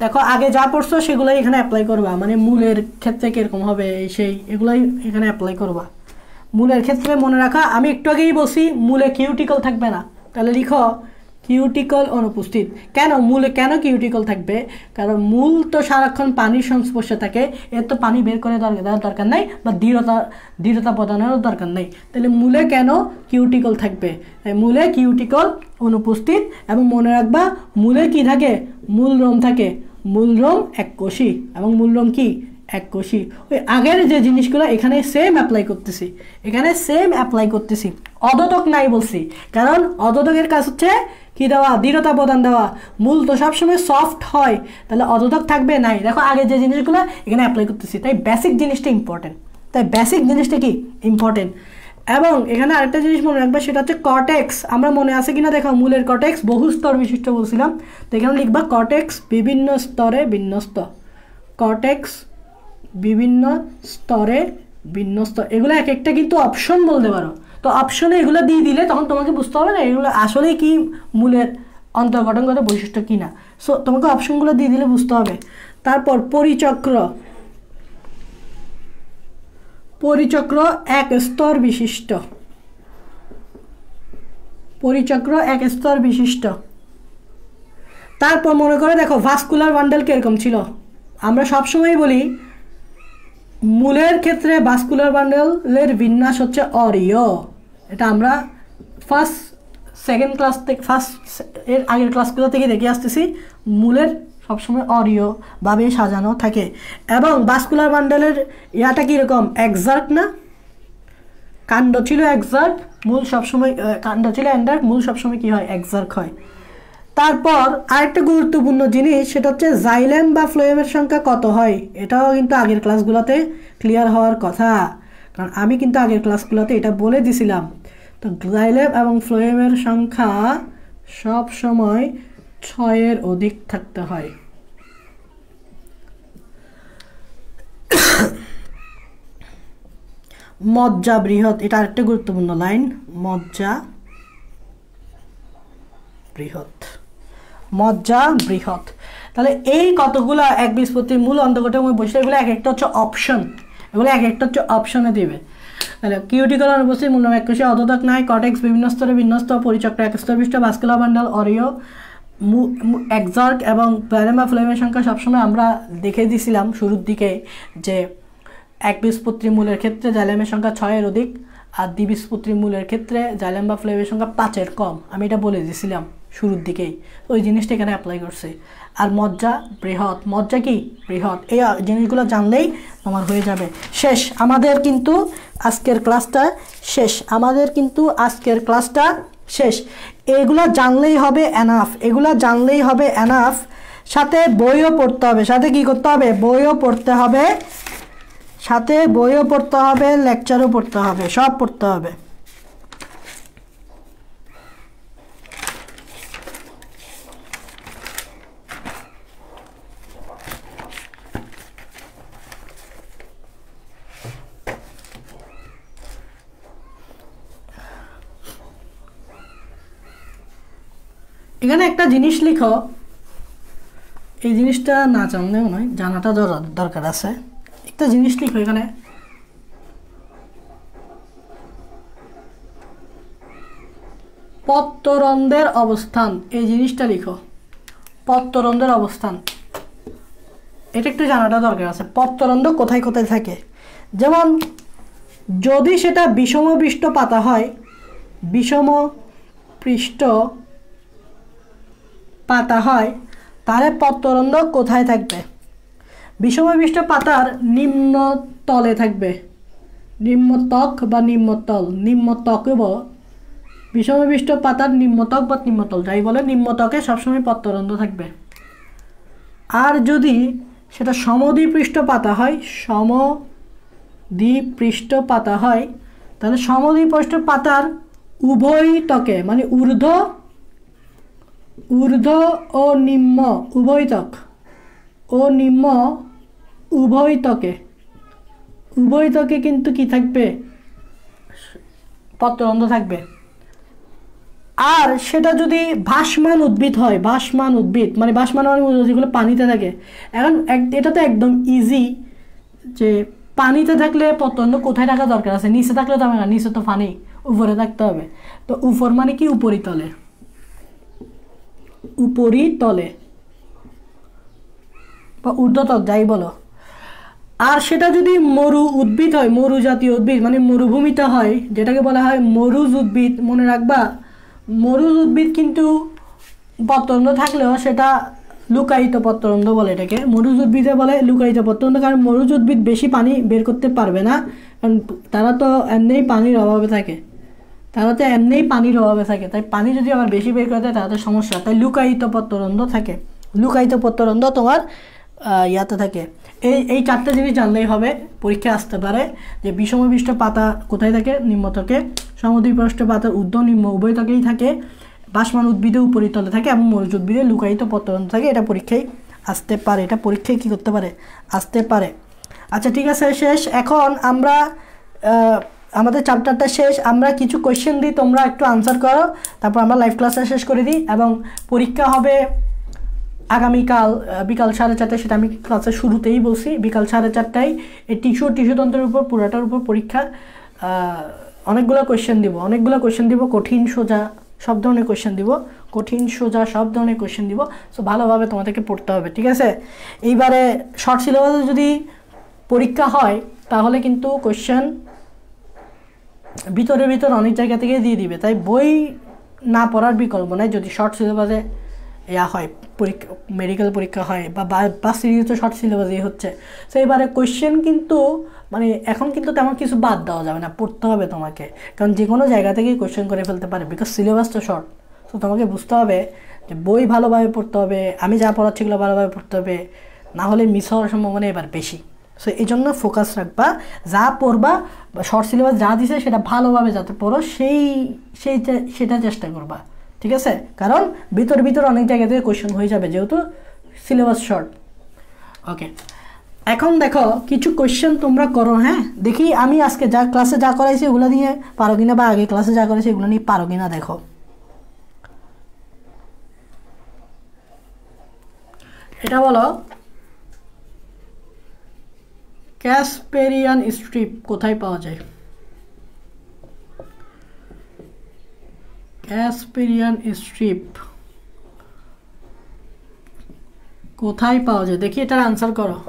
দেখো আগে যা পড়ছো সেগুলোই এখানে অ্যাপ্লাই করবা, মানে মূলের ক্ষেত্রে কীরকম হবে সেই এগুলোই এখানে অ্যাপ্লাই করবা। মূলের ক্ষেত্রে মনে রাখা, আমি একটু আগেই বলছি মূলে কিউটিকল থাকবে না, তাহলে লিখো কিউটিকল অনুপস্থিত। কেন মূলে কেন কিউটিকল থাকবে? কারণ মূল তো সারাক্ষণ পানির সংস্পর্শে থাকে, এর তো পানি বের করে দেওয়ার দরকার নাই বা দৃঢ়তা প্রদানেরও দরকার নেই, তাহলে মূলে কেন কিউটিকল থাকবে? মূলে কিউটিকল অনুপস্থিত। এবং মনে রাখবা মূলে কি থাকে? মূলরোম থাকে। মূলরোম এককোষী এবং মূলরোম কি এককোষী। ওই আগের যে জিনিসগুলো এখানে সেম অ্যাপ্লাই করতেছি। অদোদক নাই বলছি, কারণ অদোদকের কাজ হচ্ছে কি দেওয়া? দৃঢ়তা প্রদান দেওয়া। মূল তো সবসময় সফট হয়, তাহলে অদোদক থাকবে নাই। দেখো আগে যে জিনিসগুলো এখানে অ্যাপ্লাই করতেছি, তাই বেসিক জিনিসটা ইম্পর্টেন্ট। এবং এখানে আরেকটা জিনিস মনে রাখবে, সেটা হচ্ছে কর্টেক্স। আমরা মনে আছে কিনা দেখো, মূলের কর্টেক্স বহু স্তর বিশিষ্ট বলছিলাম, তো এখানে লিখবা কর্টেক্স বিভিন্ন স্তরে বিন্যস্ত। কর্টেক্স বিভিন্ন স্তরে বিন্যস্ত। এগুলো এক একটা কিন্তু অপশন বলতে পারো, তো অপশনে এগুলো দিয়ে দিলে তখন তোমাকে বুঝতে হবে না এগুলো আসলে কি মূলের অন্তর্গঠনগত বৈশিষ্ট্য কিনা। সো তোমাকে অপশনগুলো দিয়ে দিলে বুঝতে হবে। তারপর পরিচক্র এক স্তর বিশিষ্ট। তারপর মনে করে দেখো ভাস্কুলার বান্ডেল কিরকম ছিল। আমরা সবসময় বলি মূলের ক্ষেত্রে ভাস্কুলার বান্ডেলের বিন্যাস হচ্ছে অরীয়। এটা আমরা এর আগের ক্লাসগুলো থেকে দেখে আসতেছি, মূলের সবসময় অরীয়ভাবে সাজানো থাকে। এবং ভাস্কুলার বান্ডেলের ইয়াটা কীরকম? এক্সাক্ট না, কাণ্ড ছিল এক্সাক্ট, মূল সবসময় কাণ্ড ছিল এন্ডার, মূল সবসময় কী হয়? এক্সাক্ট হয়। তারপর আরেকটা গুরুত্বপূর্ণ জিনিস, সেটা হচ্ছে জাইলেম বা ফ্লোয়েমের সংখ্যা কত হয়। এটাও কিন্তু আগের ক্লাসগুলোতে ক্লিয়ার হওয়ার কথা, কারণ আমি কিন্তু আগের ক্লাসগুলোতে এটা বলে দিছিলাম। তো জাইলেম এবং ফ্লোয়েমের সংখ্যা সব সময় 6-এর অধিক থাকতে হয়। মজ্জা বৃহৎ, এটা আরেকটা গুরুত্বপূর্ণ লাইন। মজ্জা বৃহৎ। তাহলে এই কতগুলো একবীজপত্রীর মূল অন্তর্গঠন বৈশিষ্ট্য, এগুলো এক একটা হচ্ছে অপশন, অপশনে দিবে। তাহলে কিউটিকল অনুপস্থিত, মূলরোম এককোষী, অদোদক নাই, কর্টেক্স বিভিন্ন স্তরে বিন্যস্ত, পরিচক্র এক স্তর বিশিষ্ট, ভাস্কুলার বান্ডেল অরীয়, এক্সার্ক এবং জাইলেম বা ফ্লোয়েমের সংখ্যা সবসময় আমরা দেখে দিয়েছিলাম শুরুর দিকে যে একবীজপত্রী মূলের ক্ষেত্রে জাইলেমের সংখ্যা 6-এর অধিক, আর দ্বিবীজপত্রী মূলের ক্ষেত্রে জাইলেম বা ফ্লোয়েমের সংখ্যা 5-এর কম। আমি এটা বলে দিয়েছিলাম শুরুর দিকেই, ওই জিনিসটা এখানে অ্যাপ্লাই করছে। আর মজ্জা কি বৃহৎ, এই জিনিসগুলো জানলেই তোমার হয়ে যাবে। শেষ আমাদের কিন্তু আজকের ক্লাসটা শেষ। এগুলো জানলেই হবে এনাফ। সাথে বইও পড়তে হবে, সাথে কি করতে হবে? বইও পড়তে হবে, লেকচারও পড়তে হবে, সব পড়তে হবে। এখানে একটা জিনিস লিখো, এই জিনিসটা না জানলেও নয়, জানাটা দরকার আছে। একটা জিনিস লিখো এখানে, পত্ররন্ধ্রের অবস্থান। এই জিনিসটা লিখো, পত্ররন্ধ্রের অবস্থান, এটা একটু জানাটা দরকার আছে। পত্ররন্ধ্র কোথায় কোথায় থাকে? যেমন যদি সেটা বিষম পৃষ্ঠ পাতা হয়, তাহলে পত্ররন্ধ্র কোথায় থাকবে? বিষম পৃষ্ঠ পাতার নিম্ন তলে থাকবে, নিম্নত্বক বা নিম্নতল। বিষম পৃষ্ঠ পাতার নিম্নত্বক বা নিম্নতল, যাই বলে নিম্নত্বকে সবসময় পত্ররন্ধ্র থাকবে। আর যদি সেটা সমদ্বিপৃষ্ঠ পাতা হয়, তাহলে সমদ্বিপৃষ্ঠ পাতার উভয়তকে মানে ঊর্ধ্ব ও নিম্ন উভয়তক ও নিম্ন উভয়তকে কিন্তু কি থাকবে, পত্ররন্ধ্র থাকবে। আর সেটা যদি ভাসমান উদ্ভিদ হয়, ভাসমান উদ্ভিদ মানে যেগুলো পানিতে থাকে, এখন এটা তো একদম ইজি যে পানিতে থাকলে পত্ররন্ধ্র কোথায় রাখা দরকার আছে, নিচে থাকলে তো হবে না, নিচে তো পানি, উপরে থাকতে হবে। তো উপর মানে কি উপরিতলে বা ঊর্ধ্বতল যাই বলো। আর সেটা যদি মরু উদ্ভিদ হয়, মরু জাতীয় উদ্ভিদ মানে মরুভূমিতে হয়, যেটাকে বলা হয় মরুজ উদ্ভিদ, মনে রাখবা মরুজ উদ্ভিদ কিন্তু পত্ররন্ধ্র থাকলেও সেটা লুকায়িত পত্ররন্ধ্র বলে, এটাকে মরুজ উদ্ভিদে বলে লুকায়িত পত্ররন্ধ্র। কারণ মরুজ উদ্ভিদ বেশি পানি বের করতে পারবে না, কারণ তারা তো এমনিই পানির অভাবে থাকে, তাই পানি যদি আবার বেশি বের করে দেয় তাদের সমস্যা, তাই লুকায়িত পত্ররন্ধ্র থাকে, লুকায়িত পত্ররন্ধ্র তোমার ইয়াতে থাকে। এই চারটে জিনিস জানলেই হবে, পরীক্ষা আসতে পারে যে বিষমবিষ্ট পাতা কোথায় থাকে, নিম্নতকে, সমদ্বিপৃষ্ঠ পাতার ঊর্ধ্ব নিম্ন উভয়তকেই থাকে, ভাসমান উদ্ভিদে উপরিতলে থাকে এবং মরুজ উদ্ভিদে লুকায়িত পত্ররন্ধ্র থাকে। এটা পরীক্ষায় আসতে পারে, কি করতে পারে, আসতে পারে। আচ্ছা ঠিক আছে, শেষ। এখন আমরা আমাদের চ্যাপ্টারটা শেষ, আমরা কিছু কোয়েশ্চেন দিই, তোমরা একটু আনসার করো, তারপর আমরা লাইভ ক্লাসটা শেষ করে দিই। এবং পরীক্ষা হবে আগামীকাল বিকাল 4:30, সেটা আমি ক্লাসের শুরুতেই বলছি, বিকাল 4:30টায় এই টিস্যুতন্ত্রের উপর পুরোটার উপর পরীক্ষা। অনেকগুলো কোয়েশ্চেন দিব, কঠিন সোজা সব ধরনের কোয়েশ্চেন দিব, সো ভালোভাবে তোমাদেরকে পড়তে হবে, ঠিক আছে। এইবারে শর্ট সিলেবাসে যদি পরীক্ষা হয় তাহলে কিন্তু কোয়েশ্চেন ভিতরে অনেক জায়গা থেকে দিয়ে দিবে, তাই বই না পড়ার বিকল্প নাই যদি শর্ট সিলেবাসে হয় পরীক্ষা, মেডিকেল পরীক্ষা হয় বা সিরিজ তো শর্ট সিলেবাসই হচ্ছে। তো এবারে কোয়েশ্চেন কিন্তু মানে এখন কিন্তু তেমন কিছু বাদ দেওয়া যাবে না, পড়তে হবে তোমাকে, কারণ যে কোনো জায়গা থেকেই কোয়েশ্চেন করে ফেলতে পারে, বিকজ সিলেবাস তো শর্ট। তো তোমাকে বুঝতে হবে যে বই ভালোভাবে পড়তে হবে, আমি যা পড়াচ্ছি এগুলো ভালোভাবে পড়তে হবে, না হলে মিস হওয়ার সম্ভাবনা এবার বেশি। সো এই জন্য ফোকাস রাখবা, যা পড়বা বা শর্ট সিলেবাস যা দিছে সেটা ভালোভাবে যাতে পড়ো সেটা চেষ্টা করবা, ঠিক আছে। কারণ ভিতর অনেক জায়গা থেকে কোয়েশ্চেন হয়ে যাবে যেহেতু সিলেবাস শর্ট। ওকে, এখন দেখো কিছু কোয়েশ্চেন তোমরা করো, হ্যাঁ। দেখি আমি আজকে ক্লাসে যা করাইছি ওগুলো নিয়ে পারো কিনা, বা আগে ক্লাসে যা করাইছি এগুলো নিয়ে পারো কিনা দেখো। এটা বলো, ক্যাসপেরিয়ান স্ট্রিপ কোথায় পাওয়া যায়? ক্যাসপেরিয়ান স্ট্রিপ কোথায় পাওয়া যায়, দেখি এটার আনসার করো।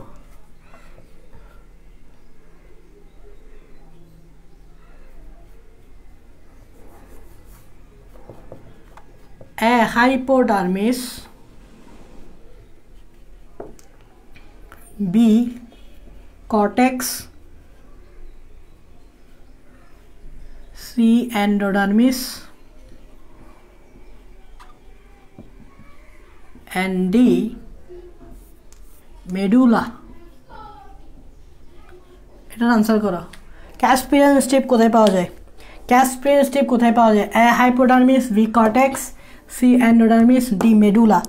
A hypodermis, B cortex, C endodermis, and D medulla। এটার আনসার করো। ক্যাসপেরিয়ান স্ট্রিপ কোথায় পাওয়া যায়? A hypodermis, B cortex, C endodermis, D medulla।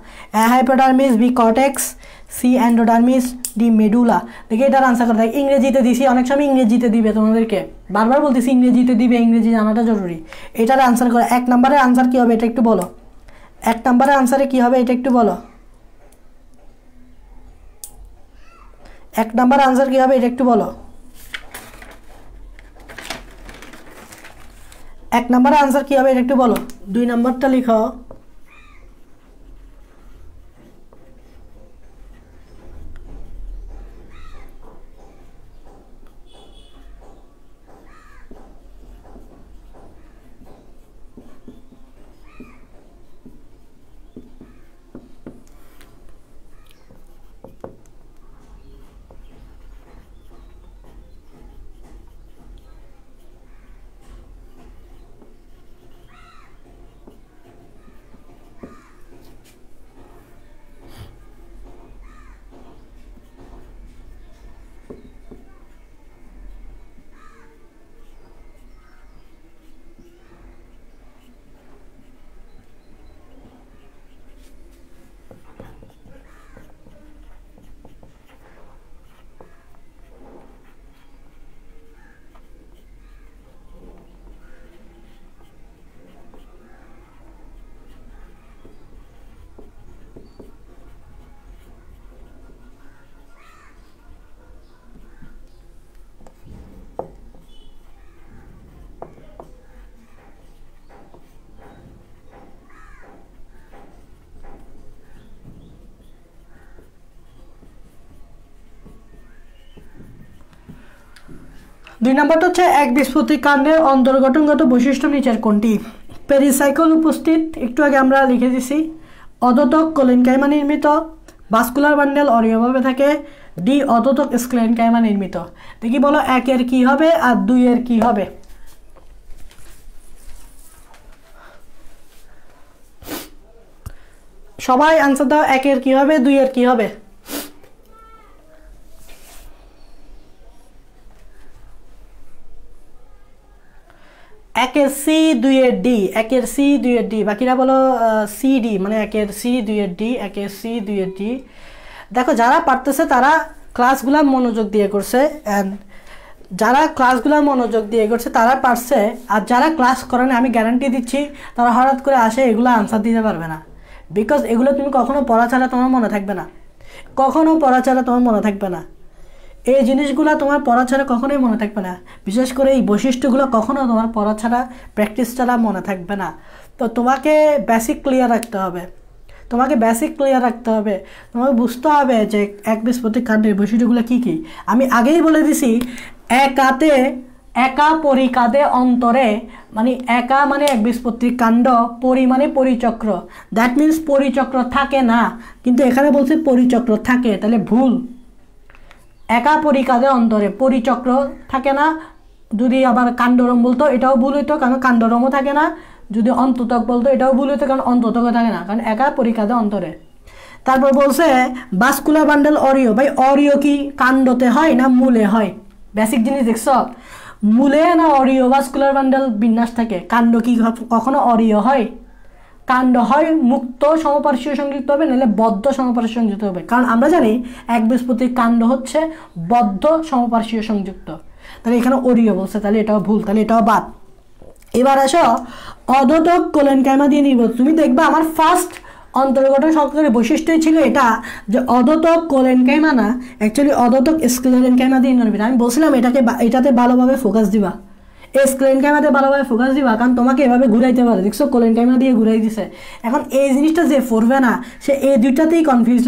A hypodermis, B cortex, C endodermis, D medulla। দেখি এটার আনসার করতে হয়। ইংরেজিতে দিছি, অনেক সময় ইংরেজিতে দিবে তোমাদেরকে, বারবার বলতেছি ইংরেজিতে দিবে, ইংরেজি জানাটা জরুরি। এটার আনসার করো। 1 নম্বরের আনসার কী হবে এটা একটু বলো। 1 নম্বরের আনসারে কী হবে এটা একটু বলো। 1 নম্বরের আনসার কী হবে এটা একটু বলো। 1 নম্বরের আনসার কী হবে এটা একটু বলো। 2 নম্বরটা লিখো। 2 নম্বরটা হচ্ছে একবীজপত্রী কাণ্ডের অন্তর্গঠনগত বৈশিষ্ট্য নিচের কোনটি? পেরিসাইকেল উপস্থিত, একটু আগে আমরা লিখে দিছি। অধোতক কোলেনকাইমা নির্মিত, ভাস্কুলার বান্ডেল অরীয়ভাবে থাকে, ডি অধোতক স্ক্লেনকাইমা নির্মিত। দেখি বলো 1 এর কি হবে আর 2 এর কি হবে? সবাই आंसर দাও, 1 এর কি হবে 2 এর কি হবে? 1 এর সি 2 এর ডি, 1 এর সি 2 এর ডি, বাকিরা বলো সি ডি, মানে 1 এর সি 2 এর ডি, 1 এর সি 2 এর ডি। দেখো যারা পারতেছে তারা ক্লাসগুলো মনোযোগ দিয়ে করছে, এন্ড যারা ক্লাসগুলো মনোযোগ দিয়ে করছে তারা পারছে, আর যারা ক্লাস করে না আমি গ্যারান্টি দিচ্ছি তারা হঠাৎ করে আসে এগুলো আনসার দিতে পারবে না। বিকজ এগুলো তুমি কখনো পড়া ছাড়া তোমার মনে থাকবে না, কখনো পড়া ছাড়া তোমার মনে থাকবে না। এই জিনিসগুলো তোমার পড়া ছাড়া কখনোই মনে থাকবে না, বিশেষ করে এই বৈশিষ্ট্যগুলো কখনো তোমার পড়া ছাড়া প্র্যাকটিস ছাড়া মনে থাকবে না। তো তোমাকে বেসিক ক্লিয়ার রাখতে হবে, তোমাকে বেসিক ক্লিয়ার রাখতে হবে, তোমাকে বুঝতে হবে যে একবীজপত্রী কাণ্ডের বৈশিষ্ট্যগুলো কী কী। আমি আগেই বলে দিছি, একাতে একা পরিকাদে অন্তরে, মানে একা মানে একবীজপত্রী কাণ্ড, পরি মানে পরিচক্র, দ্যাট মিনস পরিচক্র থাকে না, কিন্তু এখানে বলছে পরিচক্র থাকে, তাহলে ভুল। একা পরিকাদে অন্তরে পরিচক্র থাকে না, যদি আবার কাণ্ডরম বলতো এটাও ভুল হইতো, কারণ কাণ্ডরমও থাকে না। যদি অন্ততক বলতো এটাও ভুল হইতো, কারণ অন্ততকও থাকে না, কারণ একা পরিকাদে অন্তরে। তারপর বলছে ভাস্কুলার বান্ডেল অরিও, ভাই অরিও কি কাণ্ডতে হয় না মূলে হয়? বেসিক জিনিস দেখছ, মূলে না অরিও ভাস্কুলার বান্ডেল বিন্যাস থাকে, কাণ্ড কি কখনো অরিও হয়? কাণ্ড হয় মুক্ত সমপার্শ্বীয় সংযুক্ত হবে, নাহলে বদ্ধ সমপার্শ্বীয় সংযুক্ত হবে, কারণ আমরা জানি একবীজপত্রীর কাণ্ড হচ্ছে বদ্ধ সমপার্শ্বীয় সংযুক্ত। তাহলে এখানে অরিও বলছে, তাহলে এটাও ভুল, তাহলে এটাও বাদ। এবার আসো অধোতক কোলেনকাইমা দিয়ে নিব। তুমি দেখবা আমার ফার্স্ট অন্তর্গঠন সংক্রান্ত বৈশিষ্ট্যই ছিল এটা, যে অধোতক কোলেনকাইমা না, অ্যাকচুয়ালি অধোতক স্ক্লেরেনকাইমা দিয়ে নিবে। আমি বলছিলাম এটাতে ভালোভাবে ফোকাস দিবা, এই স্ক্লেরেনকাইমাতে ভালোভাবে ফোকাস দিবা, কারণ তোমাকে এভাবে ঘুরাইতে পারে, দেখছো কোলেনকাইমা দিয়ে ঘুরাই দিছে। এখন এই জিনিসটা যে পড়বে না সে এই দুইটাতেই কনফিউজ,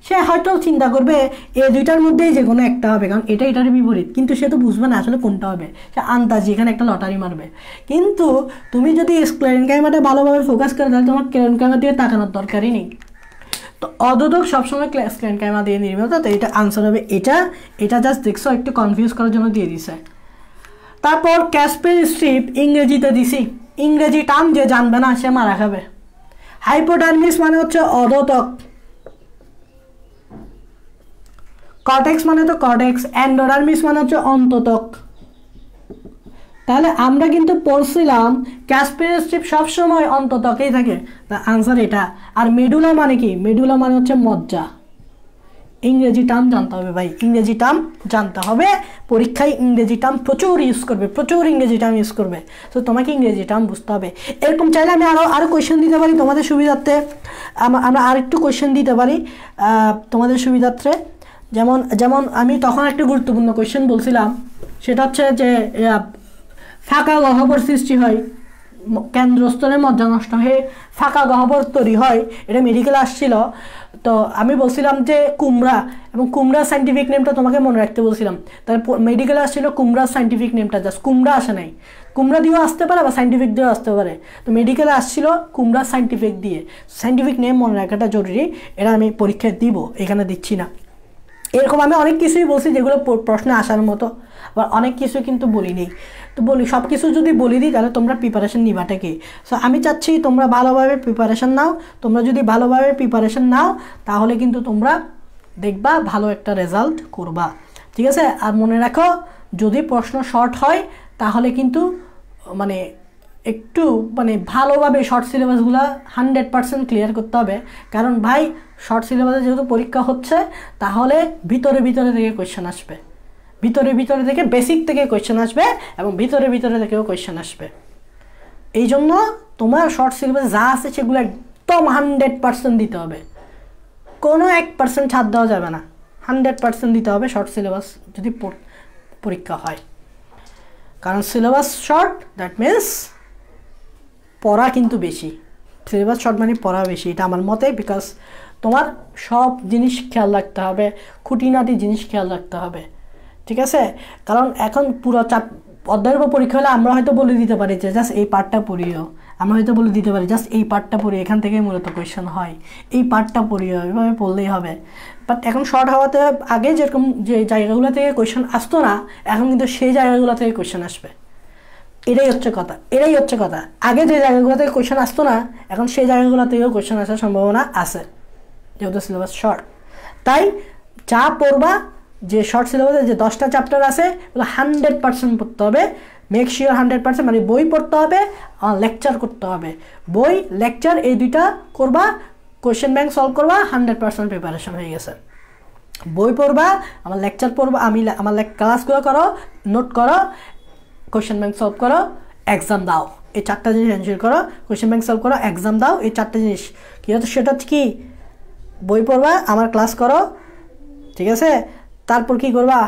সে হয়তো চিন্তা করবে এই দুইটার মধ্যেই যে কোনো একটা হবে, কারণ এটার বিপরীত, কিন্তু সে তো বুঝবে না আসলে কোনটা হবে, সে আন্দাজি এখানে একটা লটারি মারবে। কিন্তু তুমি যদি স্ক্লেরেনকাইমাতে ভালোভাবে ফোকাস করে তাহলে তোমার কোলেনকাইমা দিয়ে তাকানোর দরকারই নেই। তো অধোতক সবসময় স্ক্লেরেনকাইমা দিয়ে নির্মিত, তো এটা আনসার হবে এটা জাস্ট দেখছো একটু কনফিউজ করার জন্য দিয়ে দিছে। তারপর ক্যাসপের স্ট্রিপ ইংরেজিতে দিছি, ইংরেজি টার্ম যে জানবে না সে মারা খাবে। হাইপোডার্মিস মানে হচ্ছে অধোতক, কর্টেক্স মানে তো কর্টেক্স, এন্ডোডার্মিস মানে হচ্ছে অন্ততক। তাহলে আমরা কিন্তু পড়ছিলাম ক্যাসপের স্ট্রিপ সবসময় অন্ততকেই থাকে, তা আনসার এটা। আর মেডুলা মানে কি? মেডুলা মানে হচ্ছে মজ্জা। ইংরেজি টার্ম জানতে হবে ভাই, ইংরেজি টার্ম জানতে হবে, পরীক্ষায় ইংরেজি টার্ম প্রচুর ইউজ করবে, প্রচুর ইংরেজি টার্ম ইউজ করবে, তো তোমাকে ইংরেজি টার্ম বুঝতে হবে। এরকম চাইলে আমি আরও কোয়েশ্চেন দিতে পারি তোমাদের সুবিধার্থে, আমরা আরেকটু কোয়েশ্চেন দিতে পারি তোমাদের সুবিধার্থে। যেমন আমি তখন একটা গুরুত্বপূর্ণ কোয়েশ্চেন বলছিলাম, সেটা হচ্ছে যে ফাঁকা গহ্বর সৃষ্টি হয়, কেন্দ্রস্থলে মজ্জা নষ্ট হয়ে ফাঁকা গহ্বর তৈরি হয়, এটা মেডিকেলে আসছিল। তো আমি বলছিলাম যে কুমড়া, এবং কুমড়ার সাইন্টিফিক নেমটা তোমাকে মনে রাখতে বলছিলাম। তারপর মেডিকেলে আসছিল কুমড়ার সাইন্টিফিক নেমটা, জাস্ট কুমড়া আসে নাই, কুমড়া দিয়েও আসতে পারে বা সাইন্টিফিক দিয়েও আসতে পারে। তো মেডিকেলে আসছিল কুমড়ার সাইন্টিফিক দিয়ে, সাইন্টিফিক নেম মনে রাখাটা জরুরি, এটা আমি পরীক্ষায় দিব, এখানে দিচ্ছি না। এরকম আমি অনেক কিছুই বলছি যেগুলো প্রশ্নে আসার মতো, আবার অনেক কিছু কিন্তু বলি নেই। তো বলি সব কিছু যদি বলি দিই তাহলে তোমরা প্রিপারেশন নিবাটা কি? সো আমি চাচ্ছি তোমরা ভালোভাবে প্রিপারেশন নাও। তোমরা যদি ভালোভাবে প্রিপারেশন নাও তাহলে কিন্তু তোমরা দেখবা ভালো একটা রেজাল্ট করবা, ঠিক আছে? আর মনে রাখো যদি প্রশ্ন শর্ট হয় তাহলে কিন্তু মানে একটু ভালোভাবে শর্ট সিলেবাসগুলো 100% ক্লিয়ার করতে হবে, কারণ ভাই শর্ট সিলেবাসে যেহেতু পরীক্ষা হচ্ছে তাহলে ভিতরে থেকে কোয়েশ্চেন আসবে, ভিতরে থেকে বেসিক থেকে কোয়েশ্চেন আসবে, এবং ভিতরে থেকেও কোয়েশ্চেন আসবে। এই জন্য তোমার শর্ট সিলেবাস যা আছে সেগুলো একদম 100% দিতে হবে, কোনো 1% ছাড় দেওয়া যাবে না, 100% দিতে হবে শর্ট সিলেবাস যদি পরীক্ষা হয়। কারণ সিলেবাস শর্ট দ্যাট মিনস পড়া কিন্তু বেশি, সিলেবাস শর্ট মানে পড়া বেশি, এটা আমার মতে। বিকজ তোমার সব জিনিস খেয়াল রাখতে হবে, খুঁটিনাটি জিনিস খেয়াল রাখতে হবে, ঠিক আছে, কারণ এখন পুরো অধ্যায়ের উপর পরীক্ষা হলে আমরা হয়তো বলে দিতে পারি যে জাস্ট এই পার্টটা পড়িও, আমরা হয়তো বলে দিতে পারি জাস্ট এই পার্টটা পড়ি, এখান থেকেই মূলত কোয়েশ্চেন হয়, এই পার্টটা পড়িও, এভাবে পড়লেই হবে। বাট এখন শর্ট হওয়াতে আগে যেরকম যে জায়গাগুলো থেকে কোয়েশ্চেন আসতো না, এখন কিন্তু সেই জায়গাগুলো থেকে কোয়েশ্চেন আসবে। এটাই হচ্ছে কথা। আগে যে জায়গাগুলো থেকে কোয়েশ্চেন আসতো না, এখন সেই জায়গাগুলো থেকেও কোয়েশ্চেন আসার সম্ভাবনা আছে, যেহেতু সিলেবাস শর্ট। তাই যা পড়বা, যে শর্ট সিলেবাসে যে 10টা চ্যাপ্টার আছে ওগুলো 100% পড়তে হবে। মেক শিওর 100%, মানে বই পড়তে হবে আর লেকচার করতে হবে। বই লেকচার এই দুইটা করবা, কোয়েশ্চেন ব্যাংক সলভ করবা, 100% প্রিপারেশন হয়ে গেছে। বই পড়বা, আমার লেকচার পড়বা, আমার ক্লাসগুলো করো, নোট করো, কোয়েশ্চেন ব্যাংক সলভ করো, এক্সাম দাও। এই 4টা জিনিস এনশিওর করো, কোয়েশ্চেন ব্যাংক সলভ করো, এক্সাম দাও। এই 4টা জিনিস কী হতো, সেটা কি বই পড়বা, আমার ক্লাস করো, ঠিক আছে, তারপর কি করবা,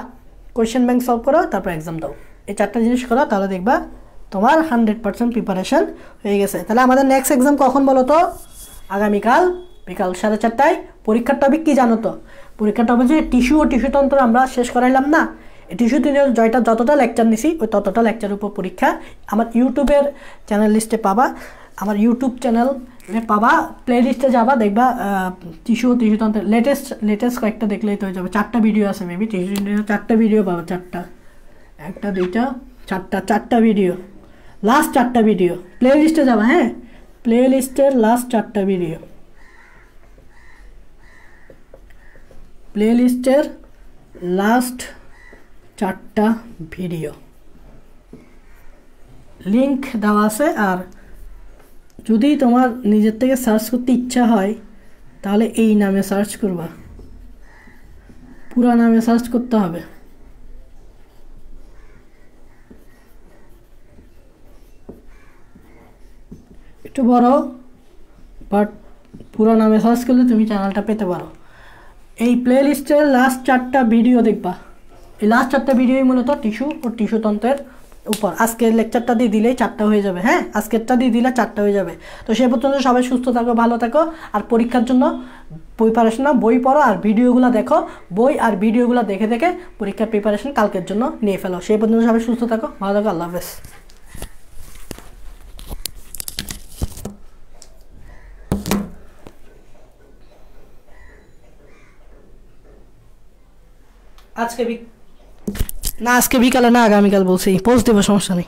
কোয়েশ্চেন ব্যাংক সলভ করো, তারপর এক্সাম দাও। এই 4টা জিনিস করো, তাহলে দেখবা তোমার 100% প্রিপারেশন হয়ে গেছে। তাহলে আমাদের নেক্সট এক্সাম কখন বলো তো? আগামীকাল বিকাল 4:30টায়। পরীক্ষার টপিক কি জানো তো? পরীক্ষার টপিক যে টিস্যু ও টিস্যুতন্ত্র আমরা শেষ করাইলাম না, এই টিস্যু যতটা লেকচার নিছি ওই ততটা লেকচারের উপর পরীক্ষা। আমার ইউটিউবের চ্যানেল লিস্টে পাবা, আমার ইউটিউব চ্যানেলে পাবা, প্লে লিস্টে যাবা, দেখবা টিস্যু ও টিস্যুতন্ত্রের লেটেস্ট কয়েকটা দেখলেই তো হয়ে যাবে। 4টা ভিডিও আছে, মেবি টিস্যু 4টা ভিডিও পাবা, 4টা, 1টা 2টা 4টা ভিডিও, লাস্ট 4টা ভিডিও প্লে লিস্টে যাবা। হ্যাঁ, প্লে লিস্টের লাস্ট 4টা ভিডিও, প্লে লিস্টের লাস্ট 4টা ভিডিও লিঙ্ক দেওয়া আছে। আর যদি তোমার নিজের থেকে সার্চ করতে ইচ্ছা হয় তাহলে এই নামে সার্চ করবা, পুরা নামে সার্চ করতে হবে। একটু বড়, বাট পুরো নামে সার্চ করলে তুমি চ্যানেলটা পেতে পারো। এই প্লে লিস্টের লাস্ট 4টা ভিডিও দেখবা। এই লাস্ট 4টা ভিডিওই মূলত টিস্যু ও টিস্যুতন্ত্রের উপর। আজকের লেকচারটা দিয়ে দিলেই 4টা হয়ে যাবে। হ্যাঁ, আজকেরটা দিয়ে দিলে 4টা হয়ে যাবে। তো সে পর্যন্ত সবাই সুস্থ থাকো, ভালো থাকো, আর পরীক্ষার জন্য প্রিপারেশন নাও, বই পড়ো আর ভিডিওগুলো দেখো, বই আর ভিডিওগুলো দেখে দেখে পরীক্ষার প্রিপারেশন কালকের জন্য নিয়ে ফেলো। সেই পর্যন্ত সবাই সুস্থ থাকো, ভালো থাকো, আল্লাহ হাফেজ। আজকে বিকালে না, আগামীকাল বলছি, পোস্ট দেবো, সমস্যা নেই।